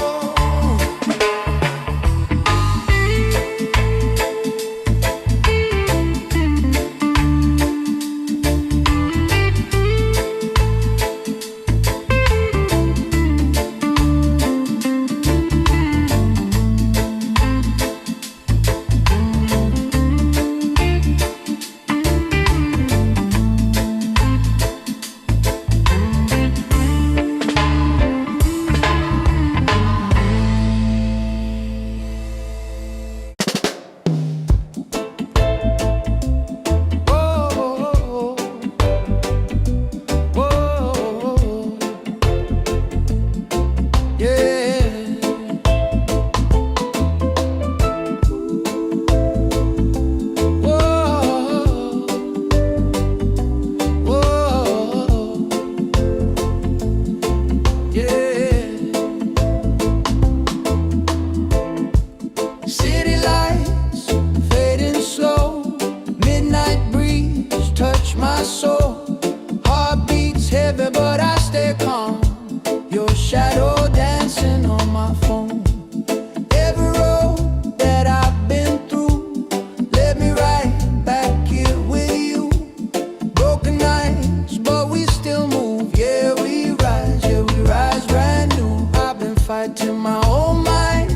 City lights fading slow, midnight breeze touch my soul. Heart beats heavy but I stay calm, your shadow dancing on my phone. Every road that I've been through led me right back here with you. Broken nights but we still move, yeah we rise brand new. I've been fighting my own mind,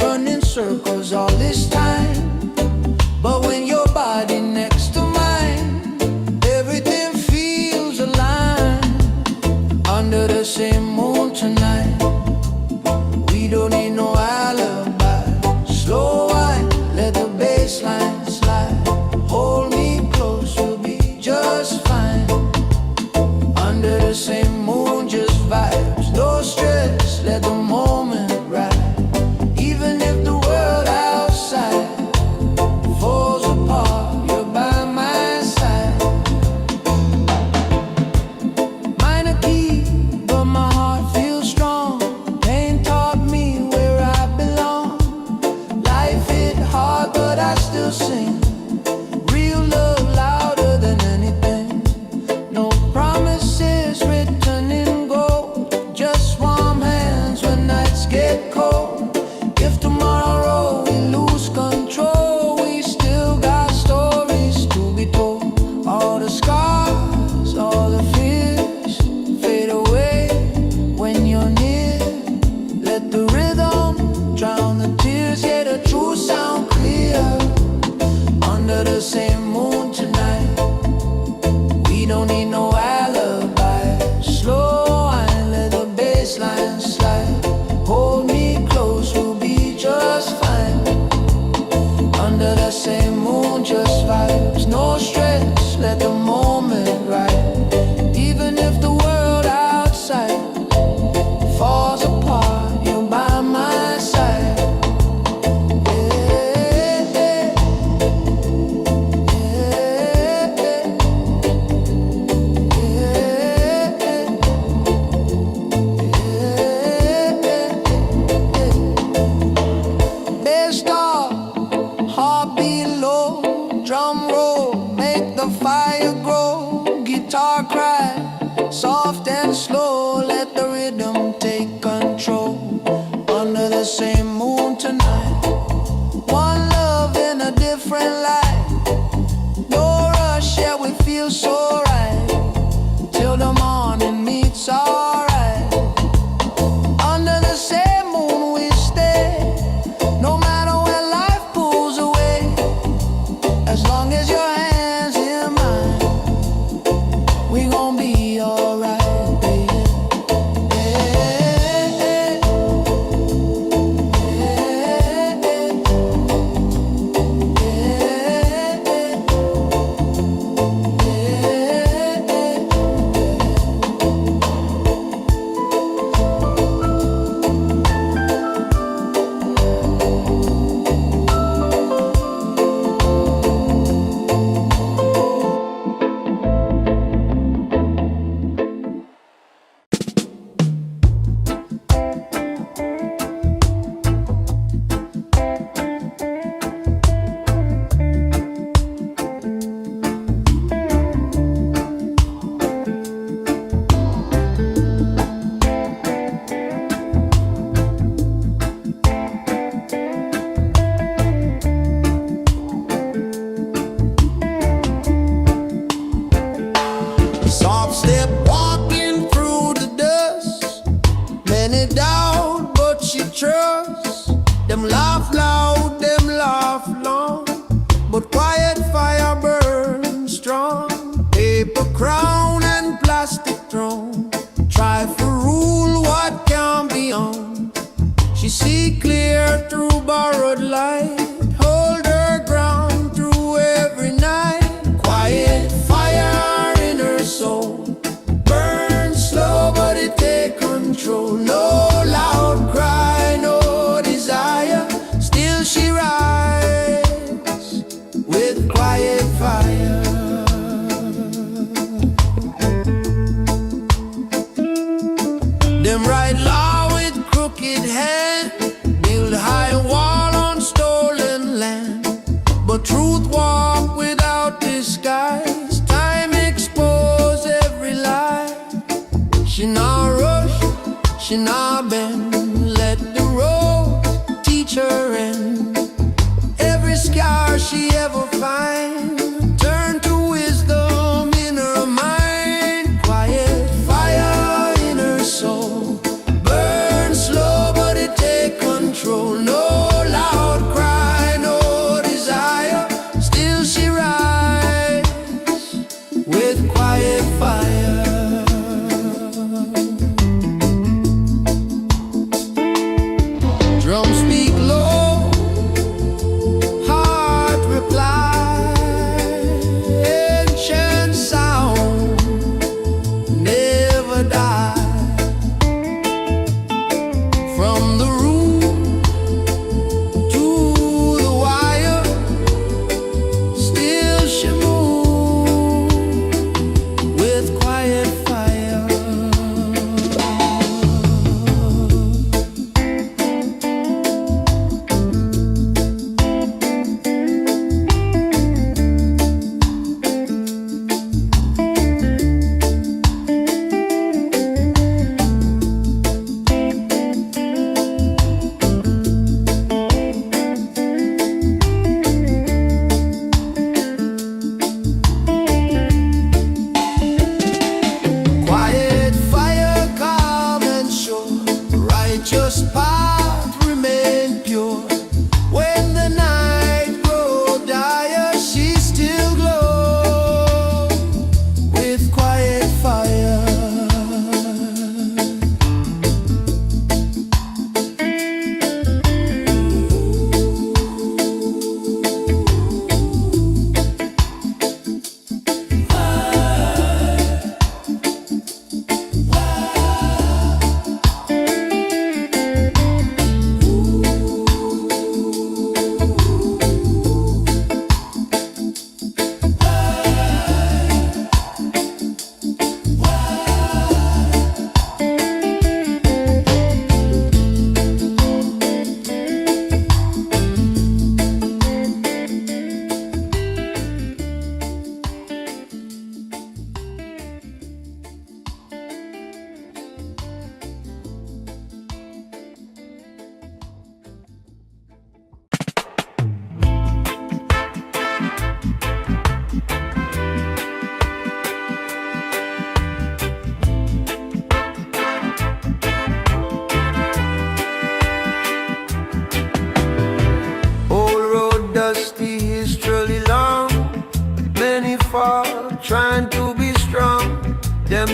running circles all this time, but when your body next to mine, everything feels aligned. Under the same moon freedom take control. Under the same moon tonight, one love in a different light. No rush, yeah, we feel so right. Till the morning meets alright. Under the same moon we stay, no matter where life pulls away. As long as your hands in mine, we gon' be alright, baby. Soft step walking through the dust. Many doubt, but she trusts. Them laugh loud, them laugh long, but quiet fire burns strong. Paper crown and plastic throne, try for rule what can't be on. She see clear through borrowed light, hold her ground through every night. Quiet fire in her soul, burn slow but it take control. No loud cry, no desire, still she rise with quiet fire. Them write law with crooked hand, build high wall on stolen land, but truth walk without disguise. Time expose every lie. She not rush, she not bend, let the road teach her end. Every scar she ever find, turn to wisdom in her mind. Quiet fire in her soul, burn slow but it take control. No loud cry, no desire, still she rise with quiet fire.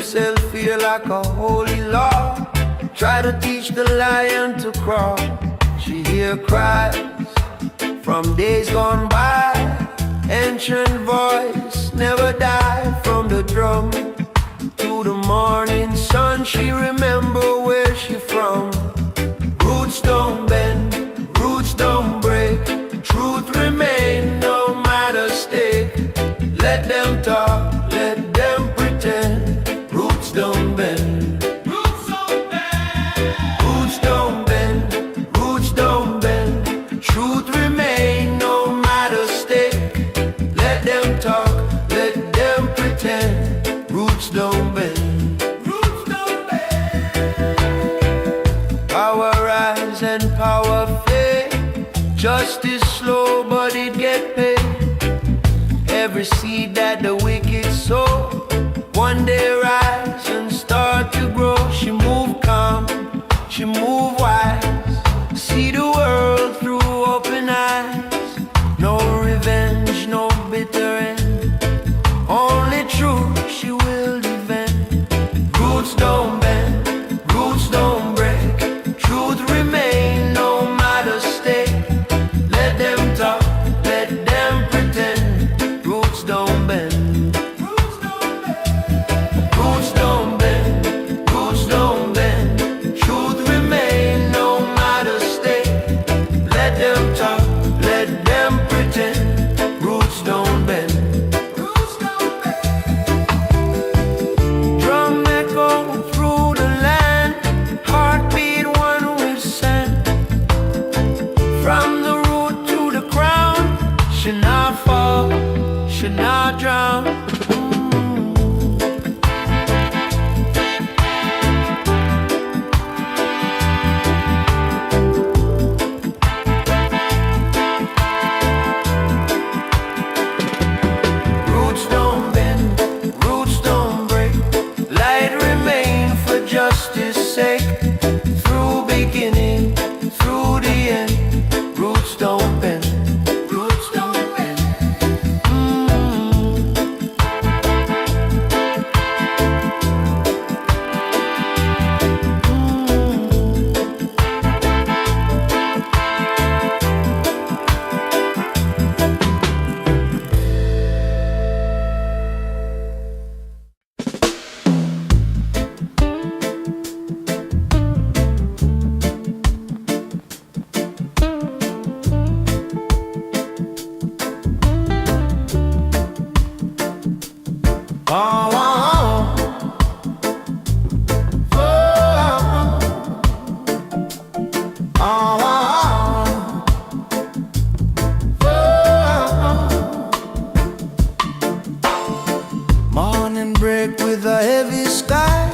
himself feel like a holy law. Try to teach the lion to crawl. She hear cries from days gone by. Ancient voice never die. From the drum to the morning sun, she remember where she from. Roots don't bend, roots don't break. Truth remain no matter stake. Let them talk, let them pretend. Roots don't bend. Roots don't bend. Roots don't bend. Roots don't bend. Truth remain no matter stake. Let them talk, let them pretend. Roots don't bend. Roots don't bend. Power rise and power fade. Justice slow but it get paid. Every seed that the wicked sow, one day rise and start to grow. She move calm, she move wise. See the world through open eyes. No revenge, no bitter end. Only truth she will defend. Roots don't bend, roots don't break. Truth remain no matter stake. Let them talk, let them pretend. Roots don't bend. Roots don't bend. Roots don't bend. Roots don't bend. Truth remain no matter stake. Let them talk, let them pretend. Roots don't bend. Roots don't bend. Drum echo through the land. Heartbeat one with sand. From the root to the crown. Should not fall, should not drown. Roots don't bend, roots don't break. Light remain for justice sake. Through beginning, through the end. Roots don't bend. Roots don't bend. Oh, oh, oh. Oh, oh, oh. Morning break with a heavy sky.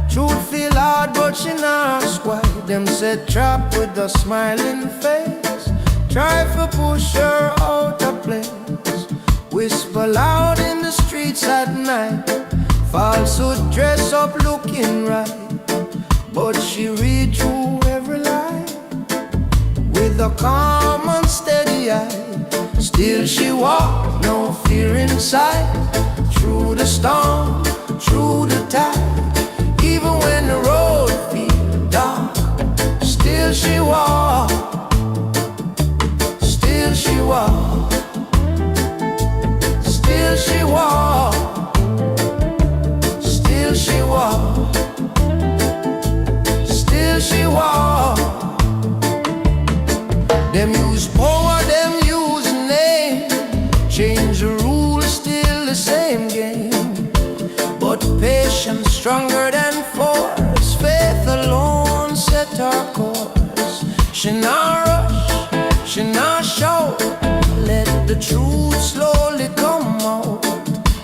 Truth feel hard but she not why. Them set trap with a smiling face. Try to push her out of place. Whisper loud in the streets at night. Falsehood dress up looking right. But she read through every lie with a calm and steady eye. Still she walk, no fear inside. Through the storm, through the tide. Even when the road feels dark, still she walk. Still she walk. Still she walk. Still she walk. Still she walk. Them use power, them use name. Change the rules, still the same game. But patience stronger than force. Faith alone set her course. She not rush, she not shout. Let the truth slowly come out.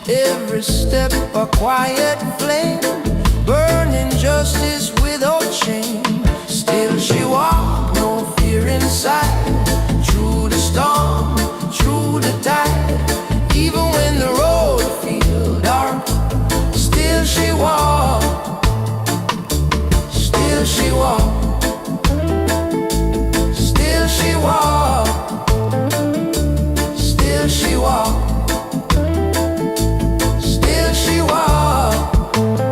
Every step a quiet flame, burning justice without shame. Still she walk, no fear inside. Through the storm, through the tide. Even when the road feels dark, still she walk. Still she walk. Still she walk. Still she walk. Still she walk.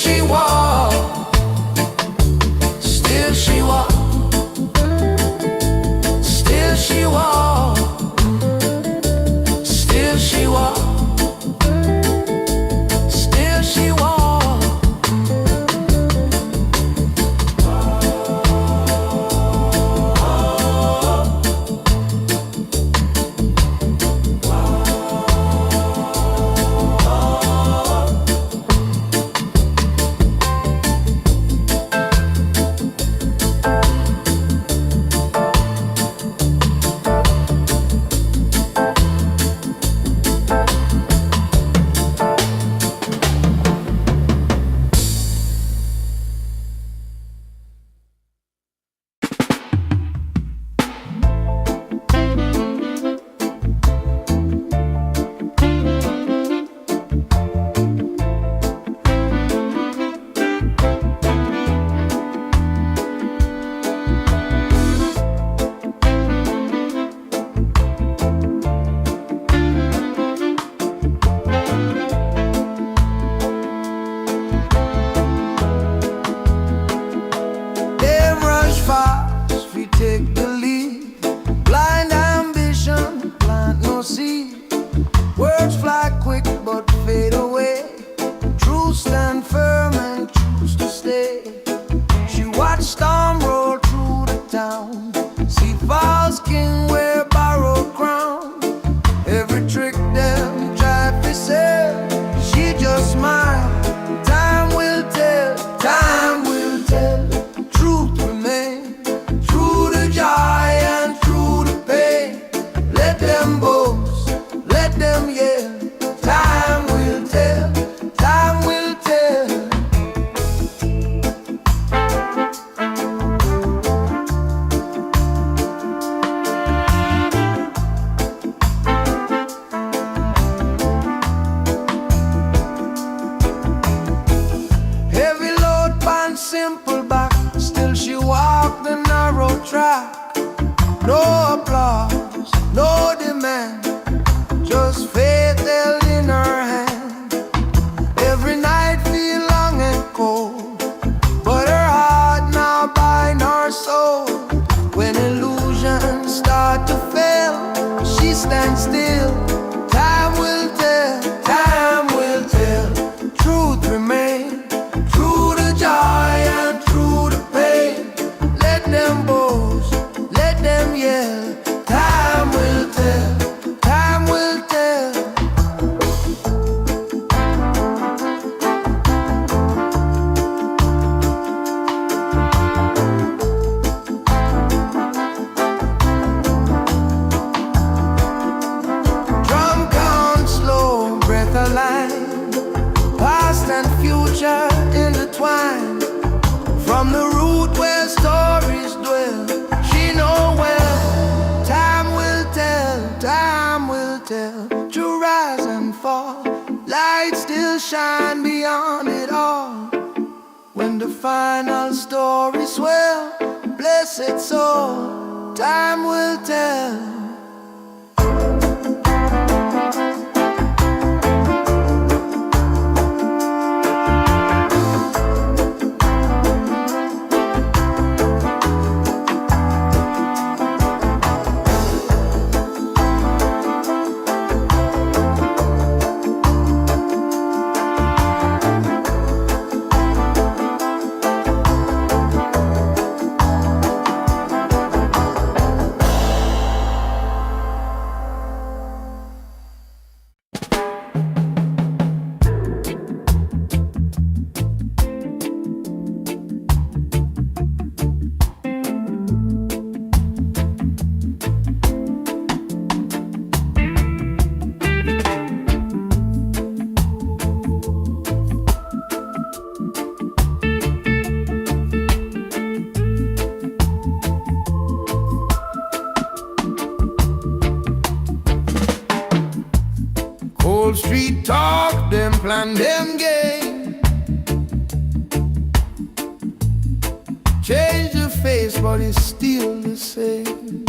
she walks, still she walks, still she walks, still she walks, still she walks. Take the lead, blind ambition, plant no seed. Words fly quick but fade away. Truth stand firm and choose to stay. She watched storm roll through the town, see false king wear borrowed crown. Every trick them try to sell, she just smile. Time will tell, time will tell. Truth remains. Joy and through the pain, let them boast, let them yell. Time will tell, time will tell. Heavy load pan simple back, still she walk the narrow track. No applause, no demand, just faith held in her hand. Every night feel long and cold, but her heart now bind her soul. When illusions start to fail, she stands still. Time will tell, time will tell. Truth remains, through the joy and through the pain. Let them boast, let them yell. Time will tell, time will tell. Drum count slow, breath aligned, past and future intertwined. From the root where stories dwell, she know well. Time will tell, time will tell. To rise and fall, light still shine beyond it all. When the final story swell, blessed soul, time will tell. Old street talk, them plan, them game. Change the face, but it's still the same.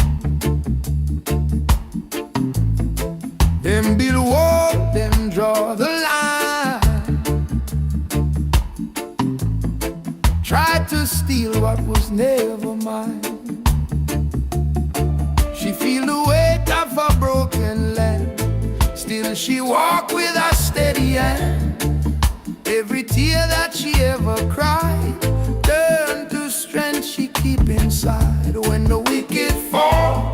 Them build wall, them draw the line. she walked with a steady hand. Every tear that she ever cried turned to strength she keep inside. When the wicked fall,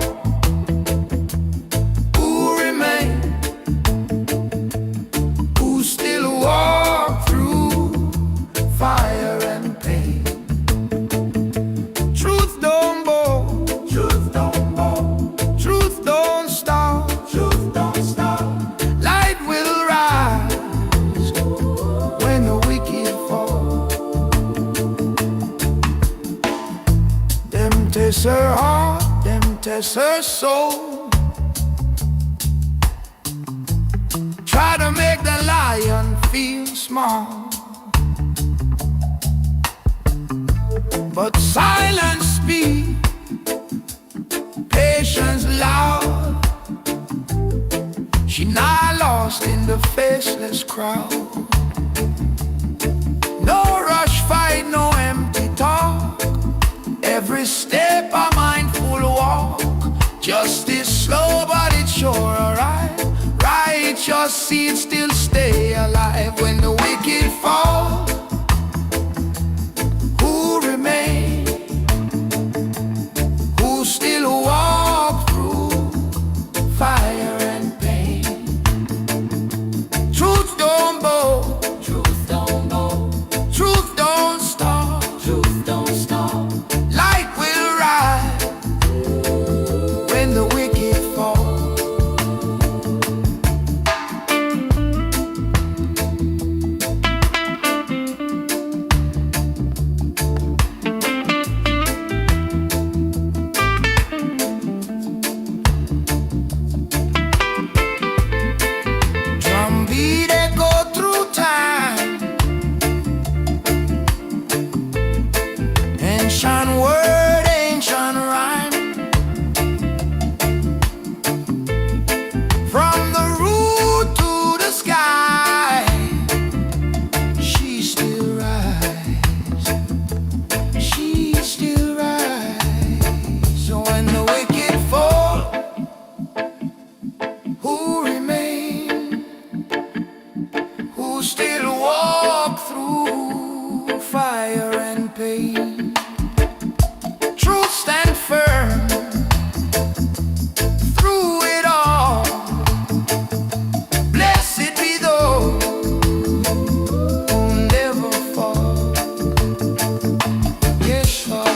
who remain? Who still walk through fire and pain? Truth don't bow, truth don't bow, truth don't stop, truth don't stop. Light will rise when the wicked fall. Them test her heart, them test her soul, try to make the lion feel small. But silence speak, patience loud. She not lost in the faceless crowd. No rush fight, no empty talk. Every step a mindful walk. Justice slow but it sure arrive. Righteous seeds still stay alive. When the wicked fall, who remain? Who still walk through fire and pain? Truth don't bow, truth don't bow, truth don't stop, truth don't stop. Light will rise when the wicked fall. Drumbeat echo through time, ancient word, ancient rhyme. From the root to the sky, she still rise, she still rise. So when the wicked fall, who remain? Who still walk through fire and pain? Truth stand firm through it all. Blessed be those who never fall. Yes, Lord.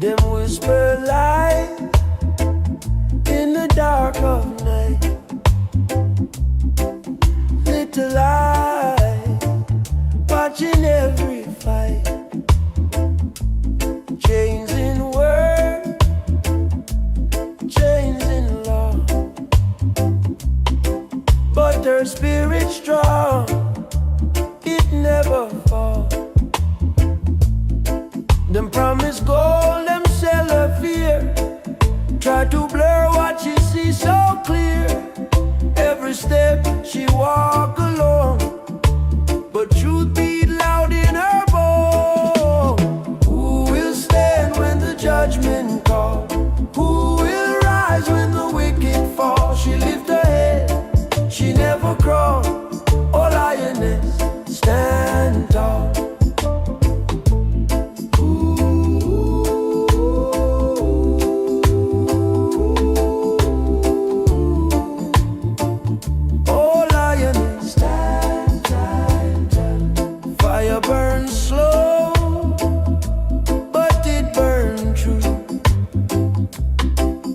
Them whisper light in the dark of night. Little eye watching every fight. Chains in word, chains in law, but her spirit strong, it never falls. Them promise gold, them sell her fear. Try to blur what she sees so clear. Every step she walk alone, never crawl. Oh lioness, stand tall. Oh lioness, stand, stand, stand. Fire burns slow, but it burns true.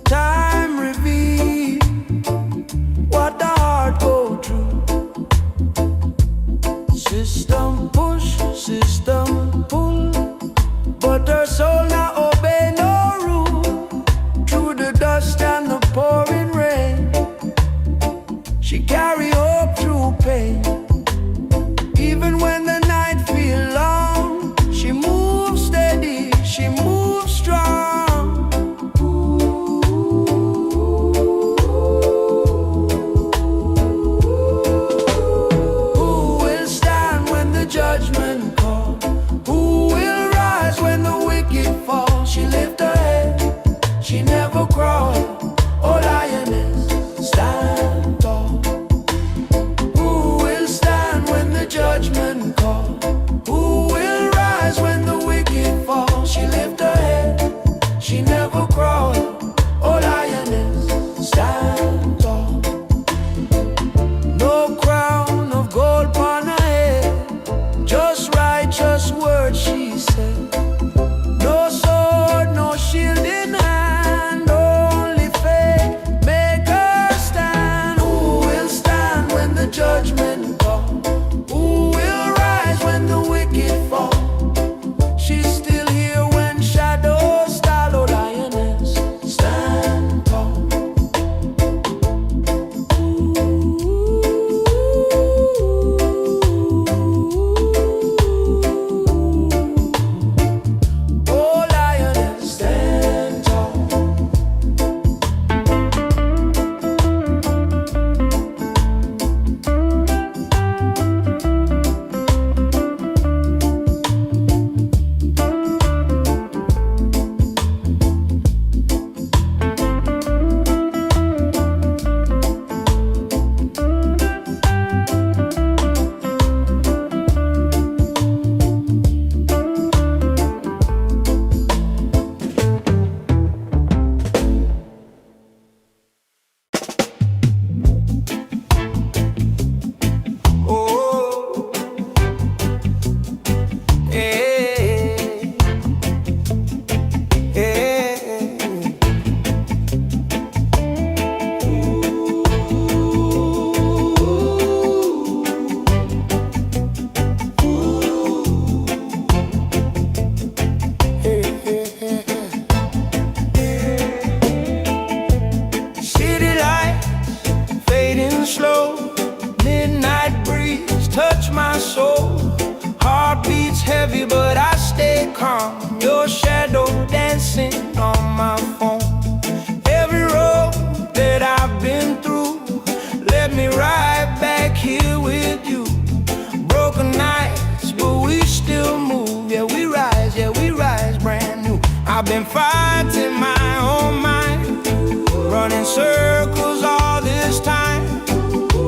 Time reveals what the heart go through. System push, system pull, but her soul not obey no rule. Through the dust and the pouring rain, she carry hope through pain. Even when the night feel long, she moves steady, she moves strong. Who will stand when the judgment calls? Who will rise when the wicked fall? She lift her head, she never crawl. Oh lioness, stand tall. Who will stand when the judgment call? Who will rise when the wicked fall? She lift her head, she never crawl. Oh lioness, stand tall. No crown of gold upon her head, just righteous words she said. No sword, no shield in hand, only faith make her stand. Who will stand when the judgment call? Who will rise when the wicked fall? She's still here when shadows stall. Oh lioness, stand tall. Oh lioness, stand tall. Oh, eh, eh. City lights fading slow, midnight breeze touch my soul. Heart beats heavy but I stay calm. Your shadow dancing on my phone. Every road that I've been through led me right back here with you. Broken nights but we still move. Yeah we rise brand new. I've been fighting my own mind, running circles all this time.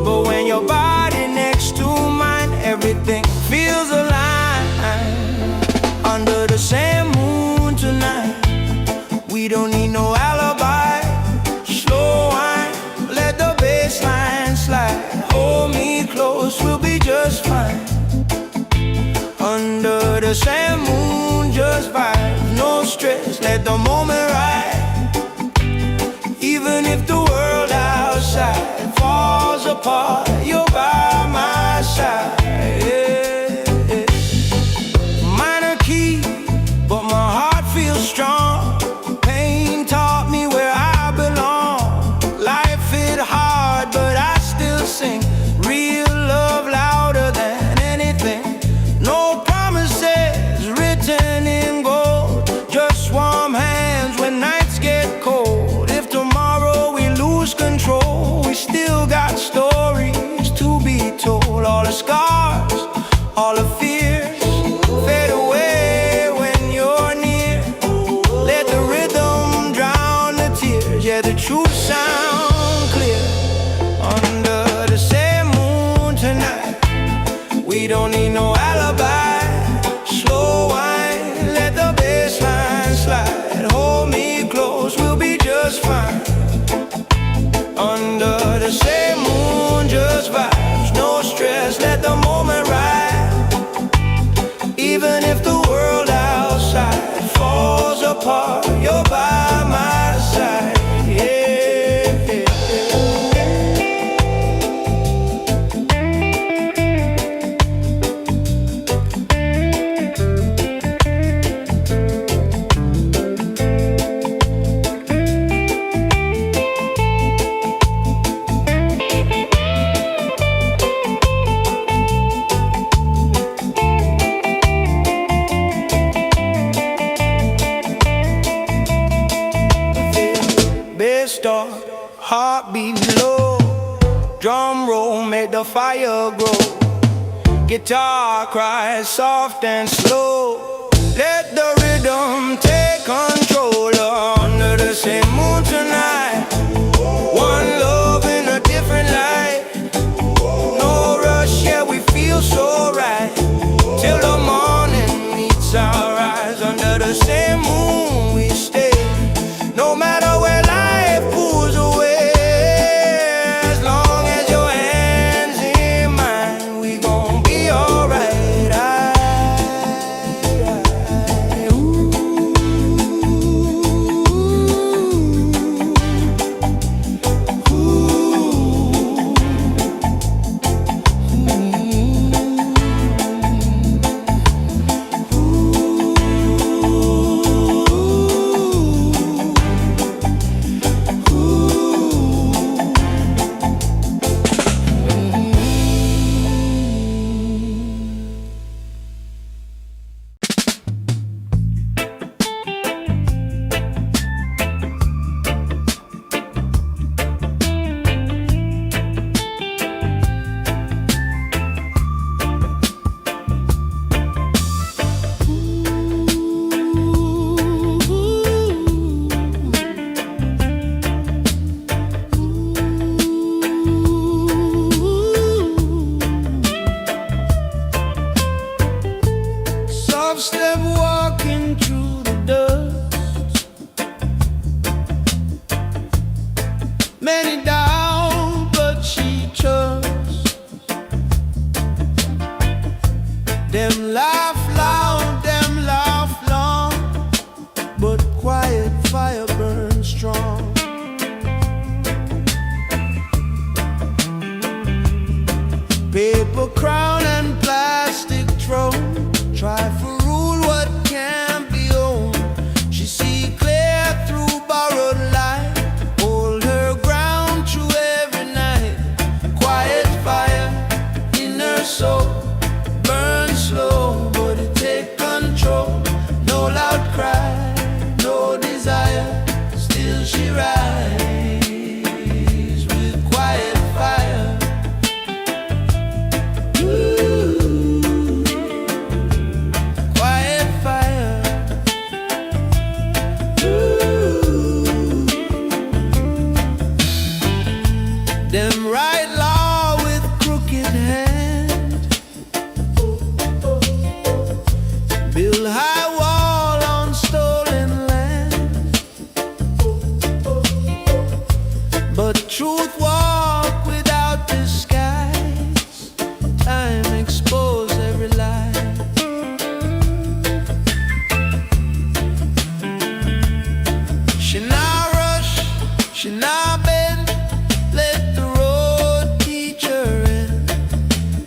But when your body next to mine, everything feels alive. Under the same moon tonight, we don't need no alibi. Slow wine, let the bass line slide. Hold me close, we'll be just fine. Under the same moon, just vibe, no stress, let the moment ride. Even if the world outside falls apart, you're by my side. Yeah, yeah. Minor key, but my heart feels strong. Pain taught me where I belong. Life hit hard, but I still sing. Real love louder than anything. No promises written in gold, just warm hands when nights get cold. If tomorrow we lose control, we still got stories to be told. All the scars don't need no alibi. Slow wine, let the bass line slide. Hold me close, we'll be just fine. Under the same moon, just vibes, no stress, let the moment ride. Even if the world outside falls apart, you're by my side. Start, heartbeat low, drum roll make the fire grow. Guitar cries soft and slow. Let the rhythm take control. Under the same moon tonight, one love in a different light. No rush, yeah, we feel so right. Till the morning meets our eyes. Under the same moon we stay. No matter where life pulls away, as long as your hands in mine, we gon' be alright. Step walking through the dust, many down, but she trusts. Them laugh loud, them laugh long, but quiet fire burns strong. Paper crown and plastic throne, try for rule what can't be owned. She see clear through borrowed light, hold her ground through every night. Quiet fire in her soul, burn slow, but it take control. No loud cry, no desire, still she rise with quiet fire. Them write law with crooked hand, build high wall on stolen land, but truth walk without disguise. Time expose every lie. She not rush, she not bend, let the road teach her end.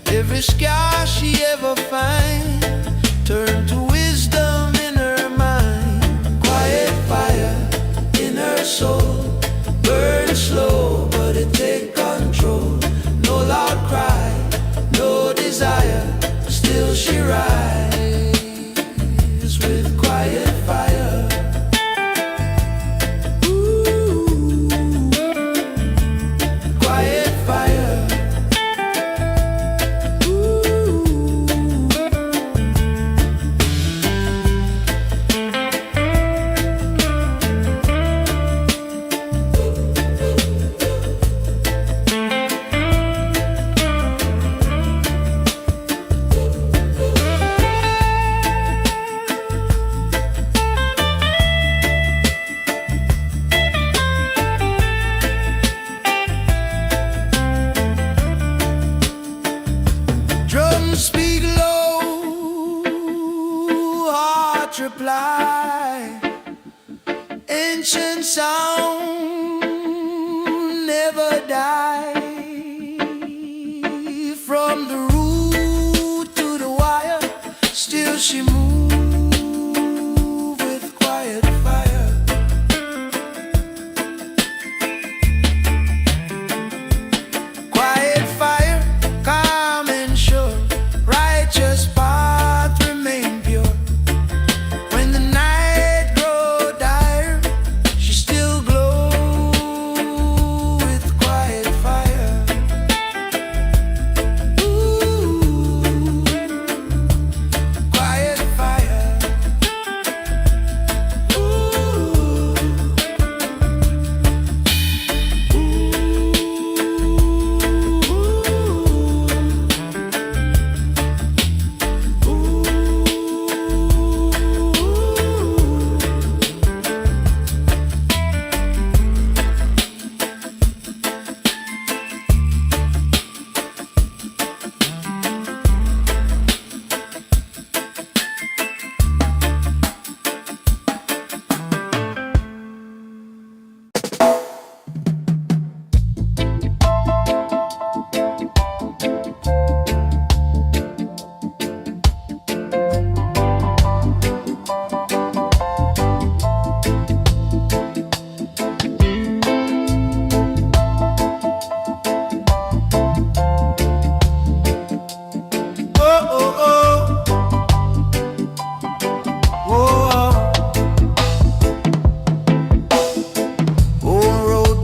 Every scar she ever find, turn to wisdom in her mind. Quiet fire in her soul, burn slow, but it take control. No loud cry, no desire, still she rise with quiet fire. Speak low, heart reply. Ancient sound never die. From the root to the wire, still she move with quiet fire. Quiet fire, calm and sure, righteous path remain pure. When the night grow dire, she still glow with quiet fire. Ooh, quiet fire.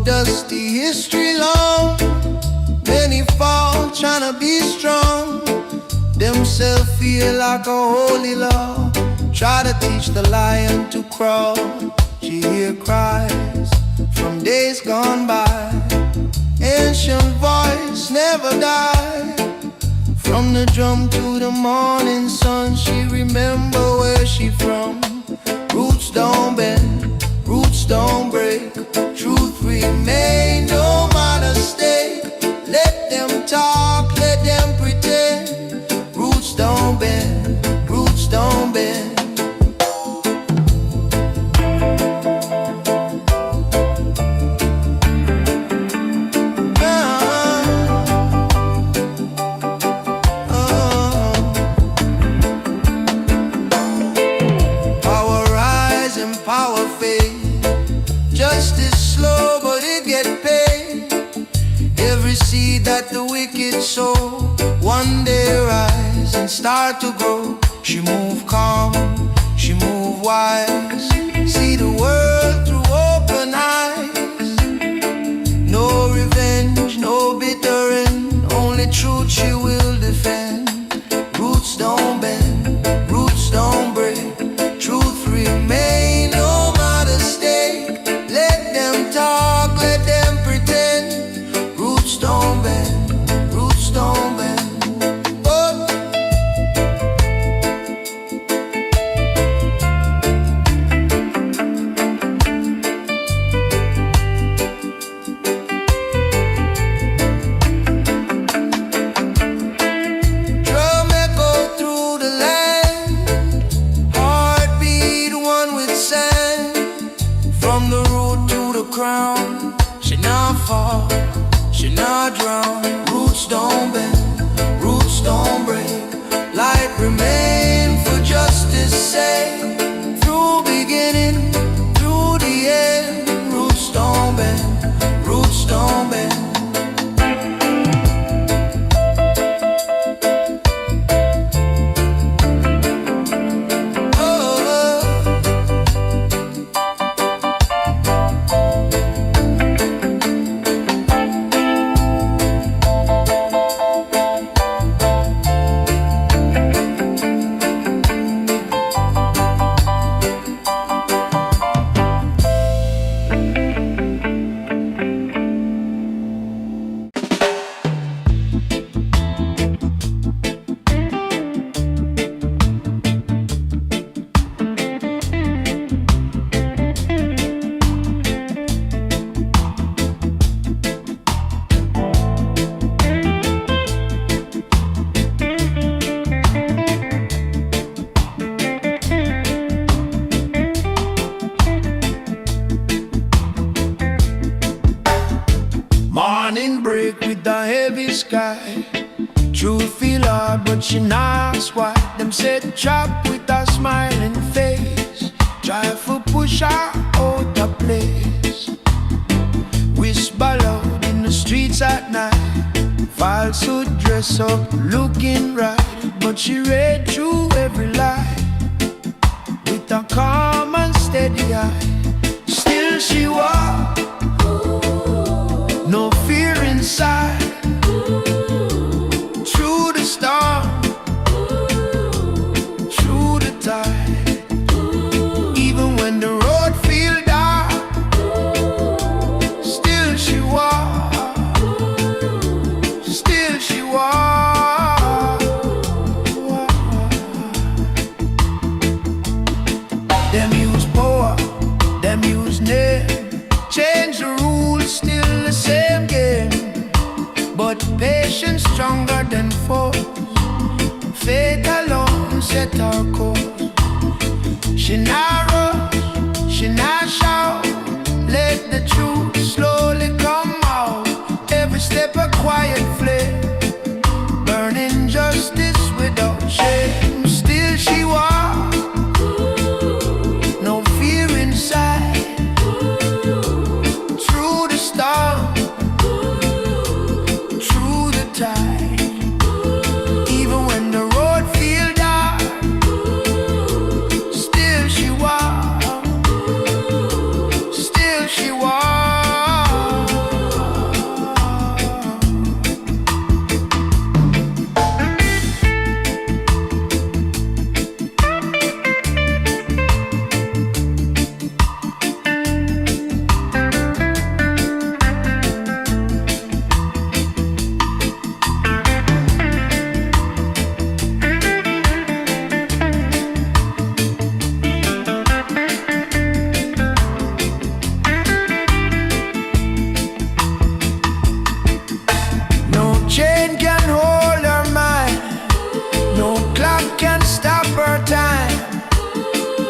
Dusty history long, many fall tryna be strong. Themselves feel like a holy law. Try to teach the lion to crawl. She hear cries from days gone by. Ancient voice never die. From the drum to the morning sun, she remember where she from. Roots don't bend, roots don't break. Truth remain, no matter stake. Let them talk, let them pretend. Roots don't bend, roots don't bend. Power rise and power fade. Justice slow, but it get paid. Every seed that the wicked sow, one day rise and start to grow. She move calm, she move wise. See the world through open eyes. No revenge, no bitter end. Only truth she will defend. Roots don't bend, roots don't break. Truth remain, no matter stake. Let them talk, let them pretend. Roots don't bend, roots don't bend. Oh. Truth feel hard, but she knows why. Them said chop with a smiling face, try for push her out of place. Whisper loud in the streets at night, falsehood dress up looking right, but she read through every lie with a calm and steady eye. Still she walked, no fear inside, through the storm, through the tide. Even when the road feels dark, still she walked, still she walked. Them use power, them use name, change the rules, still the same game. But patience stronger than force, faith alone set her course. She not rush, she not shout, let the truth slowly come out. Every step a quiet flame, burning justice without shame. Still she walks, no fear inside, through the storm, through the tide. Even when the road feels dark, still she walks, still she walks. No chain can hold her mind, no clock can stop her time.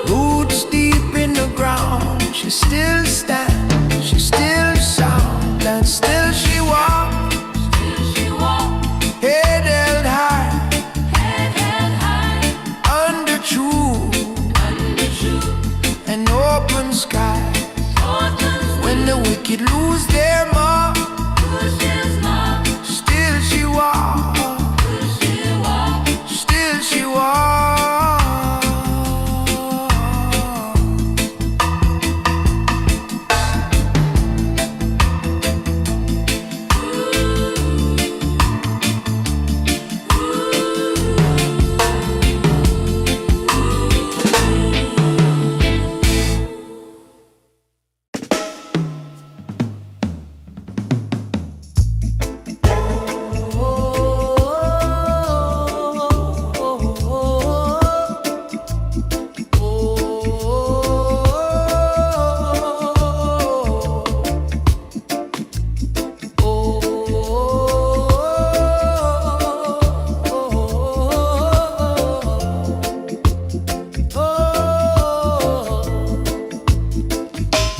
Roots deep in the ground, she still stands, she still sound, and still she walks, head held high, under true and open sky. When the wicked lose their mark, still she walks, still she walks.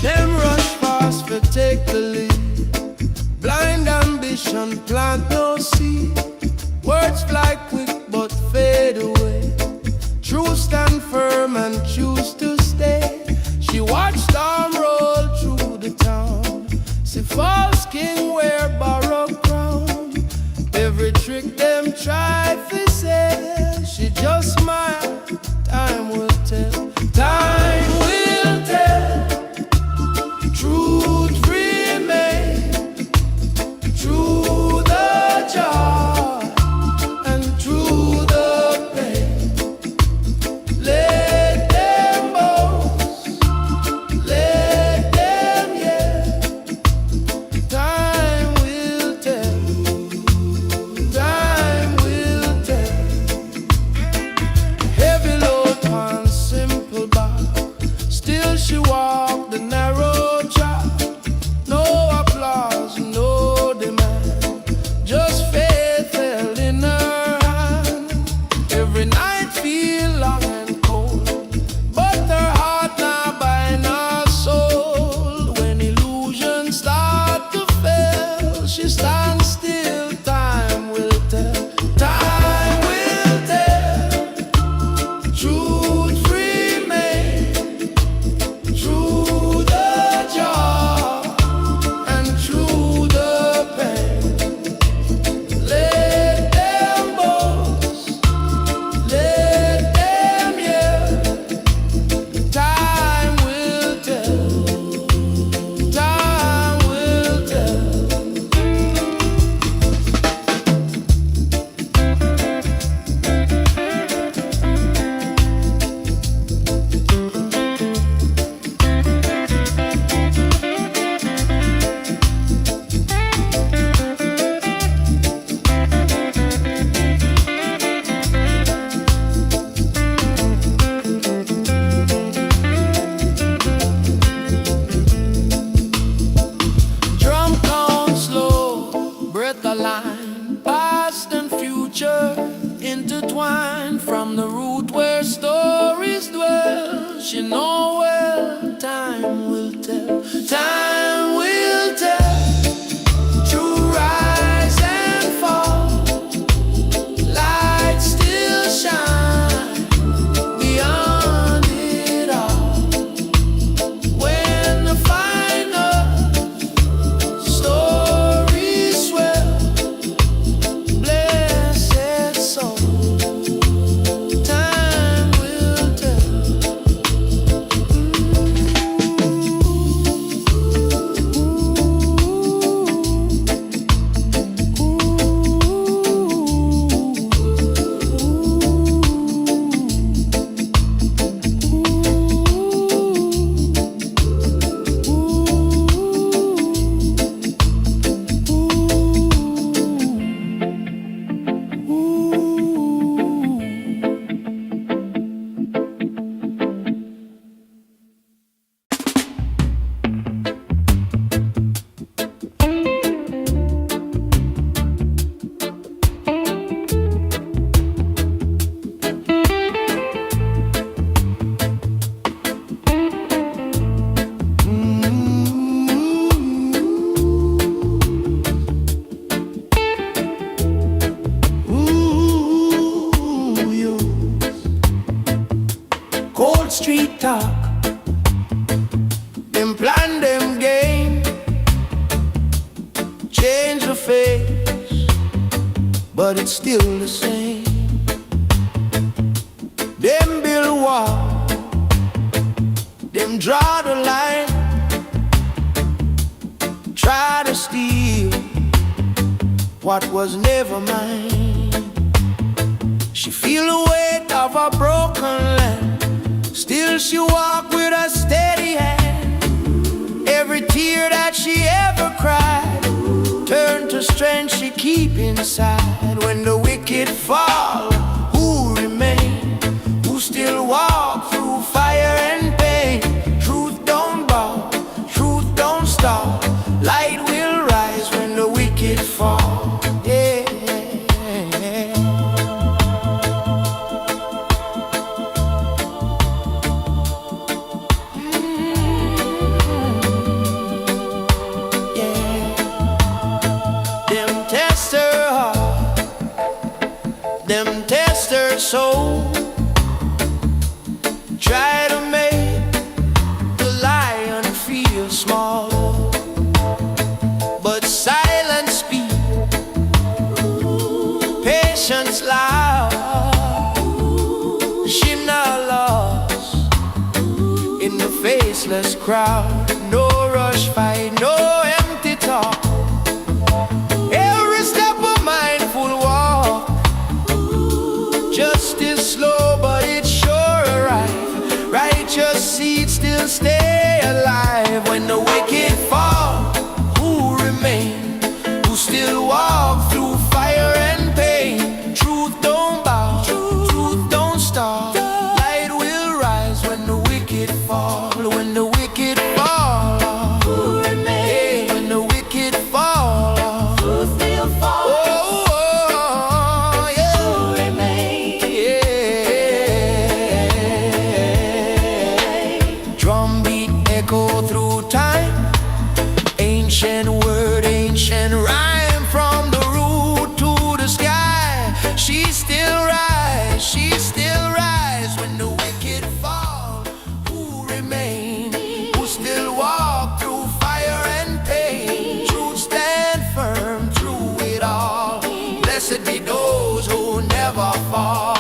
Them rush fast for take the lead, blind ambition plant no seed. Words fly quick but fade away, truth stand firm and choose to stay. She watched storm roll through the town, see false king wear borrowed crown. Every trick them try to say, she just smile. Time will tell, time will tell. Truth remain, through the joy and intertwined from the root where stories dwell. She know well, time will tell, time will tell. True rise and fall, light still shine beyond it all. When the final story swell, blessed soul, time will tell. Cold street talk, them plan, them game, change the face, but it's still the same. Them build wall, them draw the line, try to steal what was never mine. She feel the weight of a broken land, still she walk with a steady hand. Every tear that she ever cried turn to strength she keep inside. When the wicked fall, who remain? Who still walk through fire and pain? Truth don't bow, truth don't stop. Light will rise when the wicked fall. Yeah. Them test her soul, try to make the lion feel small, but silence speak, patience loud. She not lost in the faceless crowd. No rush fight, no empty talk. Every step a mindful walk. Justice slow, but it's sure arrive. Righteous seeds still stay alive. When the wicked fall, who remain? Who still walk through fire and pain? Truth don't bow, truth don't stop. Light will rise when the wicked fall. When the wicked fall, who remain? When the wicked fall, who still fall? Go through time, ancient word, ancient rhyme, from the root to the sky. She still rise, she still rise. When the wicked fall, who remain? Who still walk through fire and pain? Truth stand firm through it all. Blessed be those who never fall.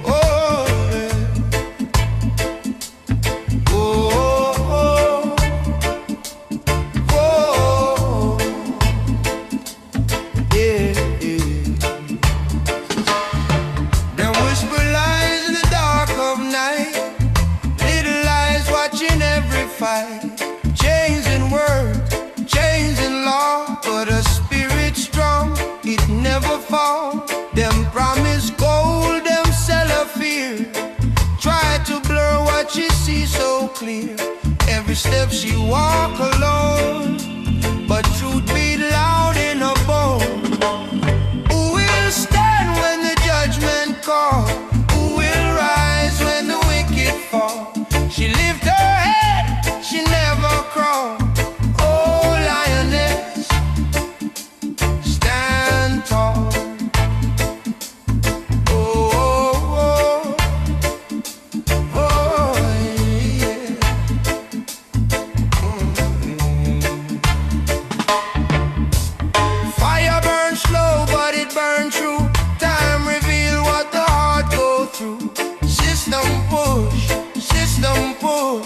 Oh light. Chains in word, chains in law, but a spirit strong, it never fall. Them promise gold, them sell a fear. Try to blur what she sees so clear. Every step she walk alone, but truth beat loud in her bone. Who will stand when the judgment call? Who will rise when the wicked fall? She lift her head, she never crawl. Oh, lioness, stand tall. Oh, oh, oh, yeah. Fire burns slow, but it burns true. Time reveal what the heart go through. System push, system pull,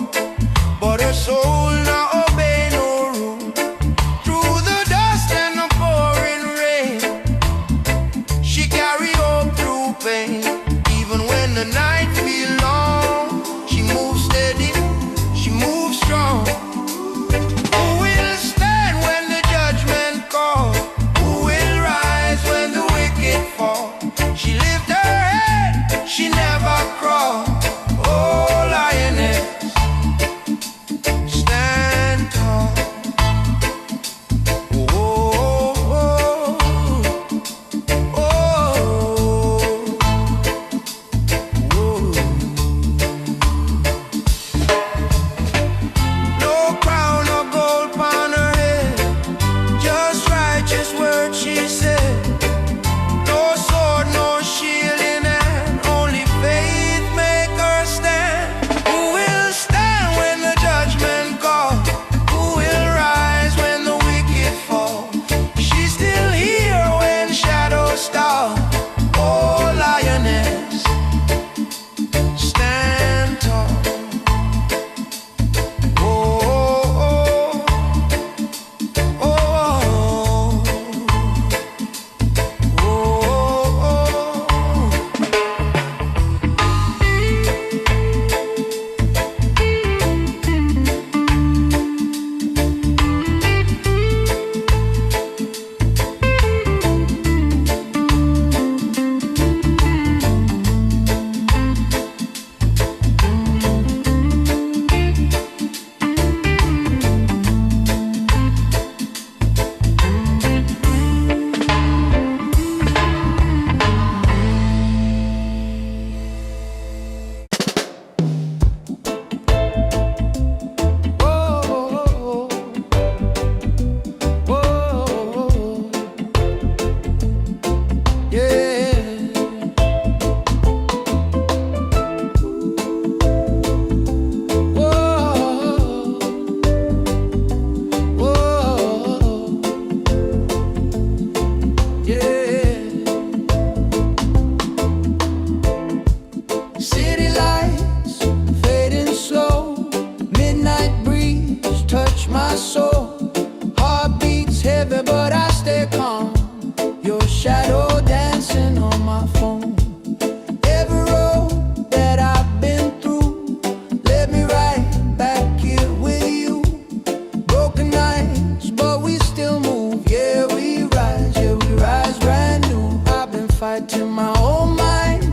but her soul not obey no rule. Through the dust and the pouring rain, she carry hope through pain. Even when the night feel long, she moves steady, she moves strong. Who will stand when the judgment call? Who will rise when the wicked fall? She lift her head, she never crawl. Oh, lioness, stand tall. Oh, oh, oh, oh, oh. No crown or gold upon her head, just righteous words she said. No sword, no shield in hand, only faith make her stand. Who will stand when the judgment call? Who will rise when the wicked fall? She's still here when shadows stall. Oh, lioness, stand tall. Oh, oh, oh, oh, oh. City lights fading slow, midnight breeze touch my soul. Heart beats heavy, but I stay calm. Your shadow dancing on my phone. Every road that I've been through led me right back here with you. Broken nights, but we still move. Yeah, we rise brand new. I've been fighting my own mind,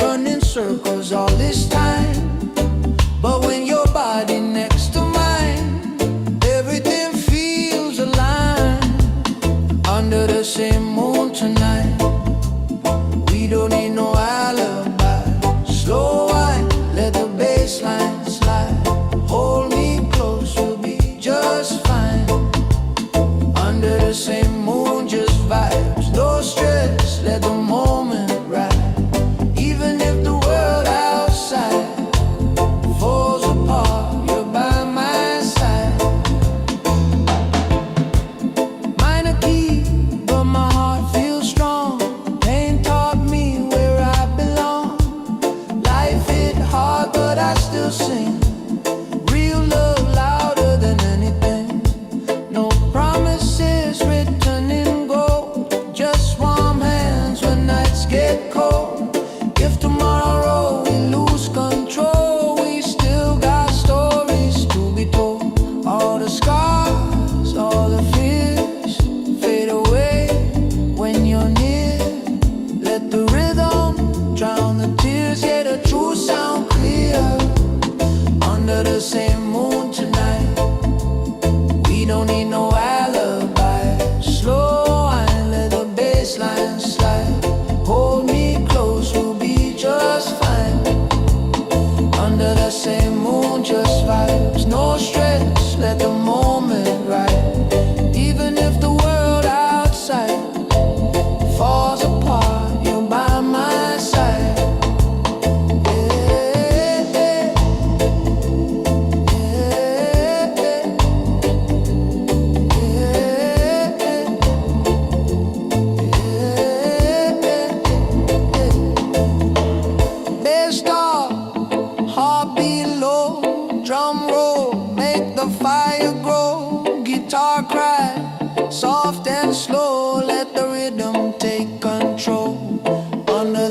running circles all this time. But when your body next to mine, everything feels aligned. Under the same moon tonight, we don't need no alibi. Slow wine, let the bass line slide. Hold me close, we'll be just fine. Under the same moon, just vibes. No stress, let the moment ride. Even if the world outside falls apart, you're by my side. Minor key, but my heart feels strong. Pain taught me where I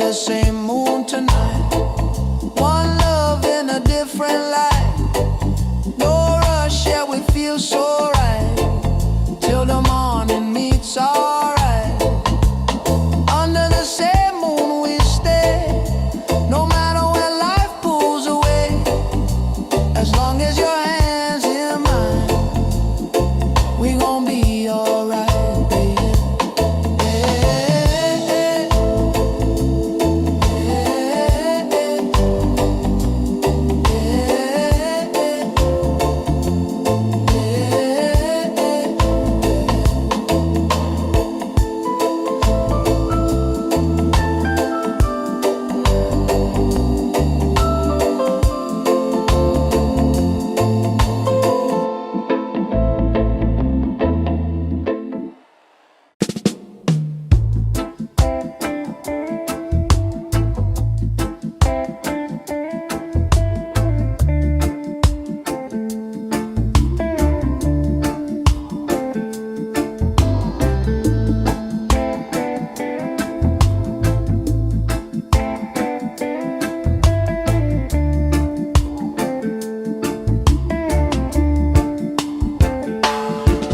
the same moon tonight. One love in a different light. No rush, yeah, we feel so right. Till the morning meets our right. Under the same moon we stay. No matter when life pulls away. As long as your hands in mine, we gon' be alright, baby.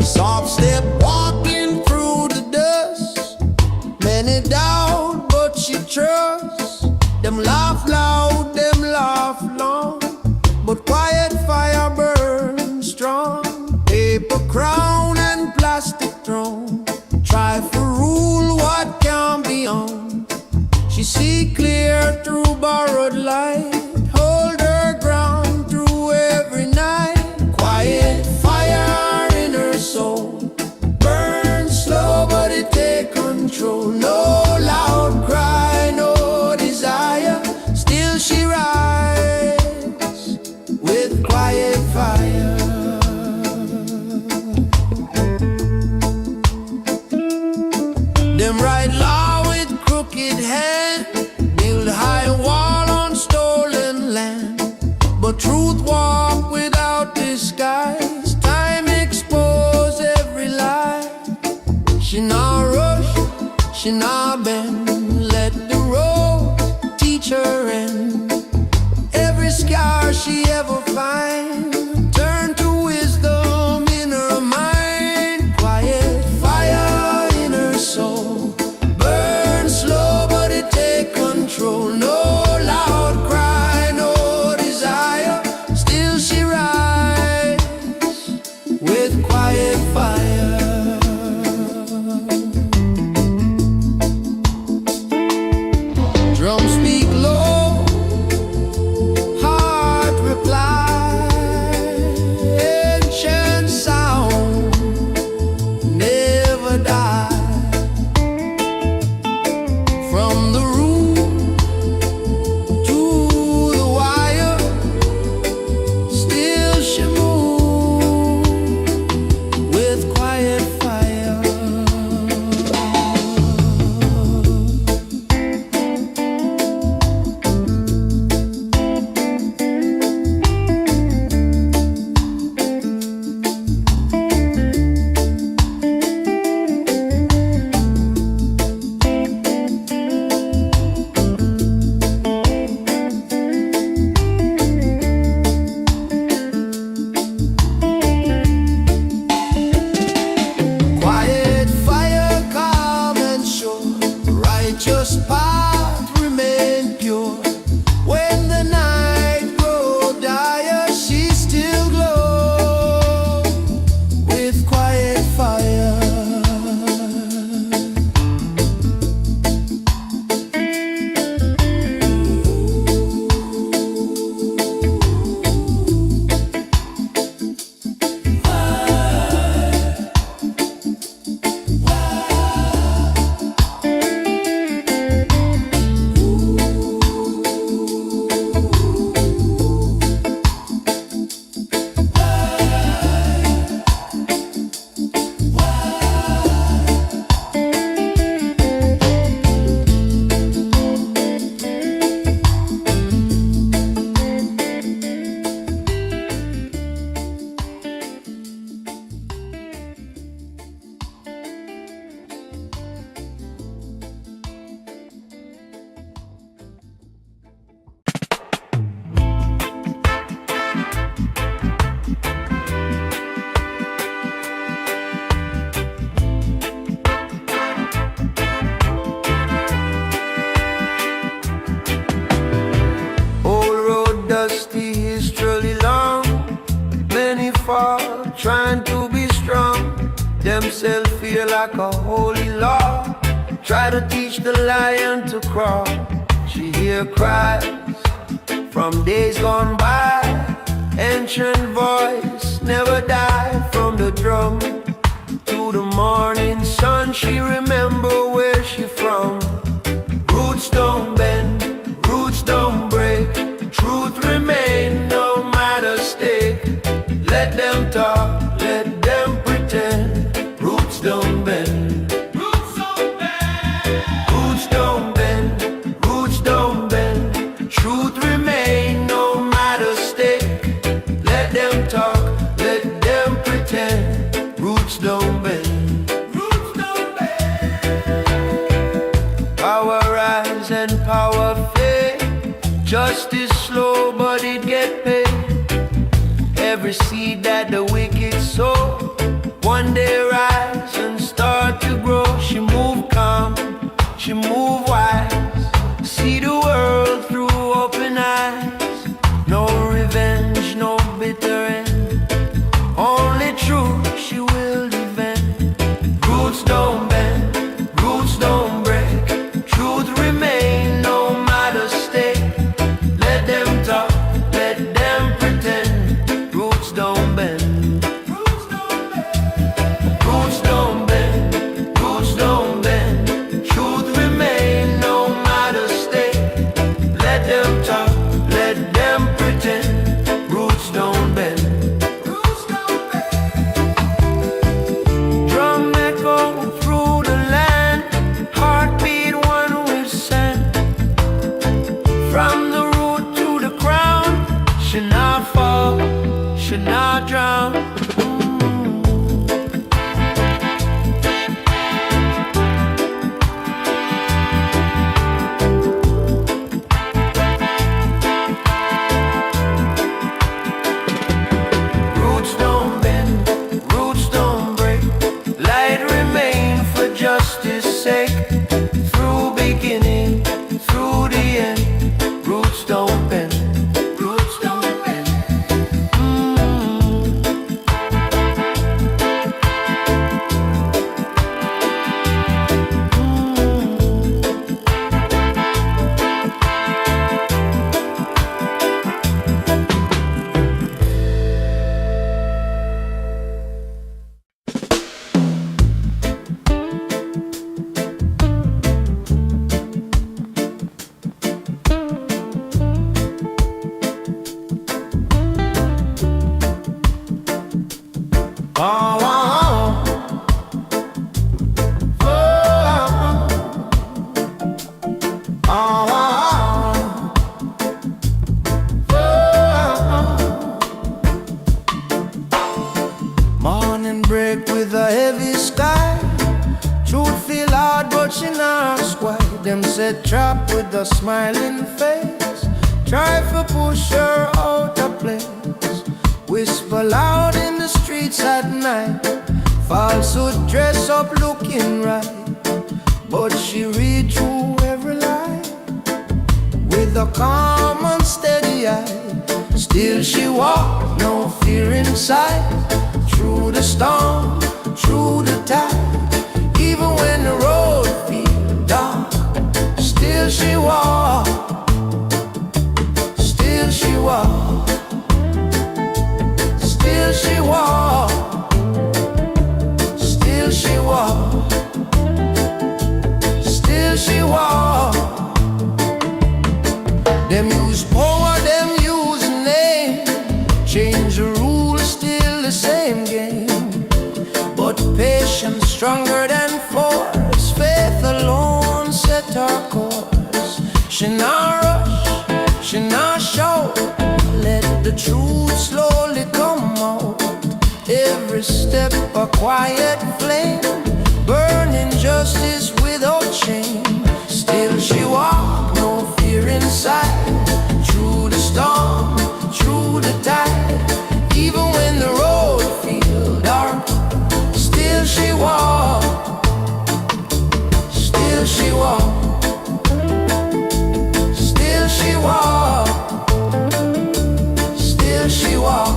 Soft step walking through the dust. Many doubt, but she trusts. Them laugh loud, them laugh long. But quiet fire burns strong. Paper crown and plastic throne. Try to rule what can't be on. She see clear through borrowed light. Hold her ground through every night. Quiet fire in her soul. Burn slow but it take control. No loud cry, no desire. Still she rides with quiet fire. Them write law with crooked hand. Build high wall on stolen land. But truth walk without disguise. Time expose every lie. She not rush, she not bend. Let the road teach her end. Every scar she ever find, turn to wisdom in her mind. Quiet fire in her soul. Burn slow but it take control. No loud cry, no desire. Still she rides with quiet fire. Drums speak low, heart reply. Ancient sound never die. From the root to the wire, still she moves with quiet fire. herself feel like a holy law. Try to teach the lion to crawl. She hear cries from days gone by. Ancient voice never died. From the drum to the morning sun, she remember where she from. Roots don't bend, roots don't break. Truth remain no matter stake. Let them talk, let them pretend. Roots don't bend, roots don't bend. Roots don't bend, roots don't bend. Truth remain no matter stake. Let them talk, let them pretend. Roots don't bend, roots don't bend. Power rise and power fade. Justice slow but it get paid. Every seed that the wicked sow, one day rise and start to grow. She move calm, she move wise. See the world through open eyes. No revenge, no bitter end. Only truth she will defend. Roots don't bend, roots don't break. Truth remain no matter stake. Let them talk, let them pretend. Roots don't bend, roots don't bend. Roots don't bend, roots don't bend. Truth remain no matter stake. Let them talk, let them pretend. Roots don't bend, roots don't bend. Drum echo through the land. Heartbeat one with sand. From the root to the crown, should not fall, should not drown. Roots don't bend, roots don't break. Light remain for justice sake. Through beginning, through the end. Roots don't bend, roots don't bend. Morning break with a heavy sky. Truth feel hard but she not ask why. Them set trap with a smiling face. Try to push her out of place. Whisper loud in the streets at night. Falsehood dress up looking right. But she read through every lie with a calm and steady eye. Still she walk, no fear inside. Through the storm, through the tide. Even when the road feels dark, still she walk. Still she walk. Still she walk. Still she walk. Still she walk. Them use power, them use name. Change the rules, still the same game. But patience stronger than force. Faith alone set her course. She not rush, she not shout. Let the truth slowly come out. Every step a quiet flame, burning justice without shame. Still she walk, no fear inside. Through the storm, through the tide. Even when the road feels dark, still she walk. Still she walk. Still she walk. Still she walk.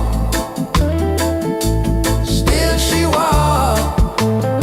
Still she walk.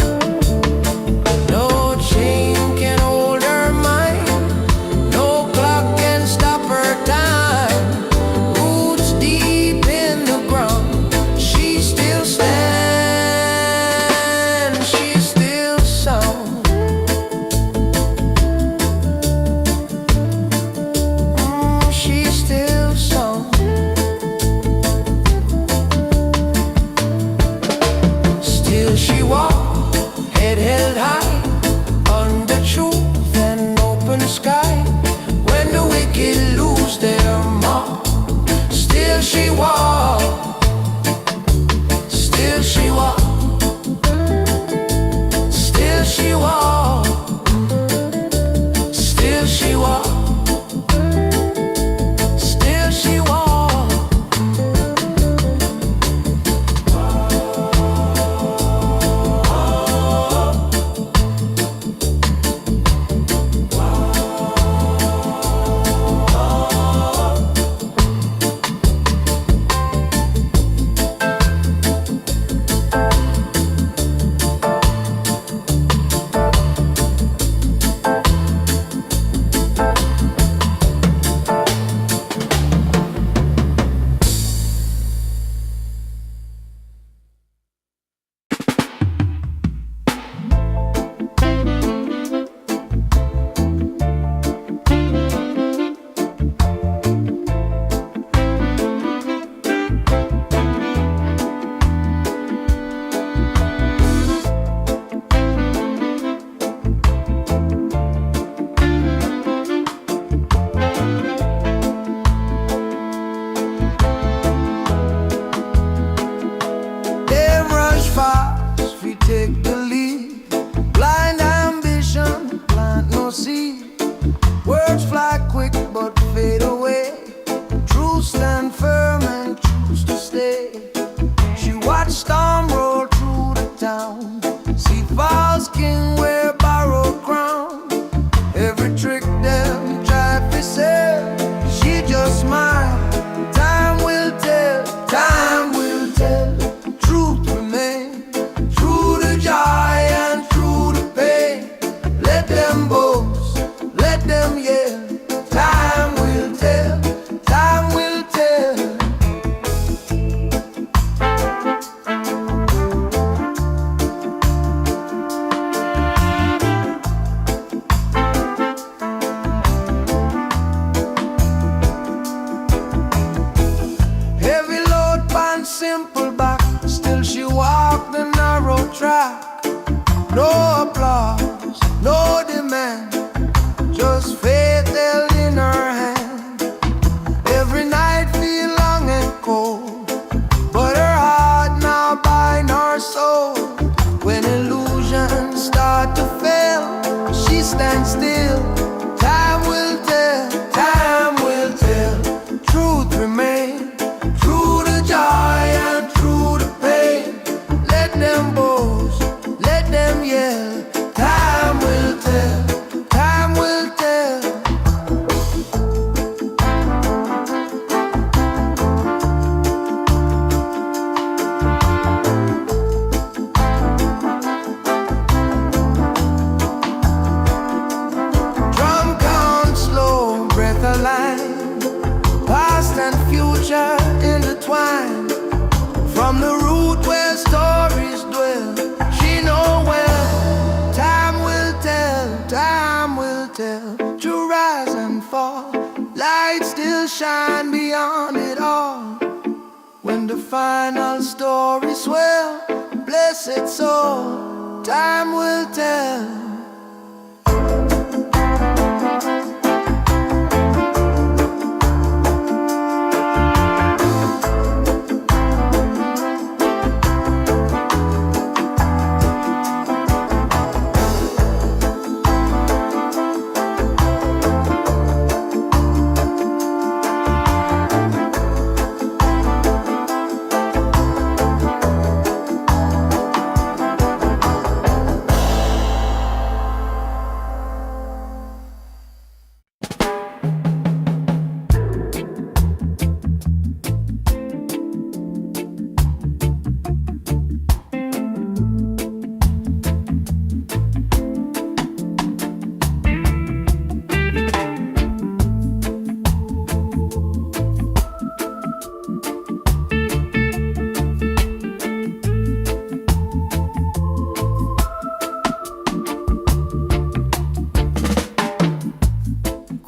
she walk, still she walk, still she walk, still she walk, still she walk. Take the lead, blind ambition, plant no seed. Words fly quick but fade away. Truth stand firm and choose to stay. She watched storm roll through the town, see false king wear borrowed crown. Every trick them tried to sell, she just smiled. Time will tell, time will tell. Truth remains, joy and through the pain. Let them boast, let them yell. Time will tell, time will tell. Heavy load pan simple back, still she walked the narrow track. No applause, no demand, just faith held in her hand. Every night feel long and cold, but her heart now bind her soul. When illusions start to fail, she stands still. Time will tell, time will tell. Truth remains, through the joy and through the pain. Let them boast, let them yell. Time will tell, time will tell. Drum count slow, breath aligned, past and future intertwined. From the root where stories dwell, she know well. Time will tell, time will tell. To rise and fall, light still shine beyond it all. When the final story swell, blessed soul, time will tell.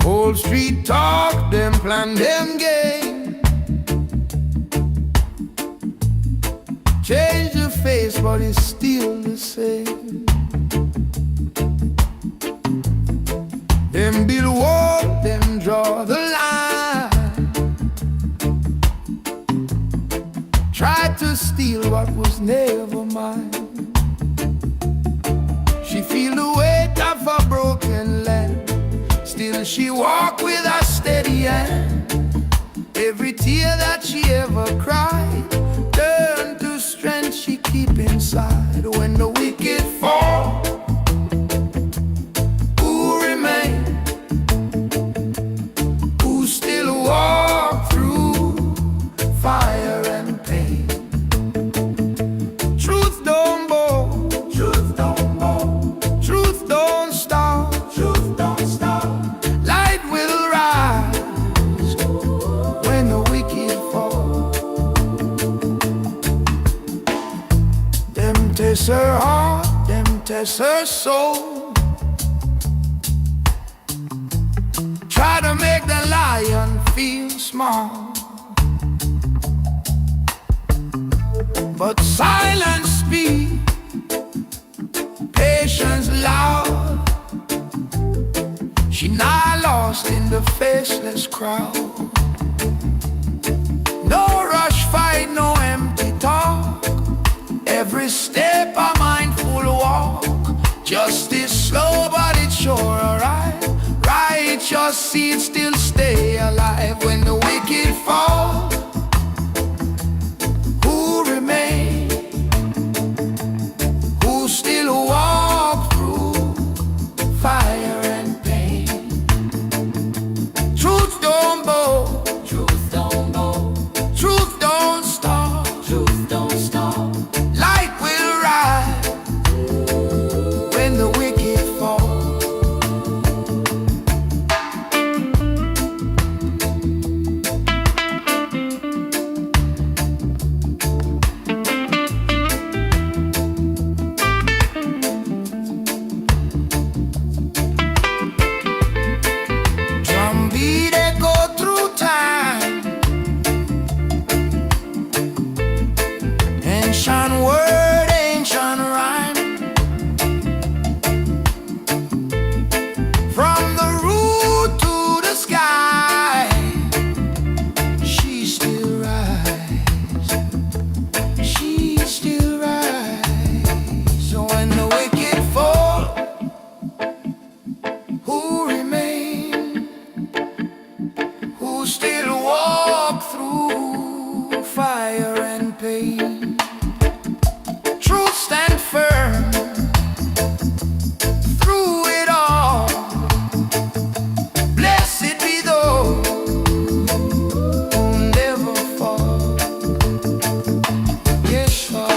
Old street talk, them plan, them game. Change the face, but it's still the same. Them build wall, them draw the line. that was never mine. She feel the weight of a broken land, still she walk with a steady hand. Every tear that she ever cried turned to strength she keep inside. When the wicked fall, who remain? Who still walk through fire and pain? Truth don't bow, truth don't bow, truth don't stop, truth don't stop. Light will rise when the wicked fall. Them test her heart, them test her soul, try to make the lion feel small. But silence speak, patience loud. She not lost in the faceless crowd. No rush fight, no empty talk. Every step a mindful walk. Justice slow but it's sure alright. Righteous seeds still stay alive. When the wicked fall, who remain? Who still walk through fire and pain? Truth don't bow, truth don't bow, truth don't stop, truth don't stop. Light will rise when the wicked fall. Drumbeat echo through time, ancient word, ancient rhyme. From the root to the sky, she still rise, she still rise. So when the wicked fall, who remain? Who still walk through fire and pain? Truth stand firm through it all. Blessed be those who never fall. Yes, fall.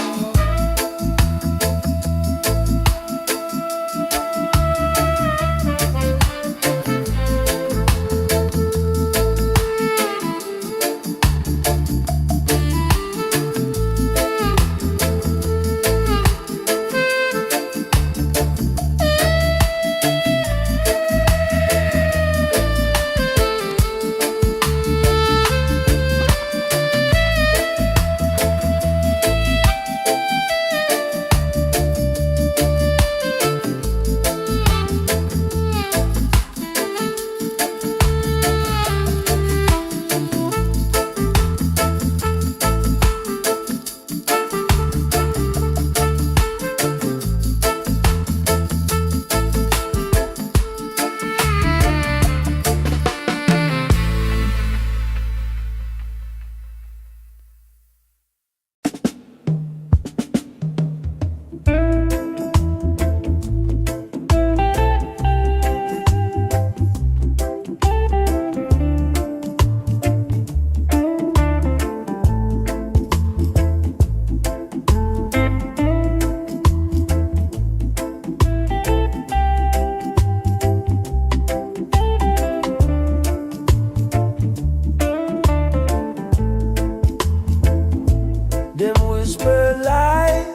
Them whisper light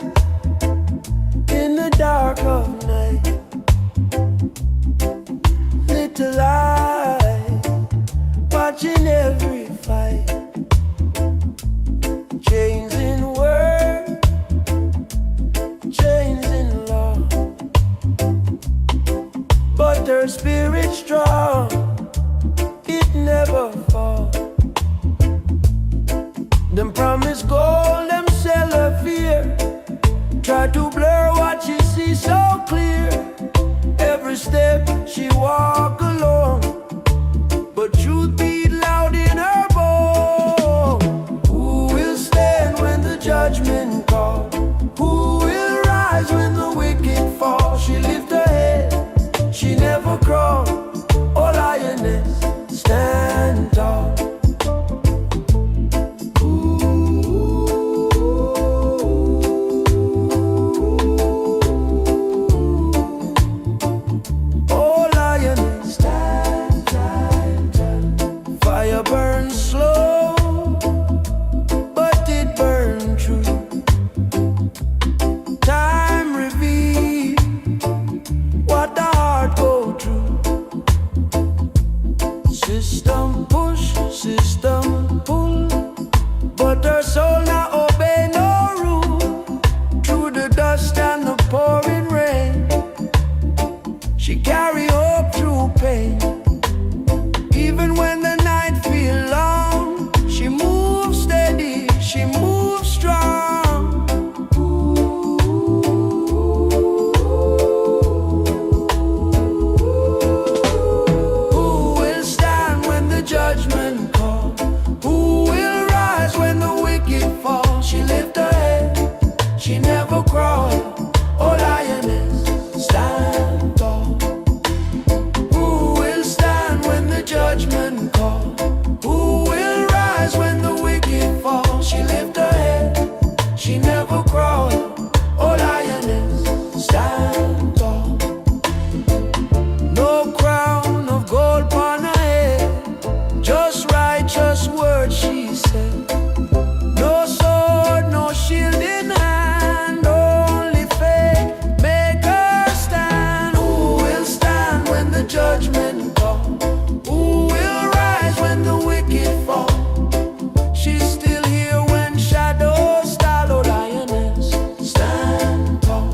in the dark of night. Little light watching every fight. Chains in word, chains in law, but their spirit strong, it never falls. Them promise gold, them sell a fear. stand tall. Oh, lioness, stand, stand, stand. Fire burns slow, but it burns true. Time reveals what the heart go through. System push, system pull, but her soul not obey no rule. Through the dust and the pouring rain, she carry hope through pain. Even when the night feel long, she moves steady, she moves strong. Who will stand when the judgment call? Who will rise when the wicked fall? She lift her head, she never crawl. Oh, lioness, stand tall. Who will stand when the judgment call? Who will rise when the wicked fall? She lift her head, she never crawl. Oh, lioness, stand tall. No crown of gold upon her head, just righteous words she said. No sword, no shield in hand, only faith make her stand. Who will stand when the judgment call? Who will rise when the wicked fall? She's still here when shadows stall. Oh, lioness, stand tall.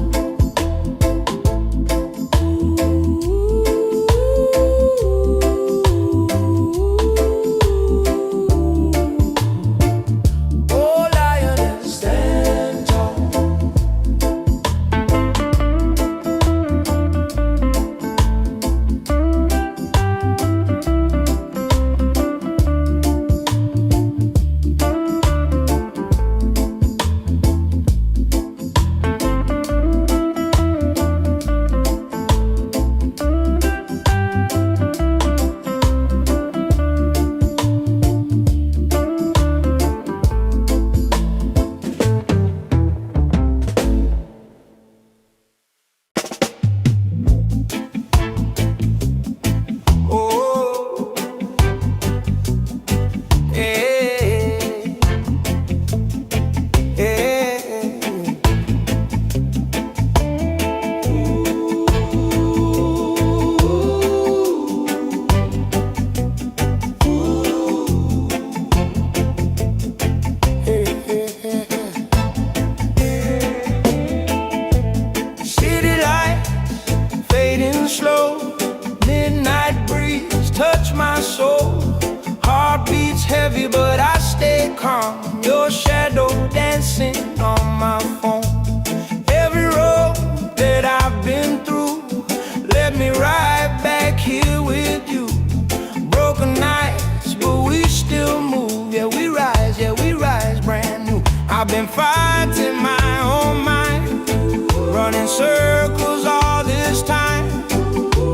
Oh, lioness, stand tall. Oh, eh, eh. City lights fading slow, midnight breeze touch my soul. Heart beats heavy, but I stay calm. Your shadow dancing on my phone. Every road that I've been through led me right back here with you. Broken nights, but we still move. Yeah, we rise brand new. I've been fighting my own mind, running circles all this time.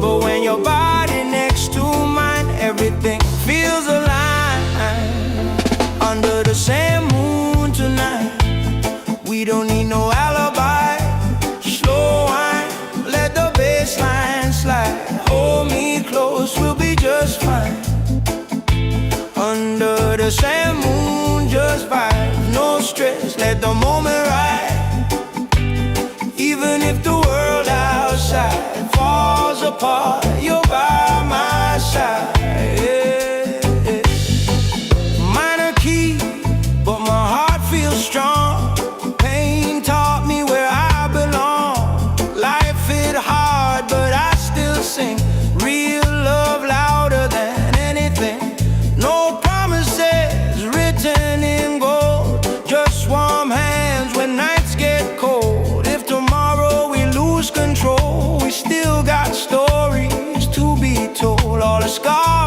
But when your body next to mine, everything feels aligned. Under the same moon tonight, we don't need no alibi. Slow wine, let the bass line slide. Hold me close, we'll be just fine. Under the same moon, just vibe, no stress, let the moment ride. Even if the world outside falls apart, you're by my side. Yeah, yeah. Minor key, but my heart feels strong. Pain taught me where I belong. Life hit hard, but I still sing. Real love louder than anything. No promises written in gold, just warm hands when nights get cold. If tomorrow we lose control, we still got stories to be told. All the scars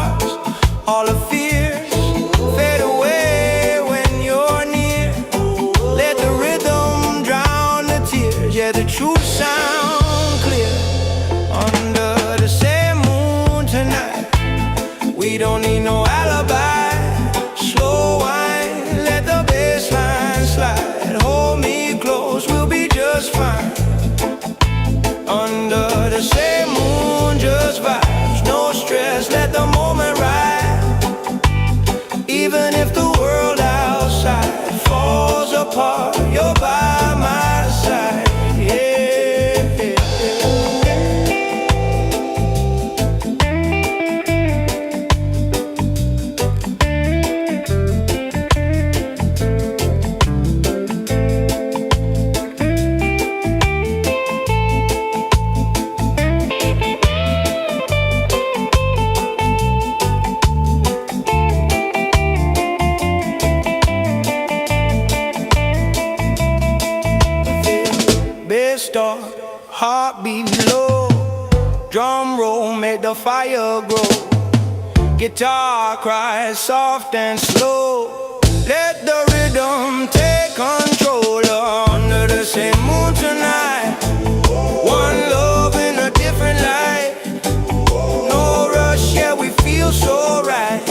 the fire grow. Guitar cries soft and slow. Let the rhythm take control. Under the same moon tonight, one love in a different light. No rush, yeah, we feel so right.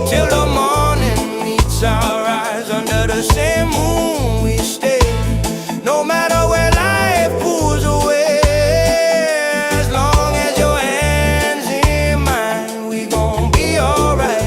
Till the morning meets our eyes. Under the same moon we stay. No matter where life pulls away, as long as your hands in mine, we gon' be alright.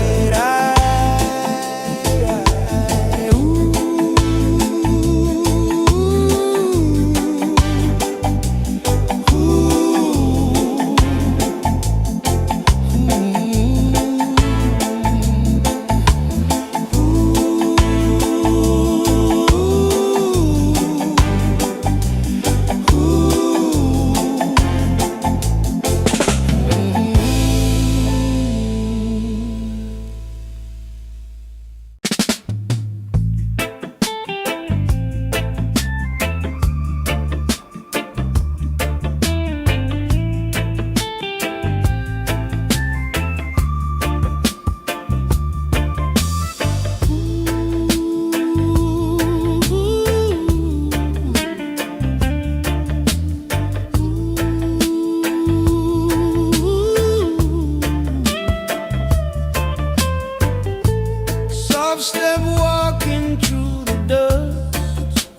Step walking through the dust.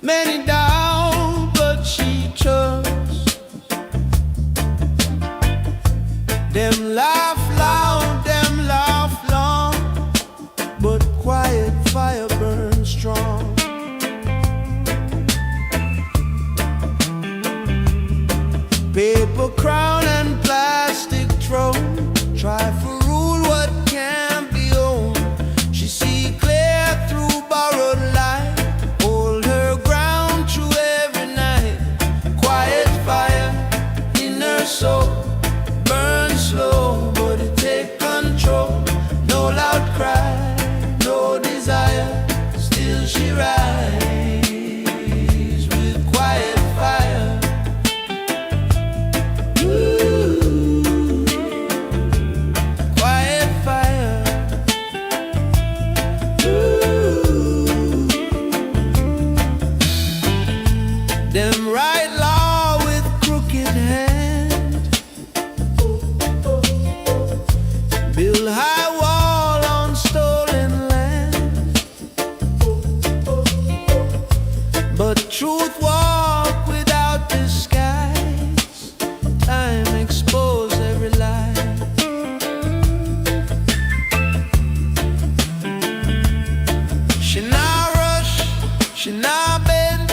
Many doubt, but she trusts. Them laugh loud, them laugh long, but quiet fire burns strong. Paper crown and plastic throne, try for rule what can't be owned. She see clear through borrowed light, hold her ground through every night. Quiet fire in her soul, burn slow, but it take control. No loud cry, no desire, still she rise with quiet fire. Them write law with crooked hand, build high wall on stolen land, but truth walk without disguise. Time expose every lie. She not rush, she not bend,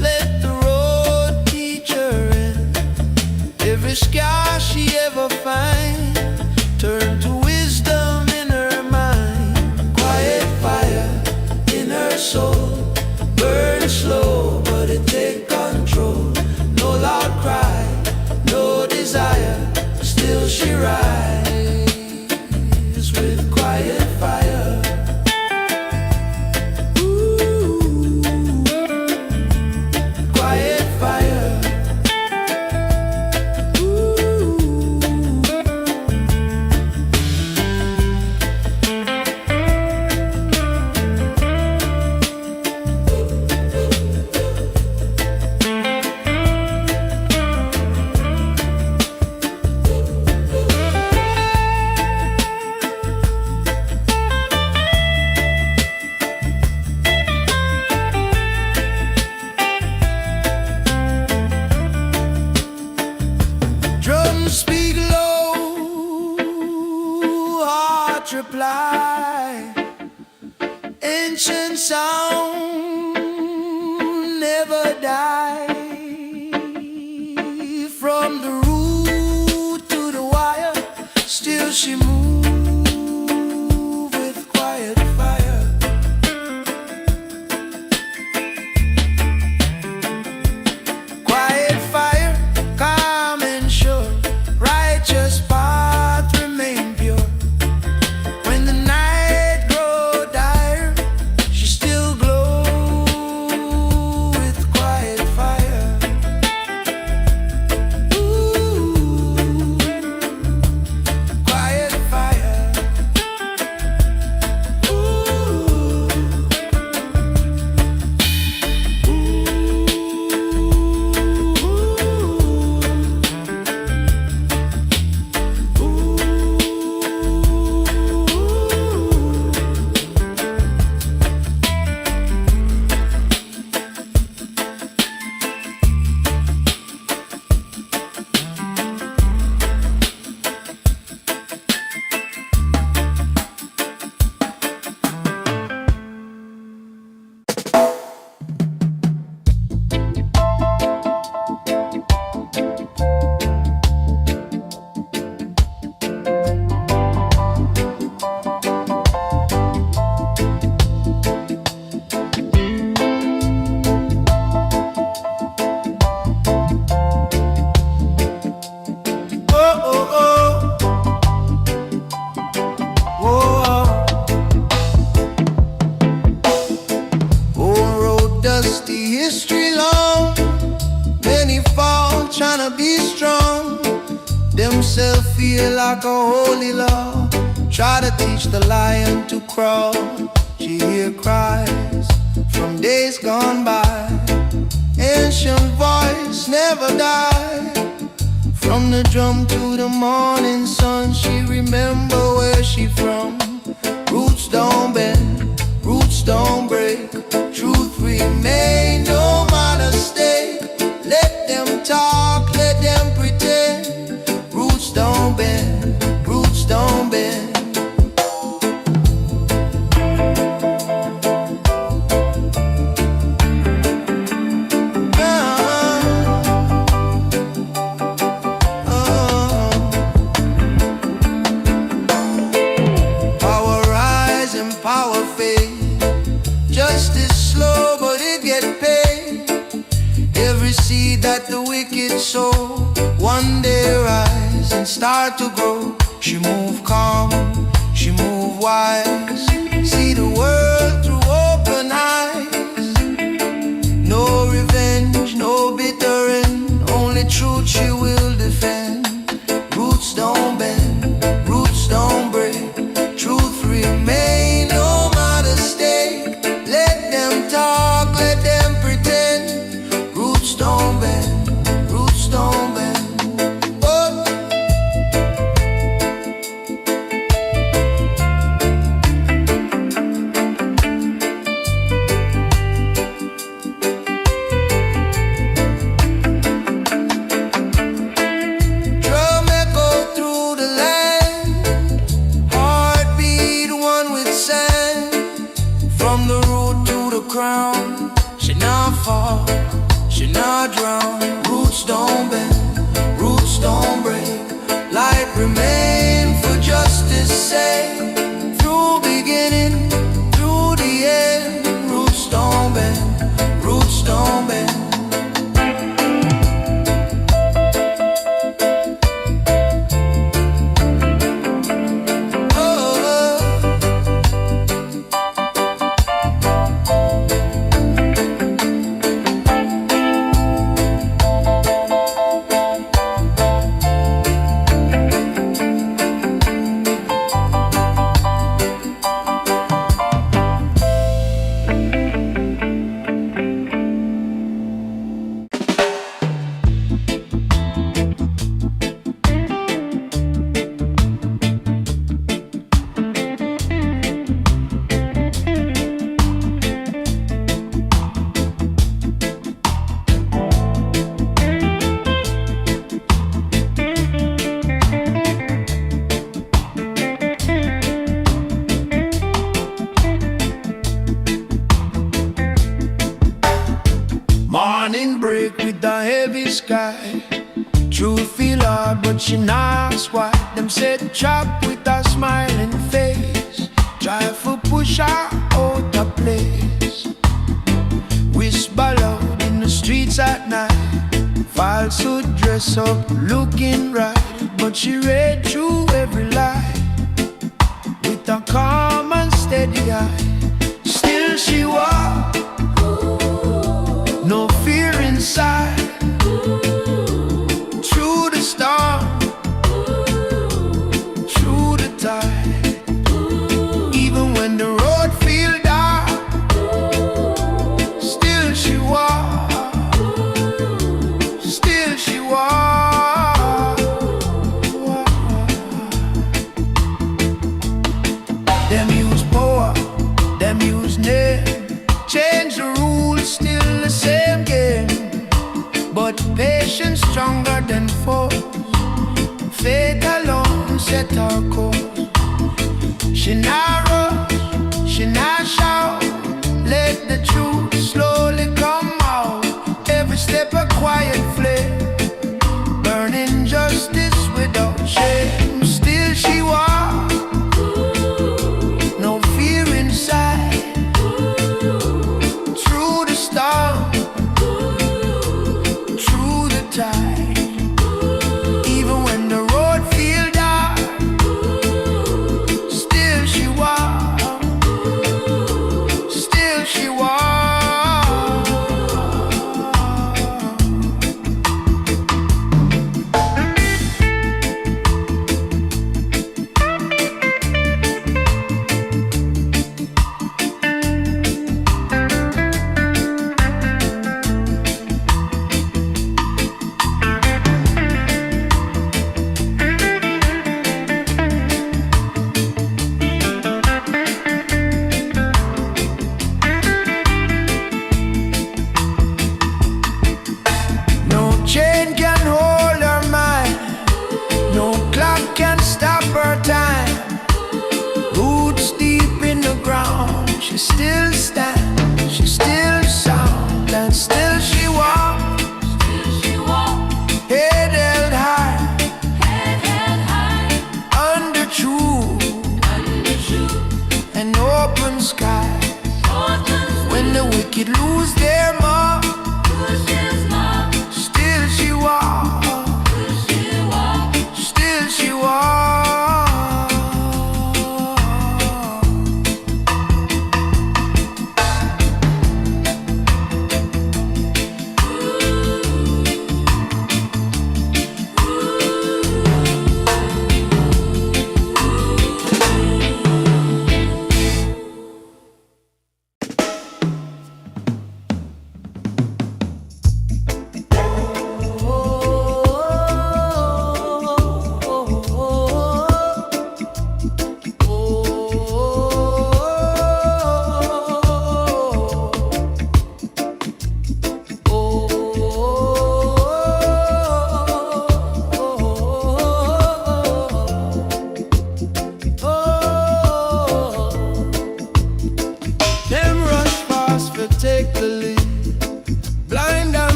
let the road teach her in. Every scar she ever find, turn to wisdom in her mind. Quiet fire in her soul, burn slow, but it take control. No loud cry, no desire, still she rise with quiet fire. Speak low, heart reply. Ancient sound never die. From the root to the wire, still she move with quiet fire. Quiet fire, calm and sure, righteous path remain pure. When the night grow dire, she still glow with quiet fire. a holy law. Try to teach the lion to crawl. She hear cries from days gone by. Ancient voice never die. From the drum to the morning sun, she remember where she from. Roots don't bend, roots don't break. Truth remain, no matter stay. Let them talk, let them pretend. Roots don't bend, roots don't bend. That the wicked sow one day rise and start to grow. She move calm, she move wise. See the world through open eyes. No revenge, no bitter end. Only truth she will defend. Roots don't bend, roots don't break. Truth remain, no matter stake. Let them talk, let them pretend. Roots don't bend, roots don't bend. Oh. Drum echo through the land. Heartbeat one with sand. From the root to the crown. She not fall, she not drown. Roots don't bend, roots don't break. Light remain for justice sake. Through beginning, through the end. Roots don't bend, roots don't bend. Morning break with the heavy sky. Truth feel hard, but she not why. Them said chop with a smiling face. Try for push her out of place. Whisper loud in the streets at night. Falsehood dress up, looking right. But she read through every lie with a calm and steady eye. Still she walked, no fear inside. Through the storm, through the tide. Even when the road feel dark, still she walk, still she walk. Them use power, them use name. Change the rules, still the same game. But patience stronger than force. Faith alone set our course. She not rush, she not shout. Let the truth slowly come out. Every step a quiet flame, burning justice without shame. Still she walks, no fear inside. Through the storm, through the tide. Even when the road feel dark, still she walks, still she walks.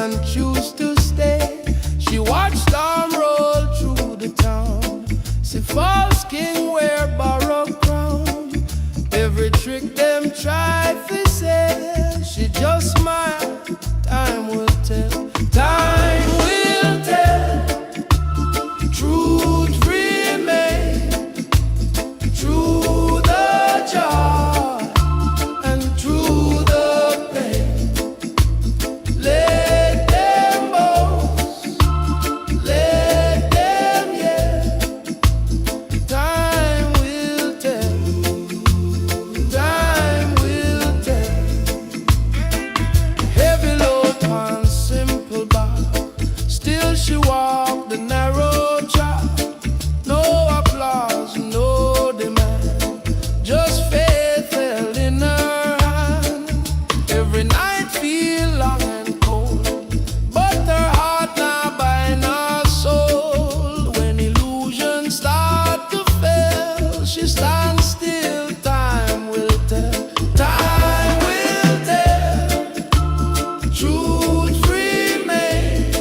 and choose to stay. She watched storm roll through the town. See false king wear borrowed crown. Every trick them try to say, she just smile. Time will tell. Time will tell. Truth remain. Through the joy and through the pain. Let them boast. Let them yell. Time will tell. Time will tell. Heavy load on simple bar. Still she walked the narrow track. No applause, no demand. Just faith held in her hand. Every night feel long and cold, but her heart not buying her soul. When illusions start to fail, she stands still. Time will tell. Time will tell. Truth remain.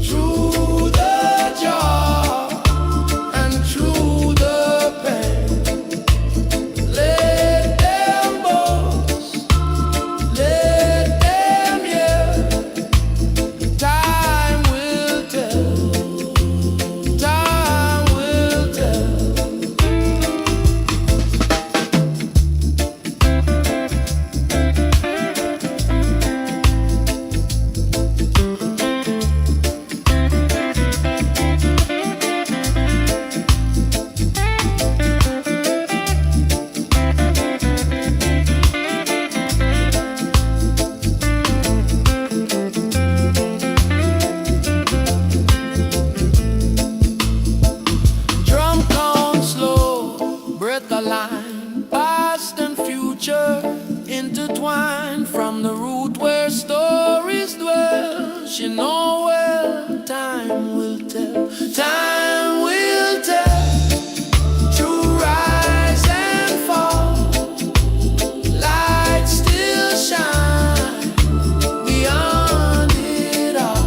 Through the joy and through the pain. Let them boast. Let them yell. Time will tell. Time will tell. Drum count slow, breath align, past and future intertwined. From the root where stories dwell, she know well. Time will tell. Time will tell. True rise and fall. Light still shine beyond it all.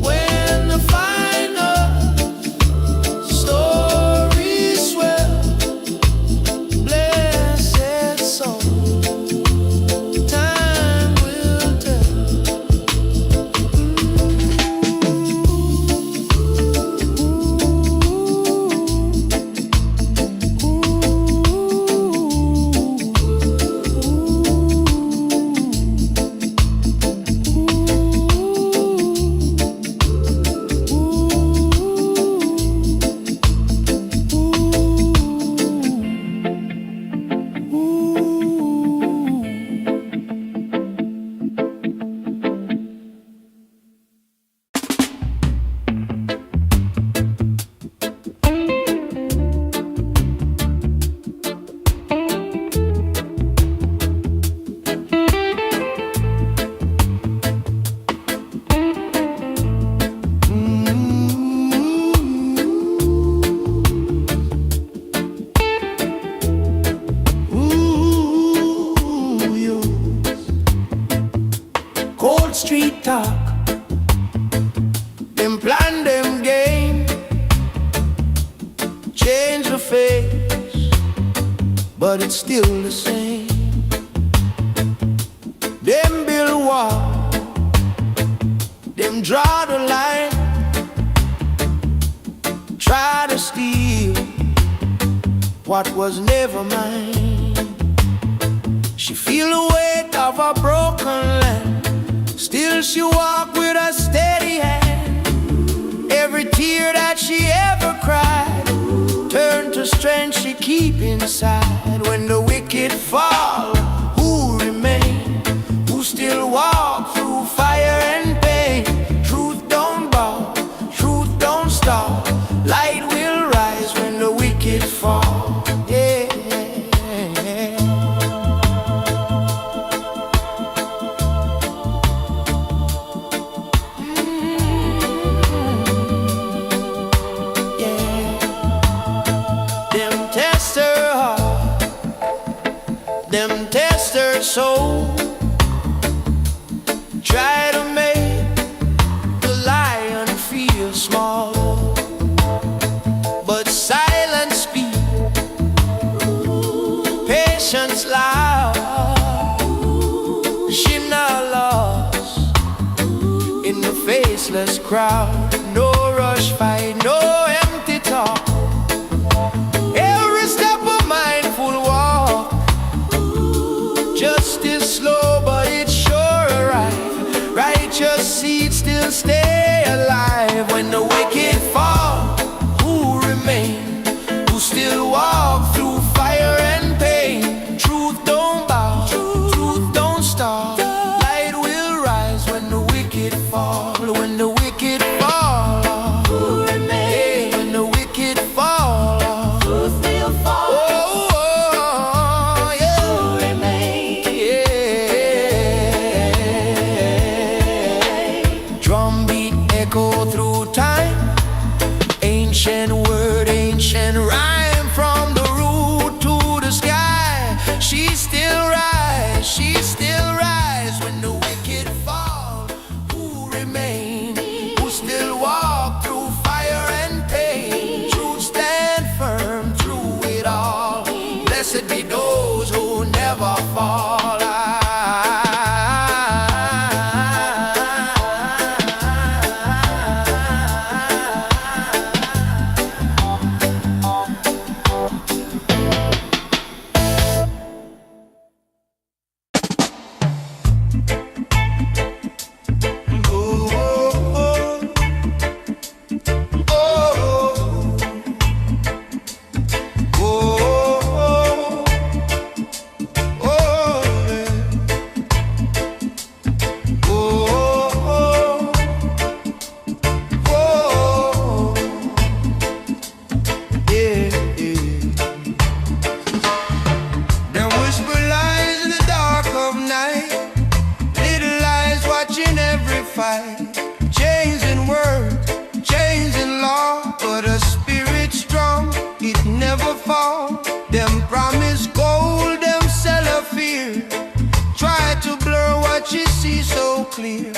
When the final story swell, blessed soul. Time will tell. Cold street talk, them plan, them game, change the face, but it's still the same. Them build wall, them draw the line, try to steal what was never mine. She feel the weight of a broken land, still she walk with a steady hand. Every tear that she ever cried turn to strength she keep inside. When the wicked fall, who remain? Who still walk through fire and pain? Truth don't bow, truth don't stop. Light will rise when the wicked fall. Yeah. Them test her heart, them test faceless crowd. No rush fight, no empty talk. Every step a mindful walk. Justice slow but it's sure arrive. Righteous seeds still stay alive. When the wicked fall, who remain? Who still walk through fire and pain? Truth don't bow, truth don't stop. Light will rise when the wicked fall. When the wicked fall, who remain? When the wicked fall, who still fall? Oh, oh, yeah. Who remain? Yeah. Drumbeat echo through time. Ancient word, ancient rhyme. From the root to the sky. She still rise, she still rise. When the wicked fall, who remain? Who still walk through fire and pain? Truth stand firm through it all. Blessed be those who never fall. Changing words, changing law, but a spirit strong, it never fall. Them promise gold, them sell a fear. Try to blur what you see so clear.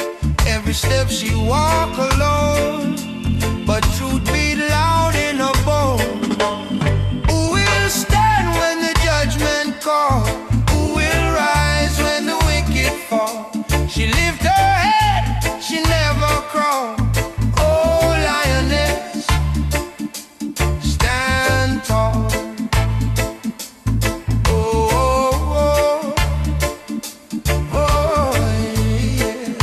Every step she walk alone, but truth beat loud in her bone. Who will stand when the judgment call? Who will rise when the wicked fall? She lift her head, she never crawl. Oh, lioness, stand tall. Oh, oh, oh, oh, yeah.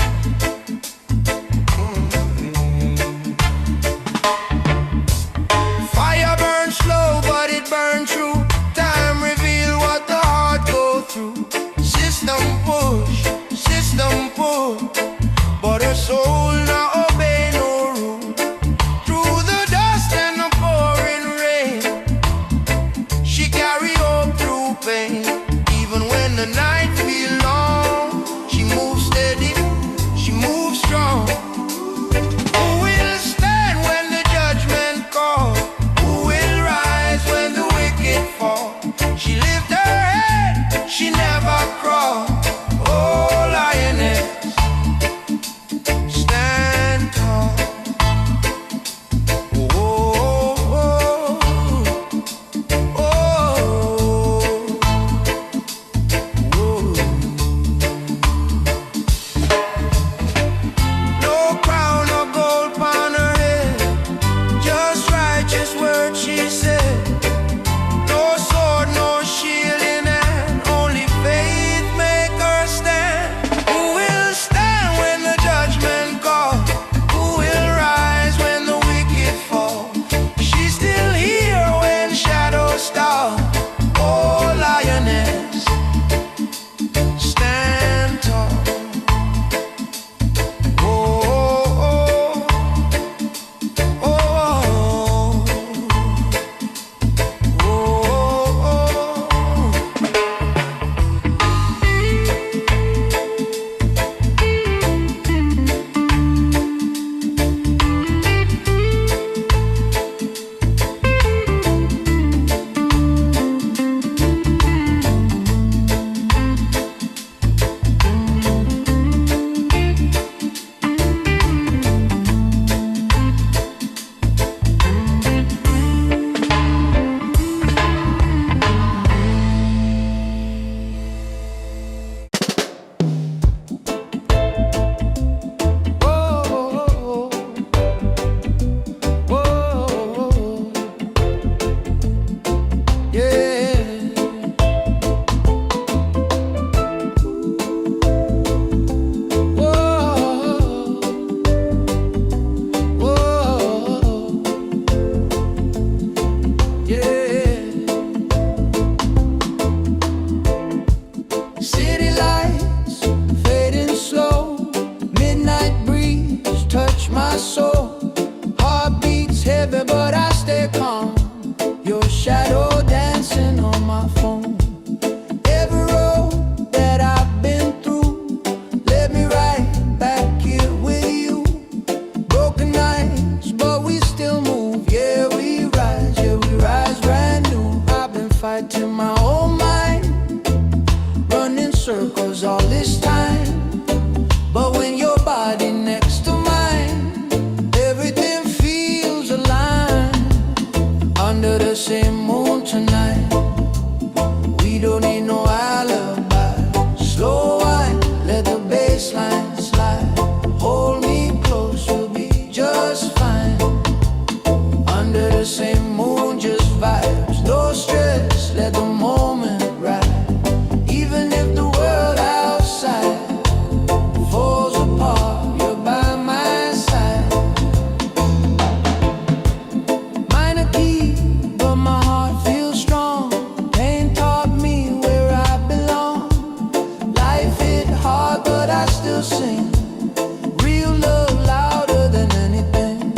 I still sing. Real love louder than anything.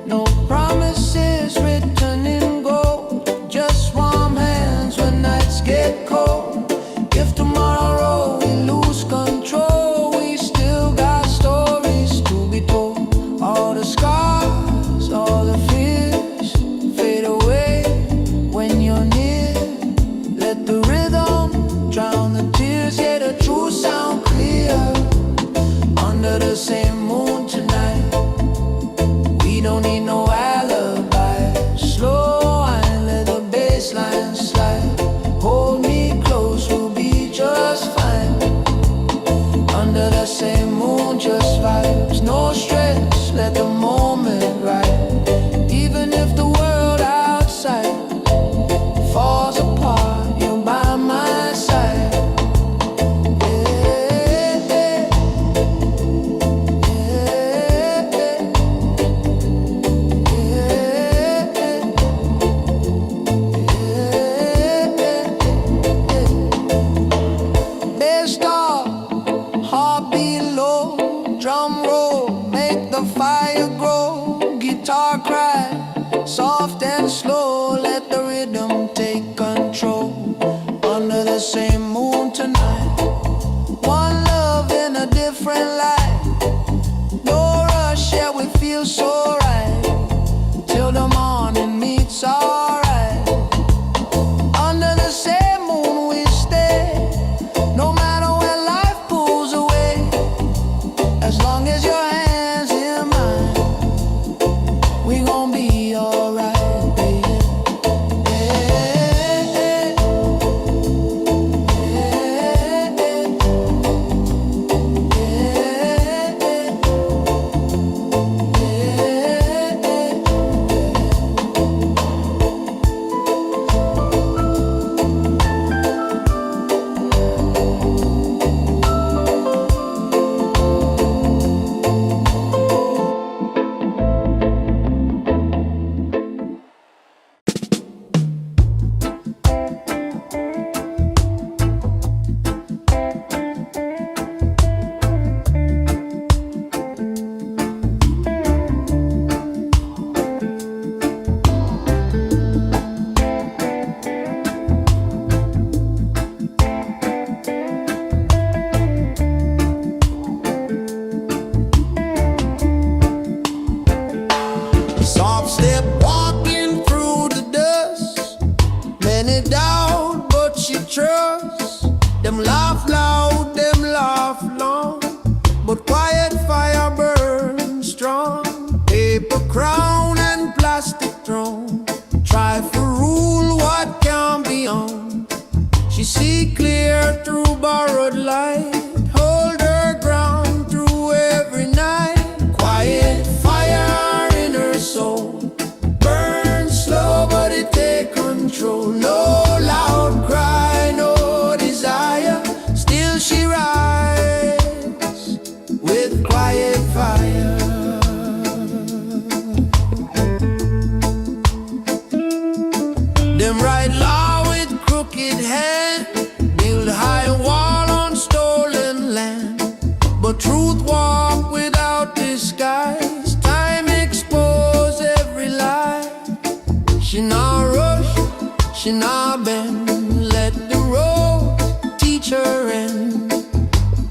No promises written in gold. Just warm hands when nights get cold. If tomorrow we lose control, we still got stories to be told. All the scars, all the fears fade away when you're near. Let the rhythm drown the tears. Yeah, the truth sound clear. Under the same moon tonight, we don't need no alibi. Slow wine, let the bass line slide. Hold me close, we'll be just fine. Under the same moon, just vibes. No stress, let the moment ride. Even if the world outside falls apart, you're by my side. Bass stop, heartbeat low, drum roll, make the fire grow. Guitar cry, soft and slow, let the rhythm take control. Under the same moon tonight, one love in a different light. No rush, yeah, we feel so right. Till the morning meets alright. Under the same moon we stay. No matter where life pulls away, as long as your hands in mine, we gon' be alright, baby. Soft step walking through the dust. Many doubt, but she trusts. Them laugh loud, them laugh long, but quiet fire burns strong. Paper crown and plastic throne, try for rule what can be on. She see clear through borrowed light, hold her ground through every night. Quiet fire in her soul, burn slow but it take control. No loud cry, no desire, still she rides with quiet fire. Them write law with crooked hand, build high wall on stolen land, but truth walk without disguise. Time expose every lie. She not rush, she not bend, let the road teach her end.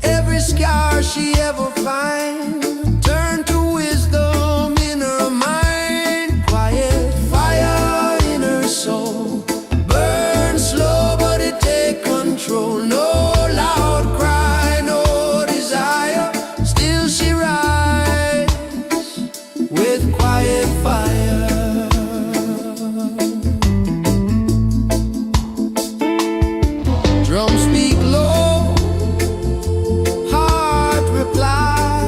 Every scar she ever find, turn to wisdom in her mind. Quiet fire in her soul, burn slow but it take control. No loud cry, no desire, still she rides with quiet fire. Drums speak low, heart reply.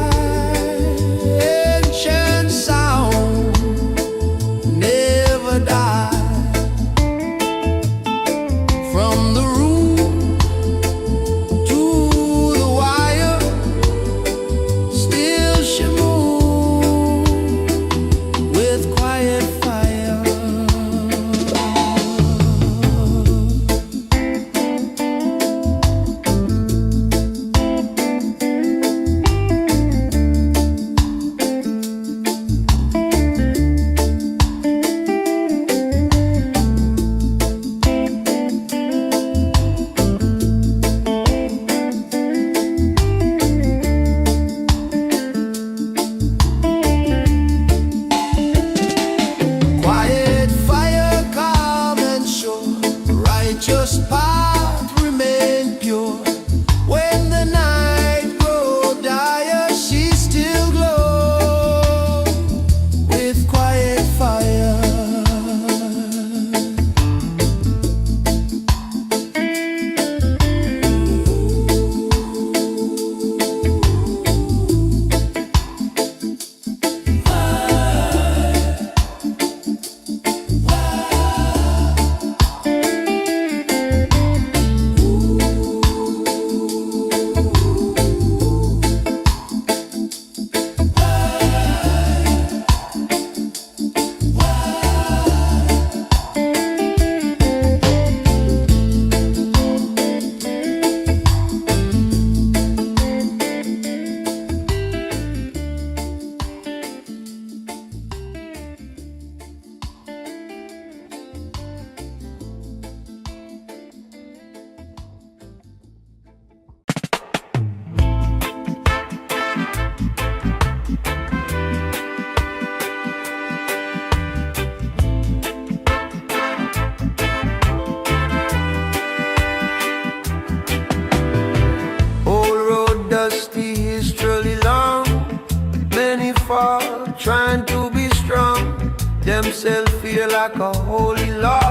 like a holy law.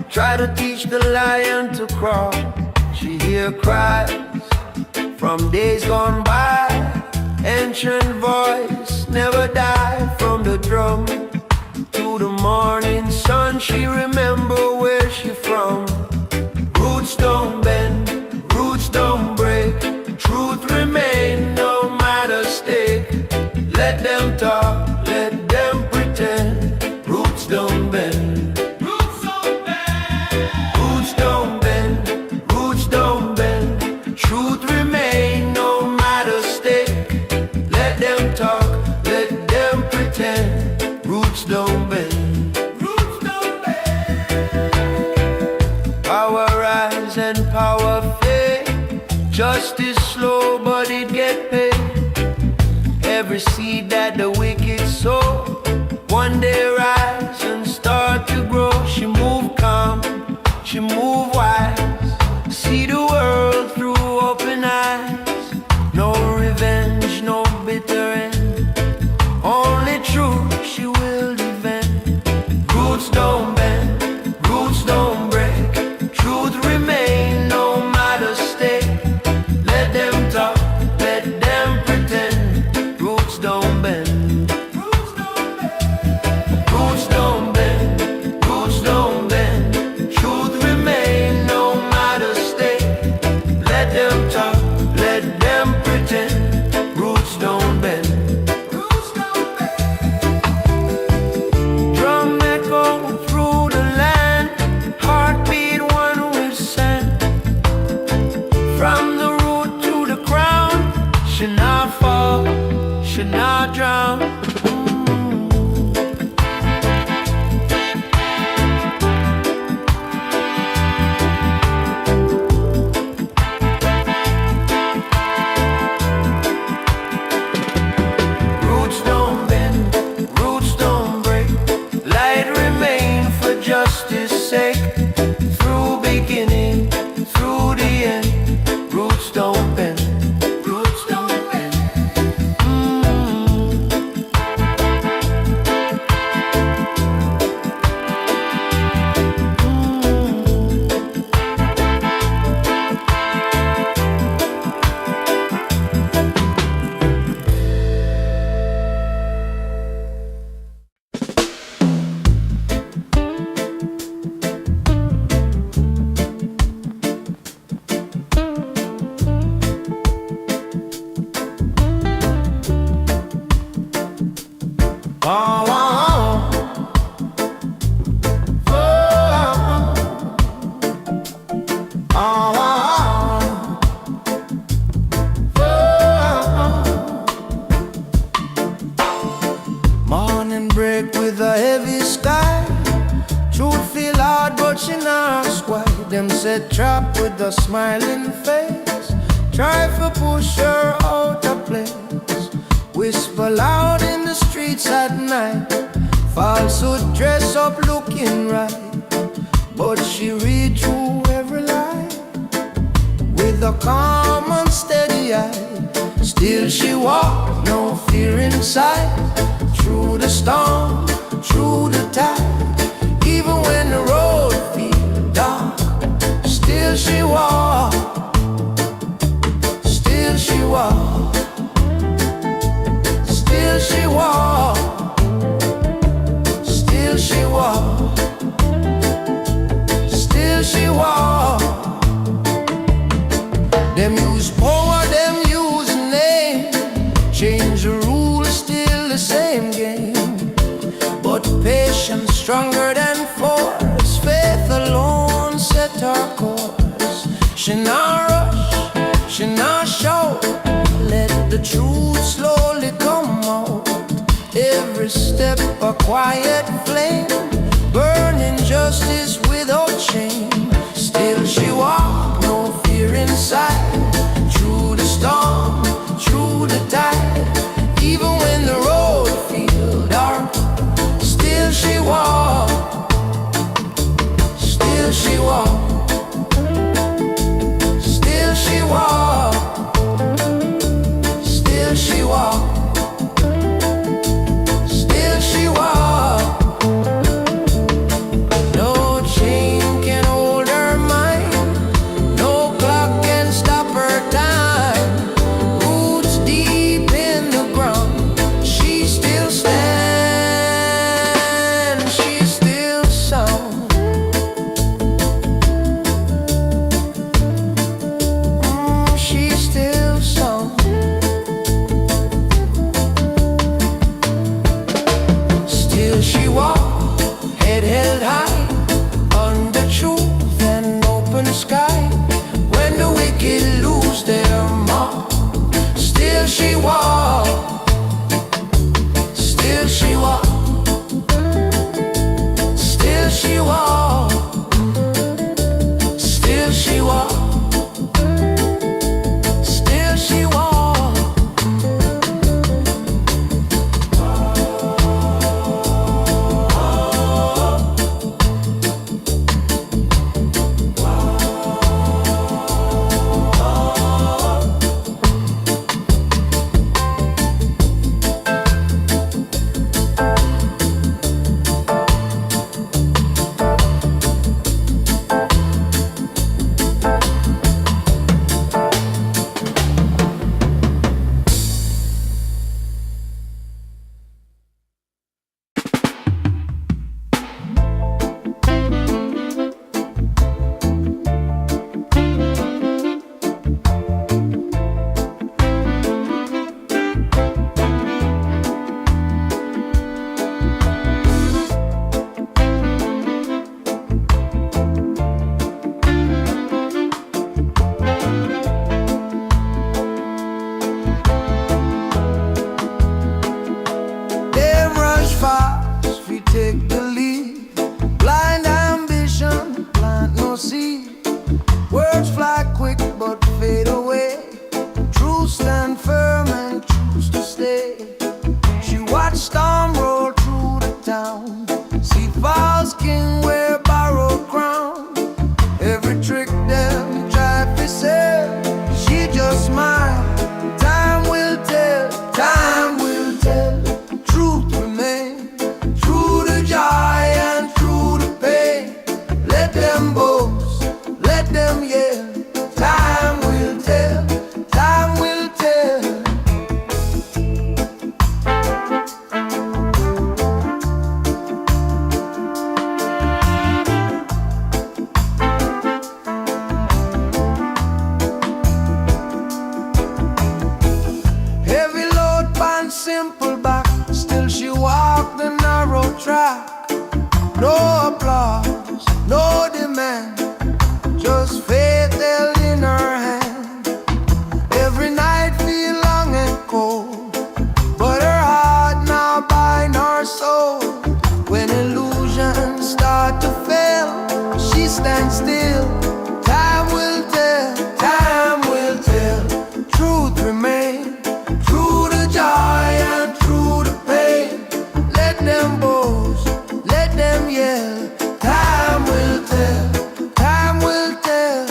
Try to teach the lion to crawl. She hear cries from days gone by. Ancient voice never die. From the drum to the morning sun, she remember where she from. Roots don't bend, roots don't break. Truth remain no matter stake. Let them talk, let them pretend. Roots don't bend, roots don't bend. Roots don't bend, roots don't bend. Truth remain no matter stake. Let them talk, let them pretend. Roots don't bend, roots don't bend. Power rise and power fade. Justice slow but it get paid. Every seed that the wicked sow one day rise and start to grow. She move calm, she move wise. See the world through open eyes. No revenge, no bitter end. Only truth she will defend. Roots don't bend, roots don't break. Truth remain no matter stake. Let them talk, let them pretend. Roots don't bend, roots don't bend. Roots don't bend, roots don't bend. Truth remain no matter stake. Let them talk, let them pretend. Roots don't bend, roots don't bend. Drum echo through the land. Heartbeat one with sand. From the root to the crown. She not fall, she not drown. Roots don't bend, roots don't break. Light remain for justice sake. Through beginning, through the end. Roots don't bend, roots don't bend. Oh, oh, oh. Oh, oh, oh. Morning break with a heavy sky. Truth feel hard but she not squat. Them said trap with a smiling face. Try to push her out of place. Whisper loud in the streets at night. Falsehood dress up looking right. But she read through every lie with a calm and steady eye. Still she walk, no fear inside. Through the storm, through the tide. Even when the road feels dark, still she walk. Still she walk. Still she walk. Still she walk. Still she walk. Them use power, them use name. Change the rules, still the same game. But patience stronger than force. Faith alone set her course. She not rush, she not shout. Let the truth slowly come out. Every step a quiet flame, burning justice without shame. Still she walk, no fear inside. Through the storm, through the tide. Even when the road feels dark, still she walk. Still she walk. Still she walk. Still she walk. Still she walk. she walk, still she walk, still she walk, still she walk, still she walk. Take the lead, blind ambition, plant no seed. Words fly quick but fade away. Truth stand firm and choose to stay. She watched storm roll through the town, see false king wear borrowed crown. Every trick them tried to sell, she just smiled. Time will tell, time will tell. Truth remains. Joy and through the pain, let them boast, let them yell. Time will tell, time will tell. Heavy load pan simple back, still she walked the narrow track. No applause, no demand, just faith held in her hand. Every night feel long and cold, but her heart now bind her soul. When illusions start to fail, she stands still. Time will tell, time will tell. Truth remains, through the joy and through the pain. Let them boast, let them yell. Time will tell, time will tell.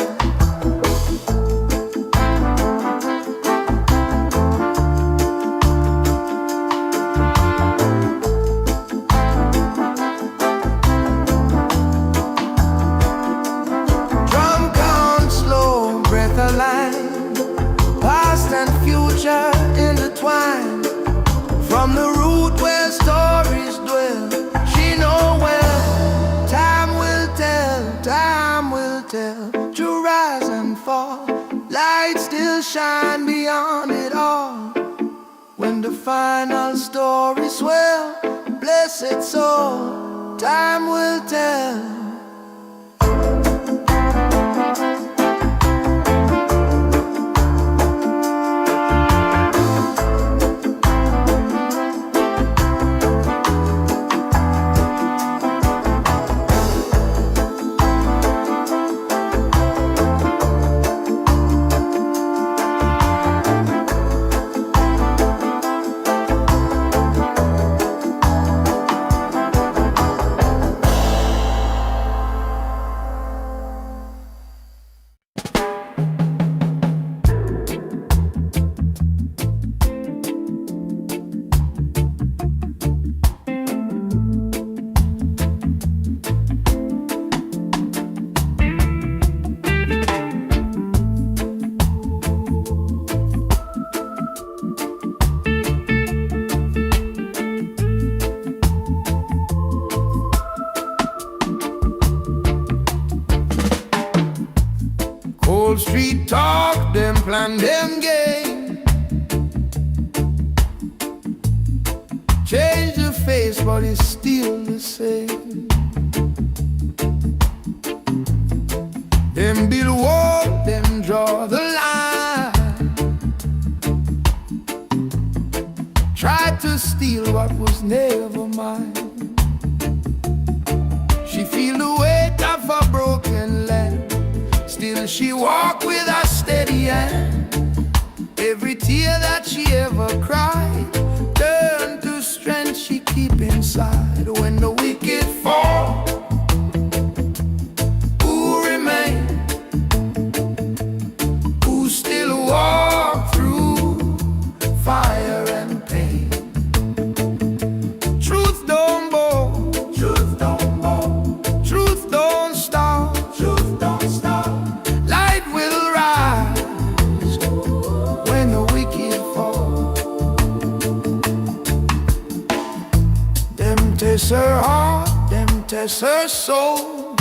Drum count slow, breath aligned, past and future intertwined. From the root where stories dwell, she know well. Time will tell, time will tell. To rise and fall, light still shine beyond it all. When the final story swell, blessed soul, time will tell. Old street talk, them plan, them game. Change the face, but it's still the same. Them build wall, them draw the line. tried to steal what was never mine. She feel the weight of a broken land, still she walk with a steady hand. Every tear that she ever cried turned to strength she keep inside. When the wicked fall, who remain? Who still walk through fire and pain? Truth don't bow, truth don't bow, truth don't stop, truth don't stop. Light will rise when the wicked fall. Them test her heart, them test her soul,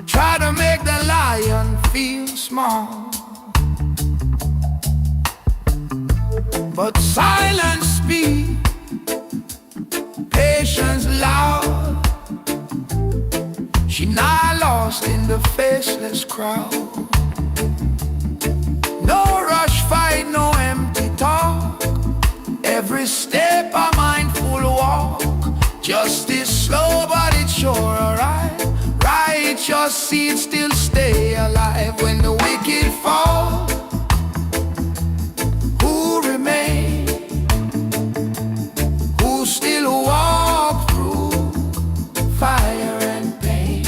try to make the lion feel small, but silence speak, patience loud. She not lost in the faceless crowd. No rush fight, no empty talk, every step a mindful walk. Justice slow but it's sure alright. Righteous seeds still stay alive. When the wicked fall, who remain? Who still walk through fire and pain?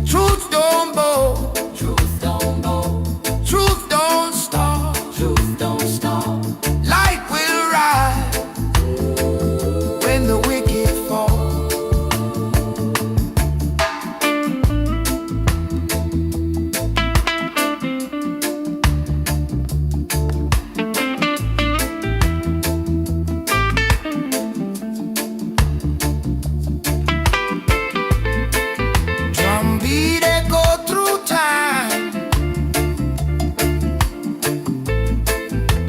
Truth don't bow, truth don't bow, truth don't stop, truth don't stop. Light will rise when the wicked fall. Drumbeat echo through time,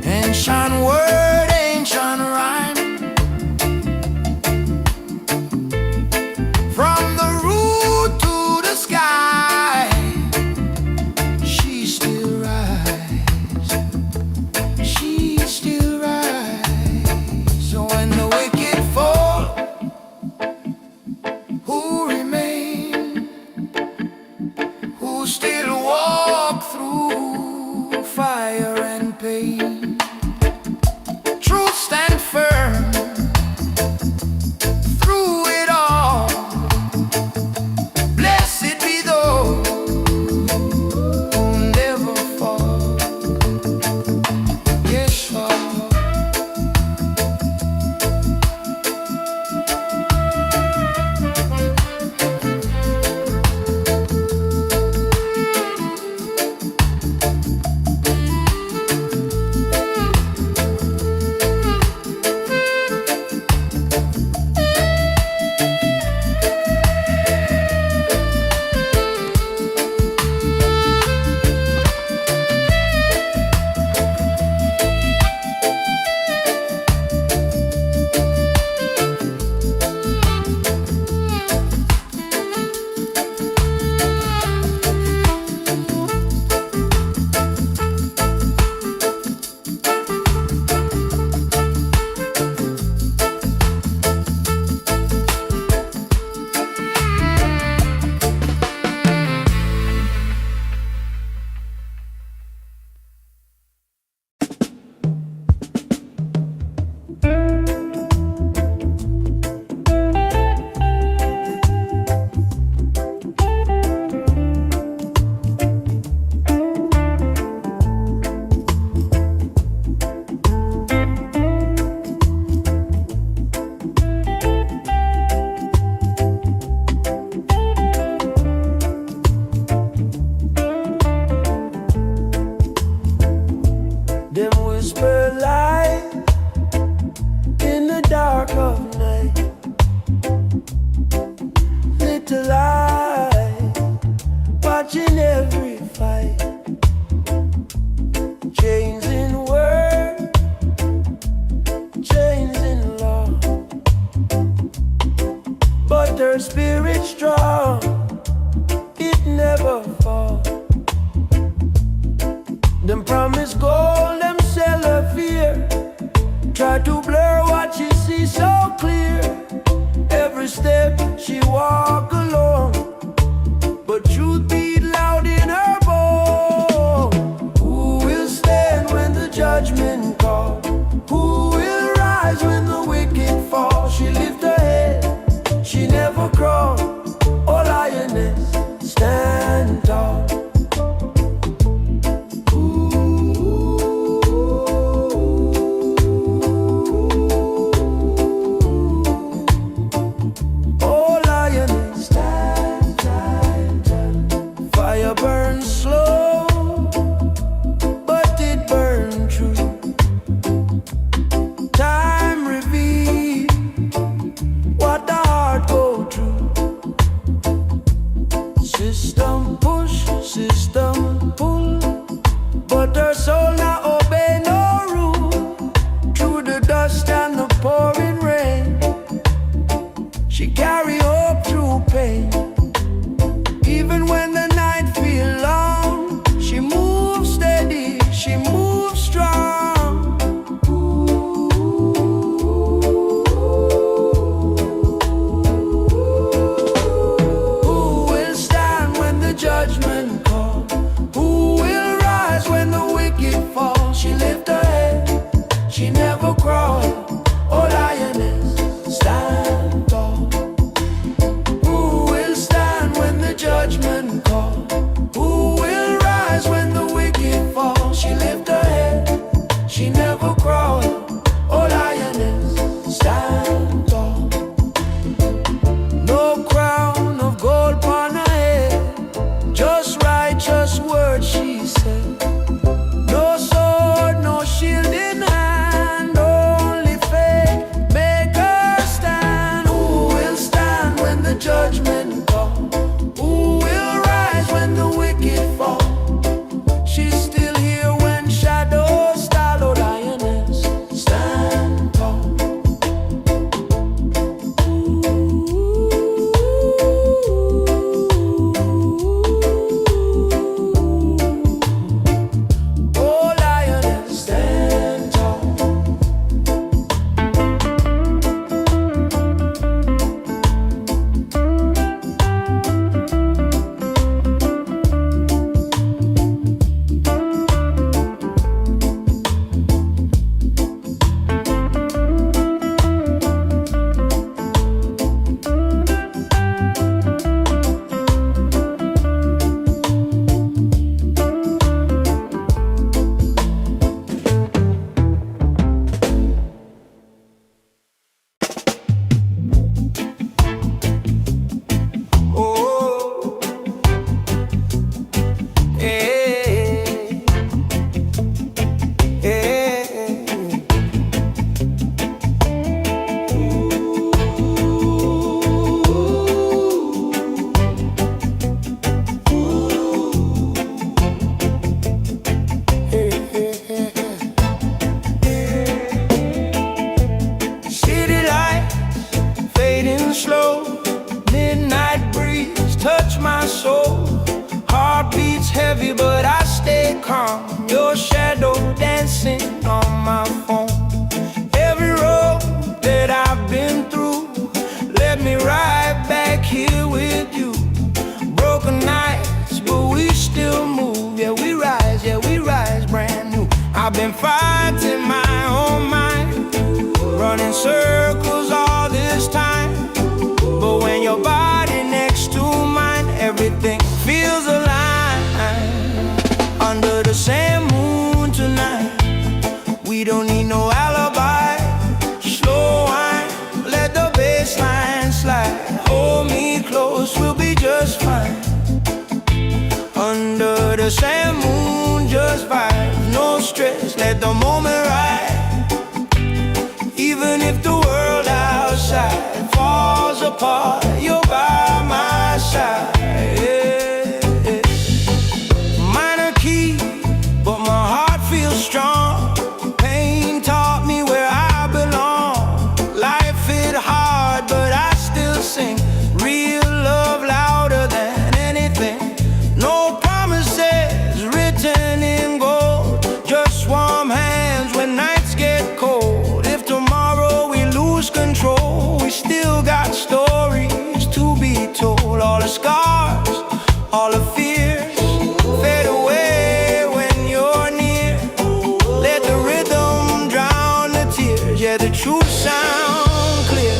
ancient word, ancient rhyme. From the root to the sky, she still rise, she still rise. So when the wicked fall, who remain? Who still walk through fire and pain? Truth stand firm through it all. Blessed be those who never fall. Yes, fall. Them whisper light in the dark of night. Little eye watching every fight. Chains in word, chains in law, but her spirit strong, it never falls. Them promise gold, them wicked fall, she lift her head, she never crawled. Oh lioness, stand tall. No crown of gold upon her head, just righteous words she said. No sword, no shield in hand, only faith make her stand. Who will stand when the judgment comes? Who will rise when the wicked fall? She's still here when shadows stall. Oh lioness, stand tall. Oh lioness, stand tall. City lights fading slow, midnight breeze touch my soul. Heart beats heavy but I stay calm, your shadow dancing on my phone. Every road that I've been through led me right back here with you. Broken nights but we still move, yeah we rise brand new. I've been fighting my own mind, running circles all this time, but when your body next to mine, everything feels alive. Under the same moon tonight, we don't need no alibi. Slow wine, let the bass line slide. Hold me close, we'll be just fine. Under the same moon, just vibes, no stress, let the moment ride. Even if the world outside falls apart, you're by my side. Yeah, yeah. Minor key, but my heart feels strong. Pain taught me where I belong. Life hit hard, but I still sing. Real love louder than anything. No promises written in gold, just warm hands when nights get cold. If tomorrow we lose control, we still got stories to be told. All the scars, all the fears fade away when you're near. Let the rhythm drown the tears, yeah the truth sound clear.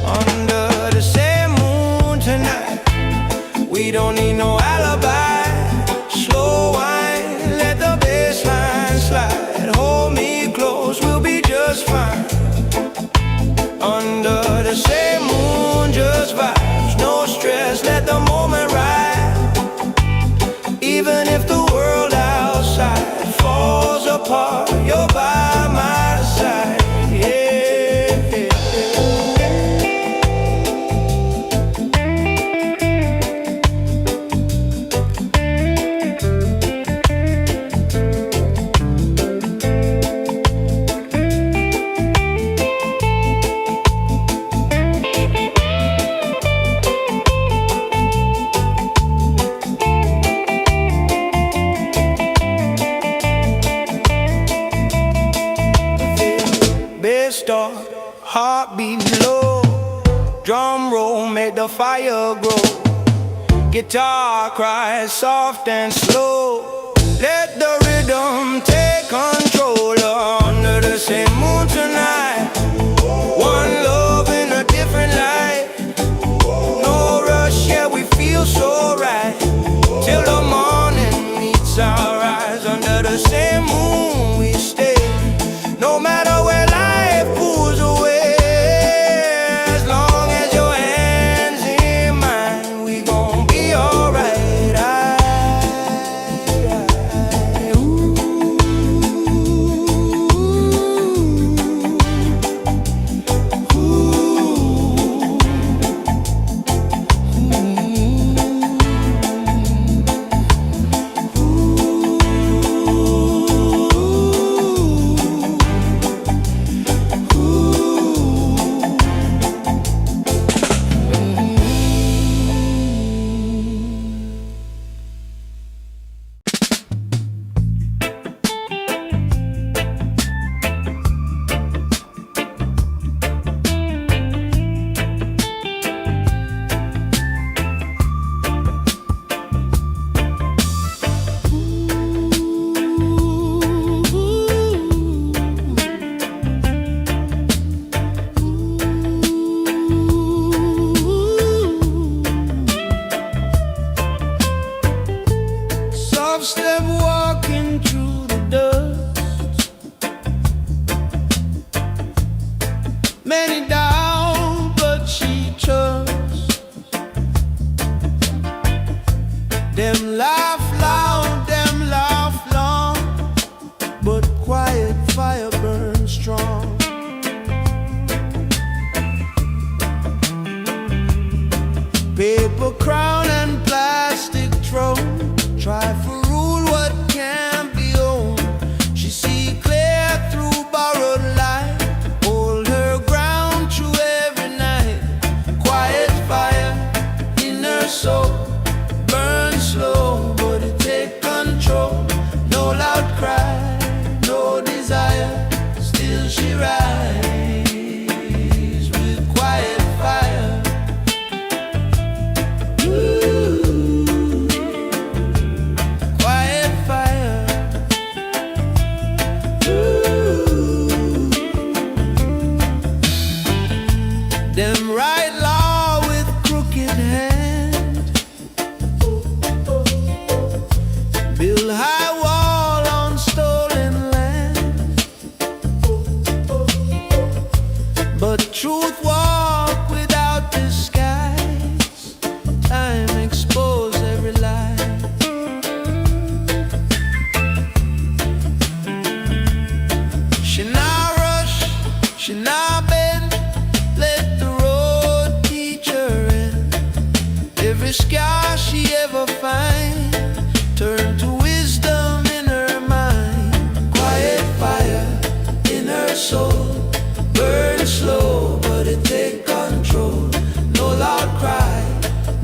Under the same moon tonight, we don't need no alibi. Slow wine, let the bass line slide. Hold me close, we'll be just fine. Under the same moon, just vibes, no stress, let the moment ride. Even if the world outside falls apart, you're by my side. Yeah, start, heartbeat low, drum roll make the fire grow. Guitar cries soft and slow, let the rhythm take control. Under the same moon tonight, one love in a different light. No rush, yeah we feel so right, till the morning meets our eyes. the same moon we stay. No matter where life pulls away, as long as your hands in mine, we gon' be alright. Step walking through the dust, many doubt but she trusts. Them laugh loud, them laugh long, but quiet fire burns strong. Paper crown and plastic throne, try for rule what can't be owned. She see clear through borrowed light, hold her ground through every night. Quiet fire in her soul, burn slow, but it take control. No loud cry, no desire, still she rise with quiet fire. Them write law with crooked hand, build high wall on stolen land, but truth walk without disguise. Time expose every lie. She not rush, she not bend, let the road teach her in. Every scar she ever find, turn to wisdom in her mind. Quiet fire in her soul, burn slow, but it take control. No loud cry,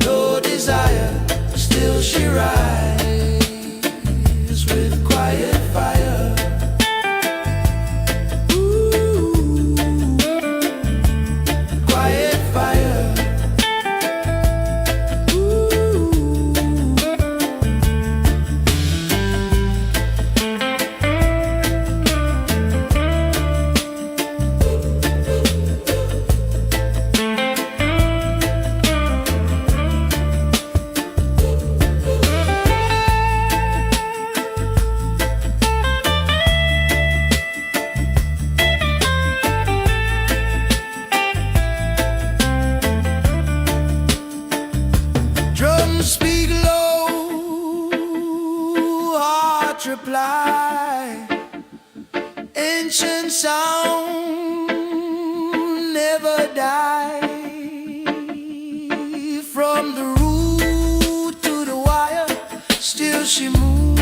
no desire, still she rise with quiet fire. Speak low, heart reply. Ancient sound never die. From the root to the wire, still she move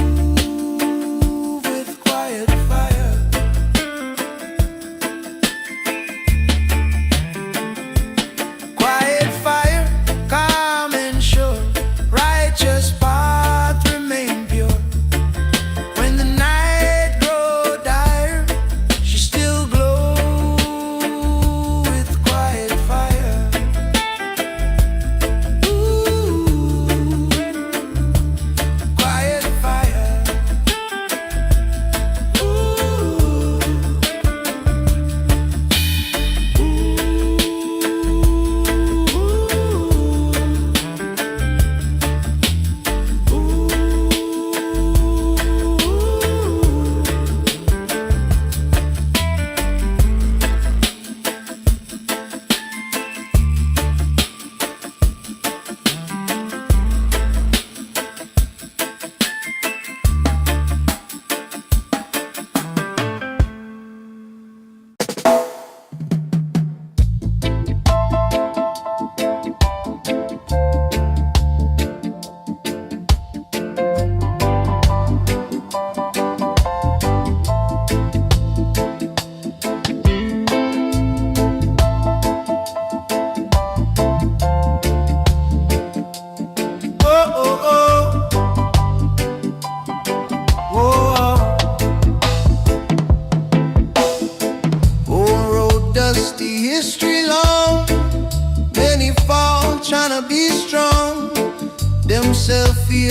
with quiet fire. Quiet fire, calm and sure, righteous path remain pure. When the night grow dire, she still glow with quiet fire.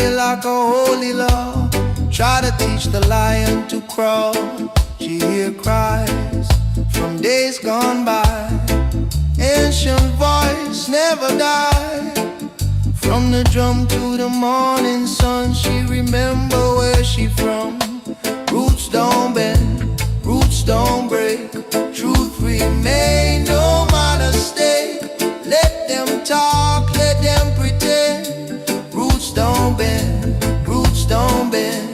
feel like a holy law. Try to teach the lion to crawl. She hear cries from days gone by. Ancient voice never die. From the drum to the morning sun, she remember where she from. Roots don't bend, roots don't break. Truth remain no matter stake. Let them talk, let them pretend. Roots don't bend, roots don't bend.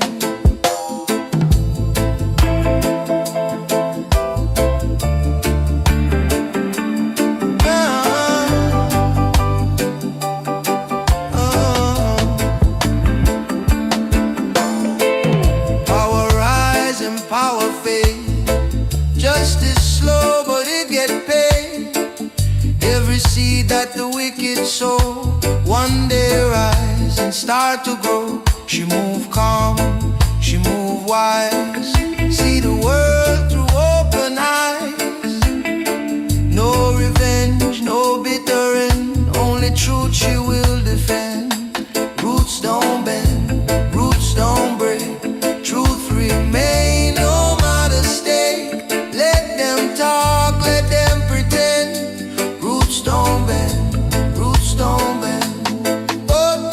Power rise and power fade. Justice slow, but it get paid. Every seed that the wicked sow, one day rise and start to grow. She move calm, she move wise. See the world through open eyes. No revenge, no bitter end. Only truth she will defend. Roots don't bend, roots don't break. Truth remain no matter stake. Let them talk, let them pretend. Roots don't bend, roots don't bend. Oh.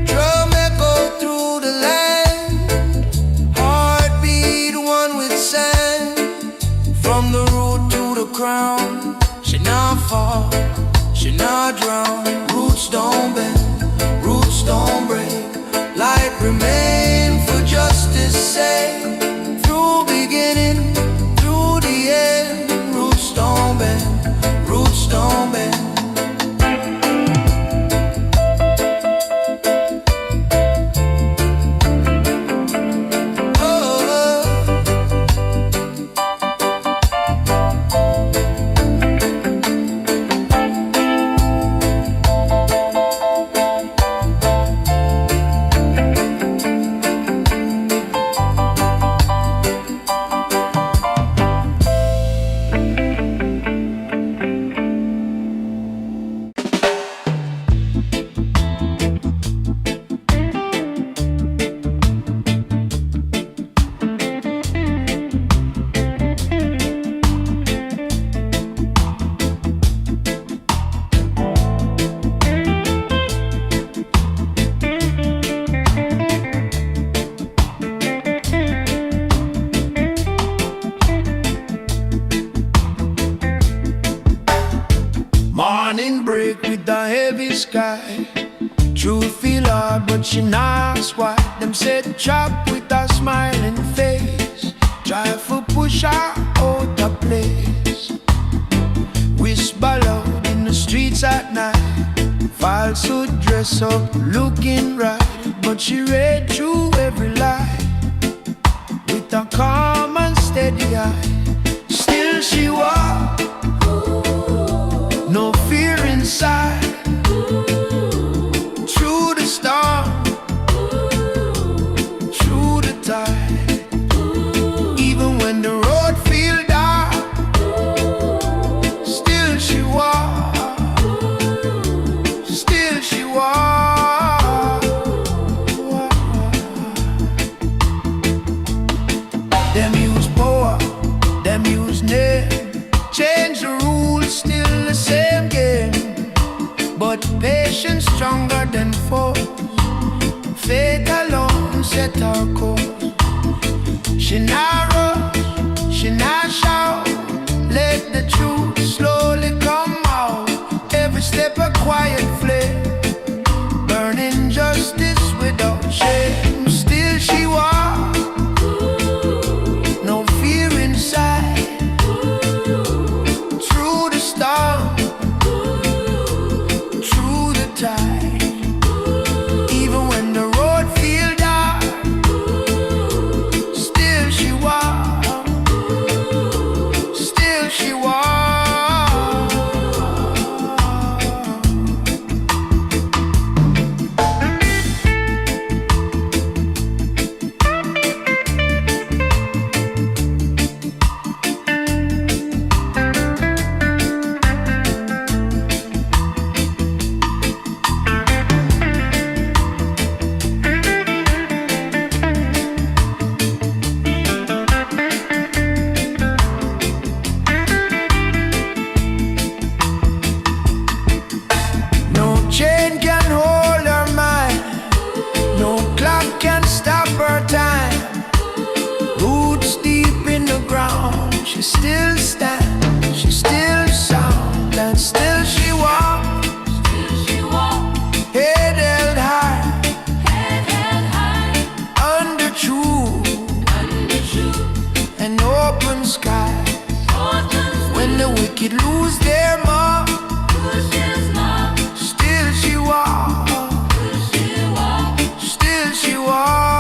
Drum echo through the land. Heartbeat one with sand. From the root to the crown, she not fall, she not drown. Roots don't bend, roots don't break. Light remain for justice sake. Through beginning, through the end. Roots don't bend, roots don't bend. Oh. Morning break with the heavy sky. Truth feel hard, but she not why. Them said chop with a smiling face. Try for push her out of place. Whisper loud in the streets at night. Falsehood dress up, looking right. But she read through every lie with a calm and steady eye. Still she walked, no fear inside. Through the storm, through the tide. Even when the road feel dark, still she walked, still she walked. Them use power, them use name. Change the rules, still the same game. But patience stronger than force. Faith alone set our course. She not rush, she not shout. Let the truth slowly come out. Every step a quiet flame, burning justice without shame. Still she walks, no fear inside. Through the storm, through the tide. Even when the road feel dark, still she walks, still she walks. she still stands, she still sound, and still she walks. Head held high, under truth and open sky. When the wicked lose their mark, still she walks, still she walks.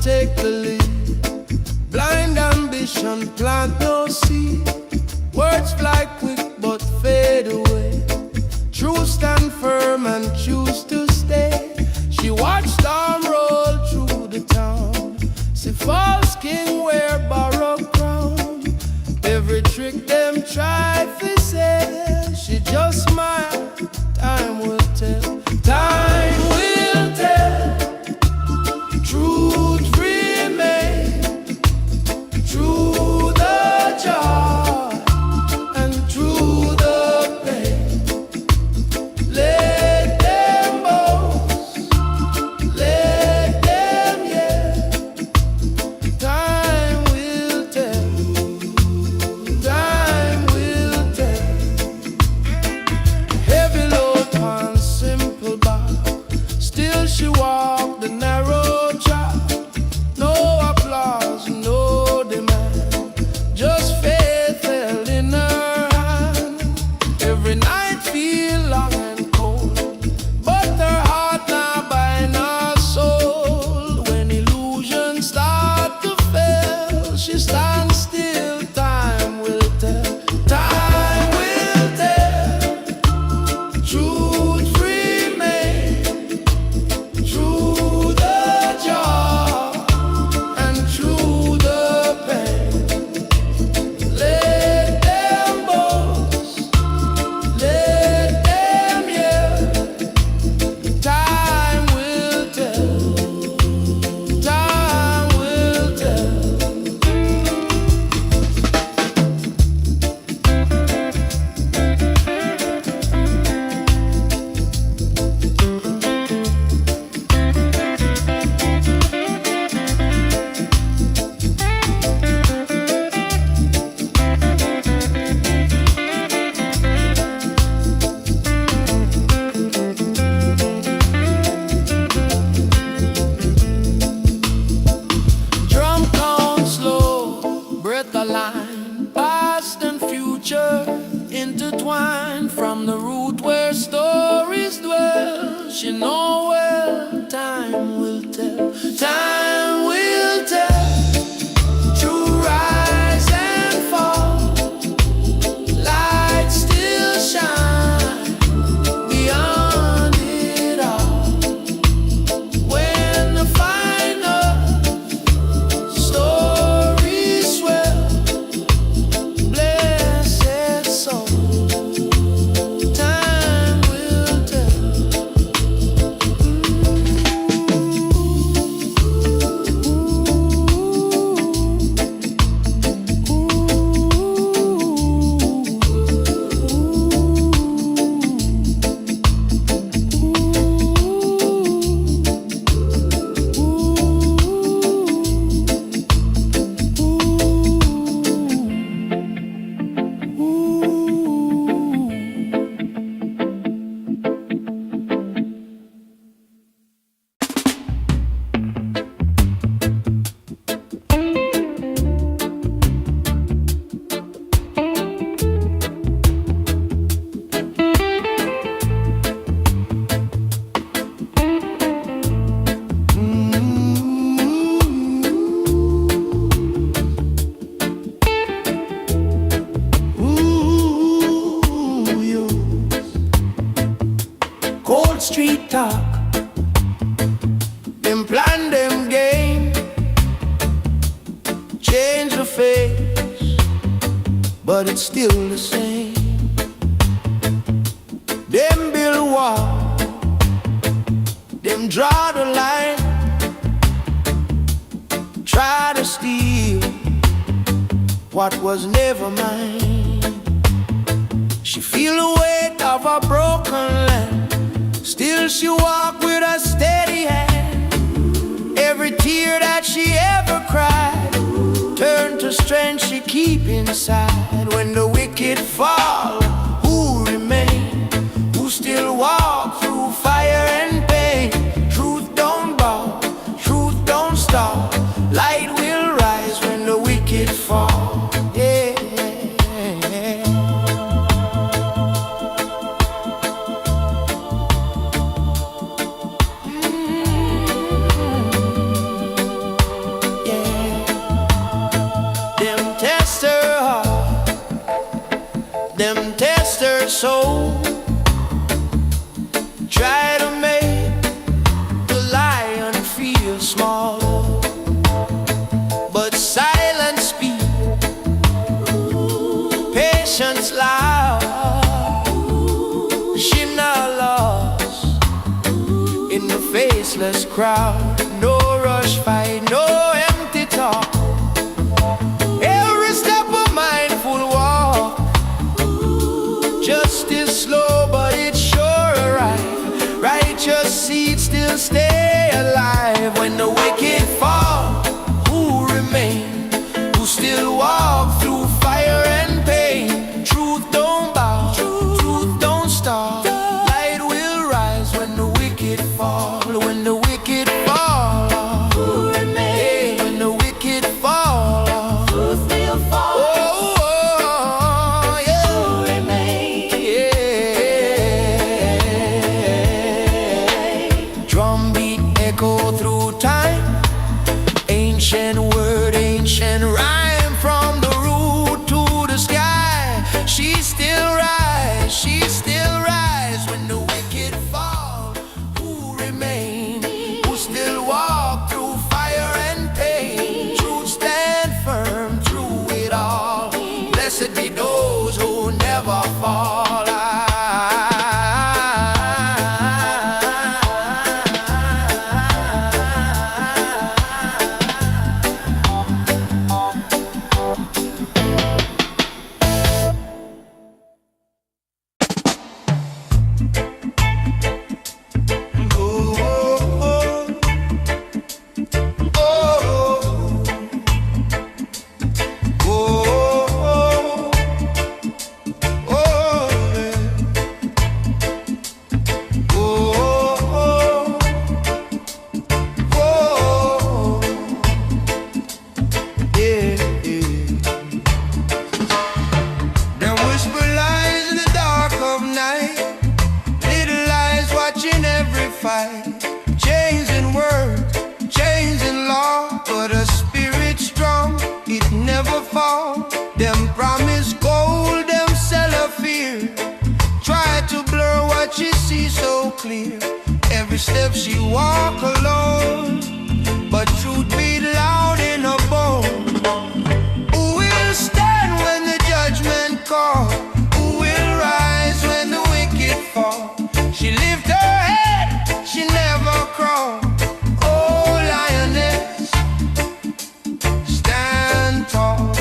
Take the lead, blind ambition, plant no seed. Words fly quick but fade away. Truth stand firm and choose to stay. She watched storm roll through the town. See false king wear borrowed crown. Every trick them try to say, she just smile. Time will tell, time will tell. Truth remain, through the joy and through the pain. Let them boast, let them yell. Time will tell, time will tell. Heavy load on simple bar, still she walk the narrow track. No applause, no demand, just faith held in her hand. Every night feel long and cold, but her heart not buying her soul. When illusions start to fail, she stands still. Time will tell, time will tell. Truth remain, through the it's still the same. Them build wall, them draw the line, try to steal what was never mine. She feel the weight of a broken land, still she walk with a steady hand. Every tear that she ever cried turn to strength she keep inside. When the wicked fall, who remain? Who still walk through fire and pain? Truth don't bow, truth don't stop. Light will rise when the wicked fall. Yeah. Them test her heart, them test her soul, try to make the lion feel small, but silence speak, patience loud. She not lost in the faceless crowd. No rush fight, no empty talk. Every step a mindful walk. Justice slow, but it's sure arrive. Righteous seeds still stay alive. When the wicked fall, who remain? Who still walk through fire and pain? Truth don't bow, truth don't stop. Light will rise when the wicked fall. When the wicked fall, who remain? When the wicked fall, who still fall? Oh, oh, yeah. Who remain? Yeah. Drumbeat echo through time. Ancient word, ancient rhyme, from the root to the sky. She still rise, she still rise. When the wicked fall, who remain? Who still walk through fire and pain? Truth stand firm through it all. Blessed be those who never fall. Chains in word, chains in law, but a spirit strong, it never fall. Them promise gold, them sell a fear. Try to blur what she sees so clear. Every step she walk alone, but truth beat loud in her bone. Who will stand when the judgment call? Who will rise when the wicked fall? She lift her head, she never crawl. Oh, lioness, stand tall.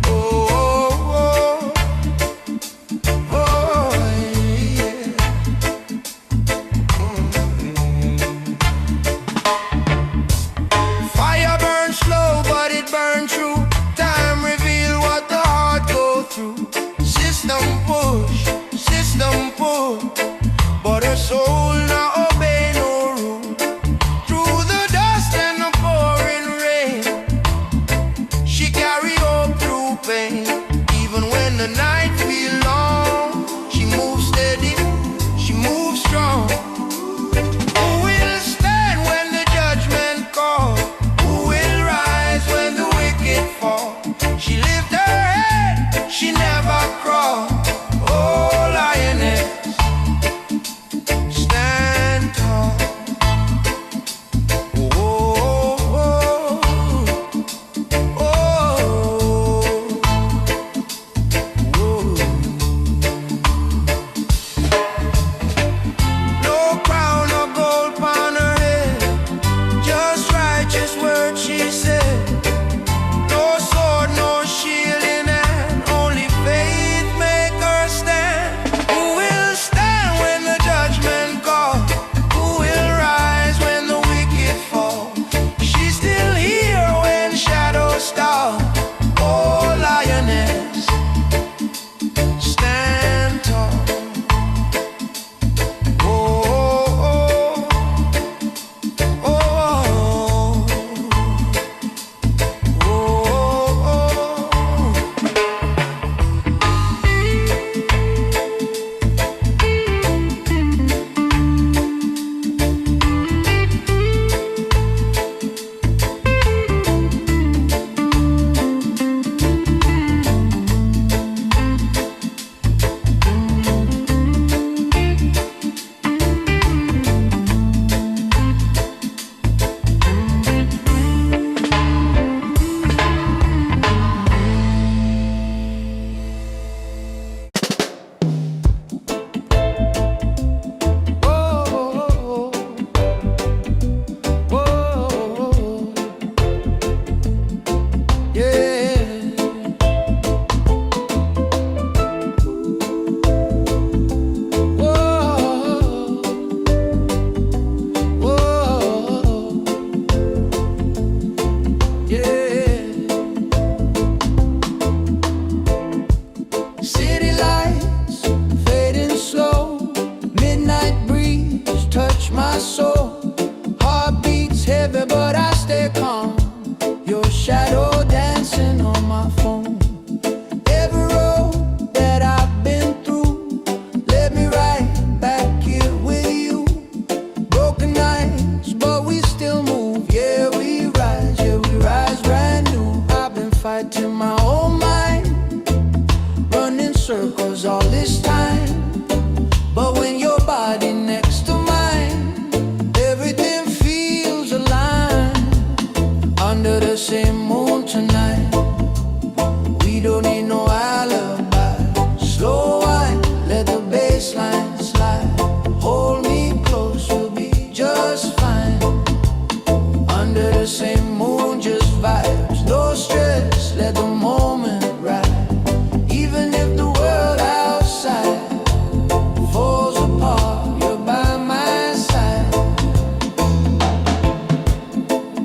Oh, oh, oh, oh, yeah. my soul. Heart beats heavy, but I stay calm. Your shadow dancing on my phone. Every road that I've been through led me right back here with you. Broken nights, but we still move. Yeah, we rise brand new. I've been fighting my own mind, running circles all this time. But when your body next to mine, everything feels aligned. Under the same moon tonight, we don't need no alibi. Slow wine, let the bass line slide. Hold me close, we'll be just fine. Under the same moon, just vibes. No stress, let the moment ride. Even if the world outside falls apart, you're by my side.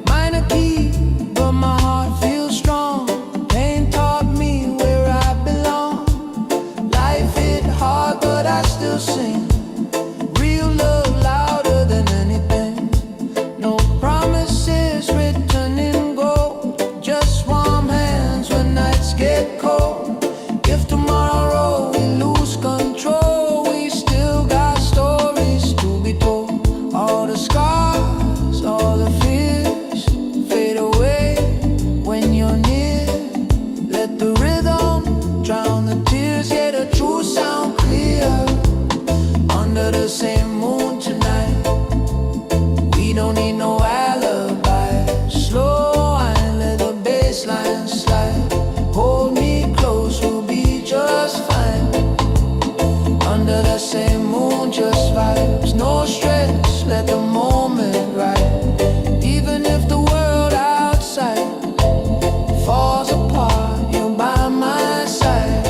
Minor key, but my heart feels strong. Pain taught me where I belong. Life hit hard, but I still sing. Real love louder than anything. No promises written in gold. Just warm hands when nights get cold. If tomorrow we lose control, we still got stories to be told. All the scars, all the fears fade away when you're near. Let the rhythm drown the tears, yeah, the truth sound clear. Under the same moon tonight, we don't need no alibi. Slow wine, let the bass line slide. Hold me close, we'll be just fine. Under the same moon, just vibes. No stress, let the moment ride. Even if the world outside falls apart, you're by my side.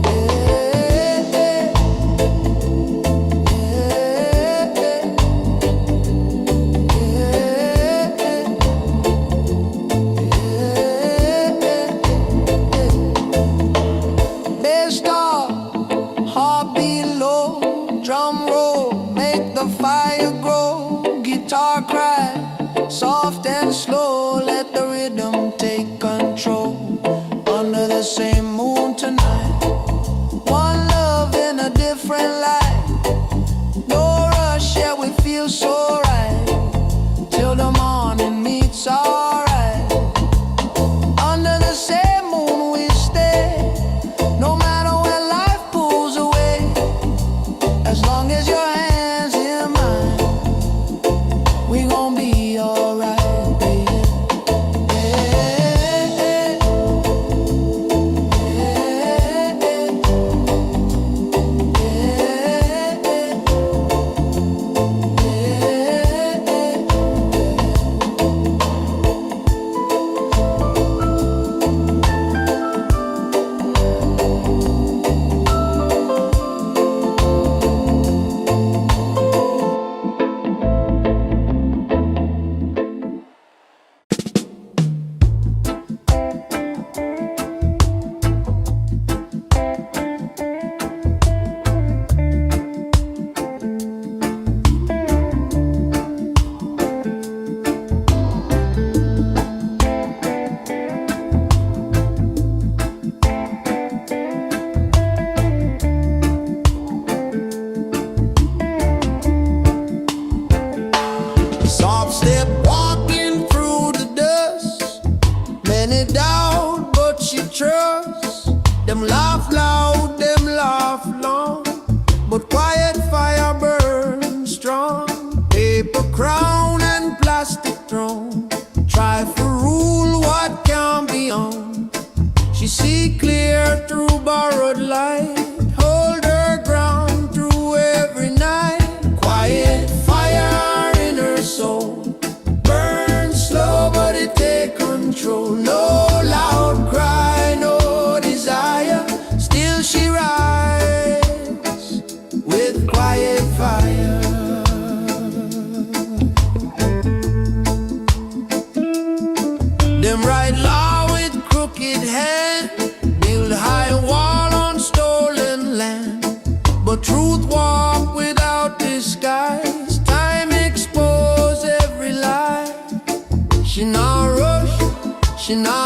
Yeah, yeah, bass stop, heartbeat low, drum roll, make the fire grow. Guitar cry, soft and slow, let the rhythm take control. Under the same moon tonight, one love in a different light. No rush, yeah, we feel so right. Till the morning meets alright. Under the same moon we stay. No matter where life pulls away, as long as your hands in mine, we gon' be alright, baby. Yeah, soft step walking through the dust. Many doubt, but she trusts. Them laugh loud, them laugh long, but quiet fire burns strong. Paper crown and plastic throne, try to rule what can be on. She see clear through borrowed light, hold her ground through every night. Quiet fire in her soul, burn slow but it take control. No loud cry, no desire, She not rush, she not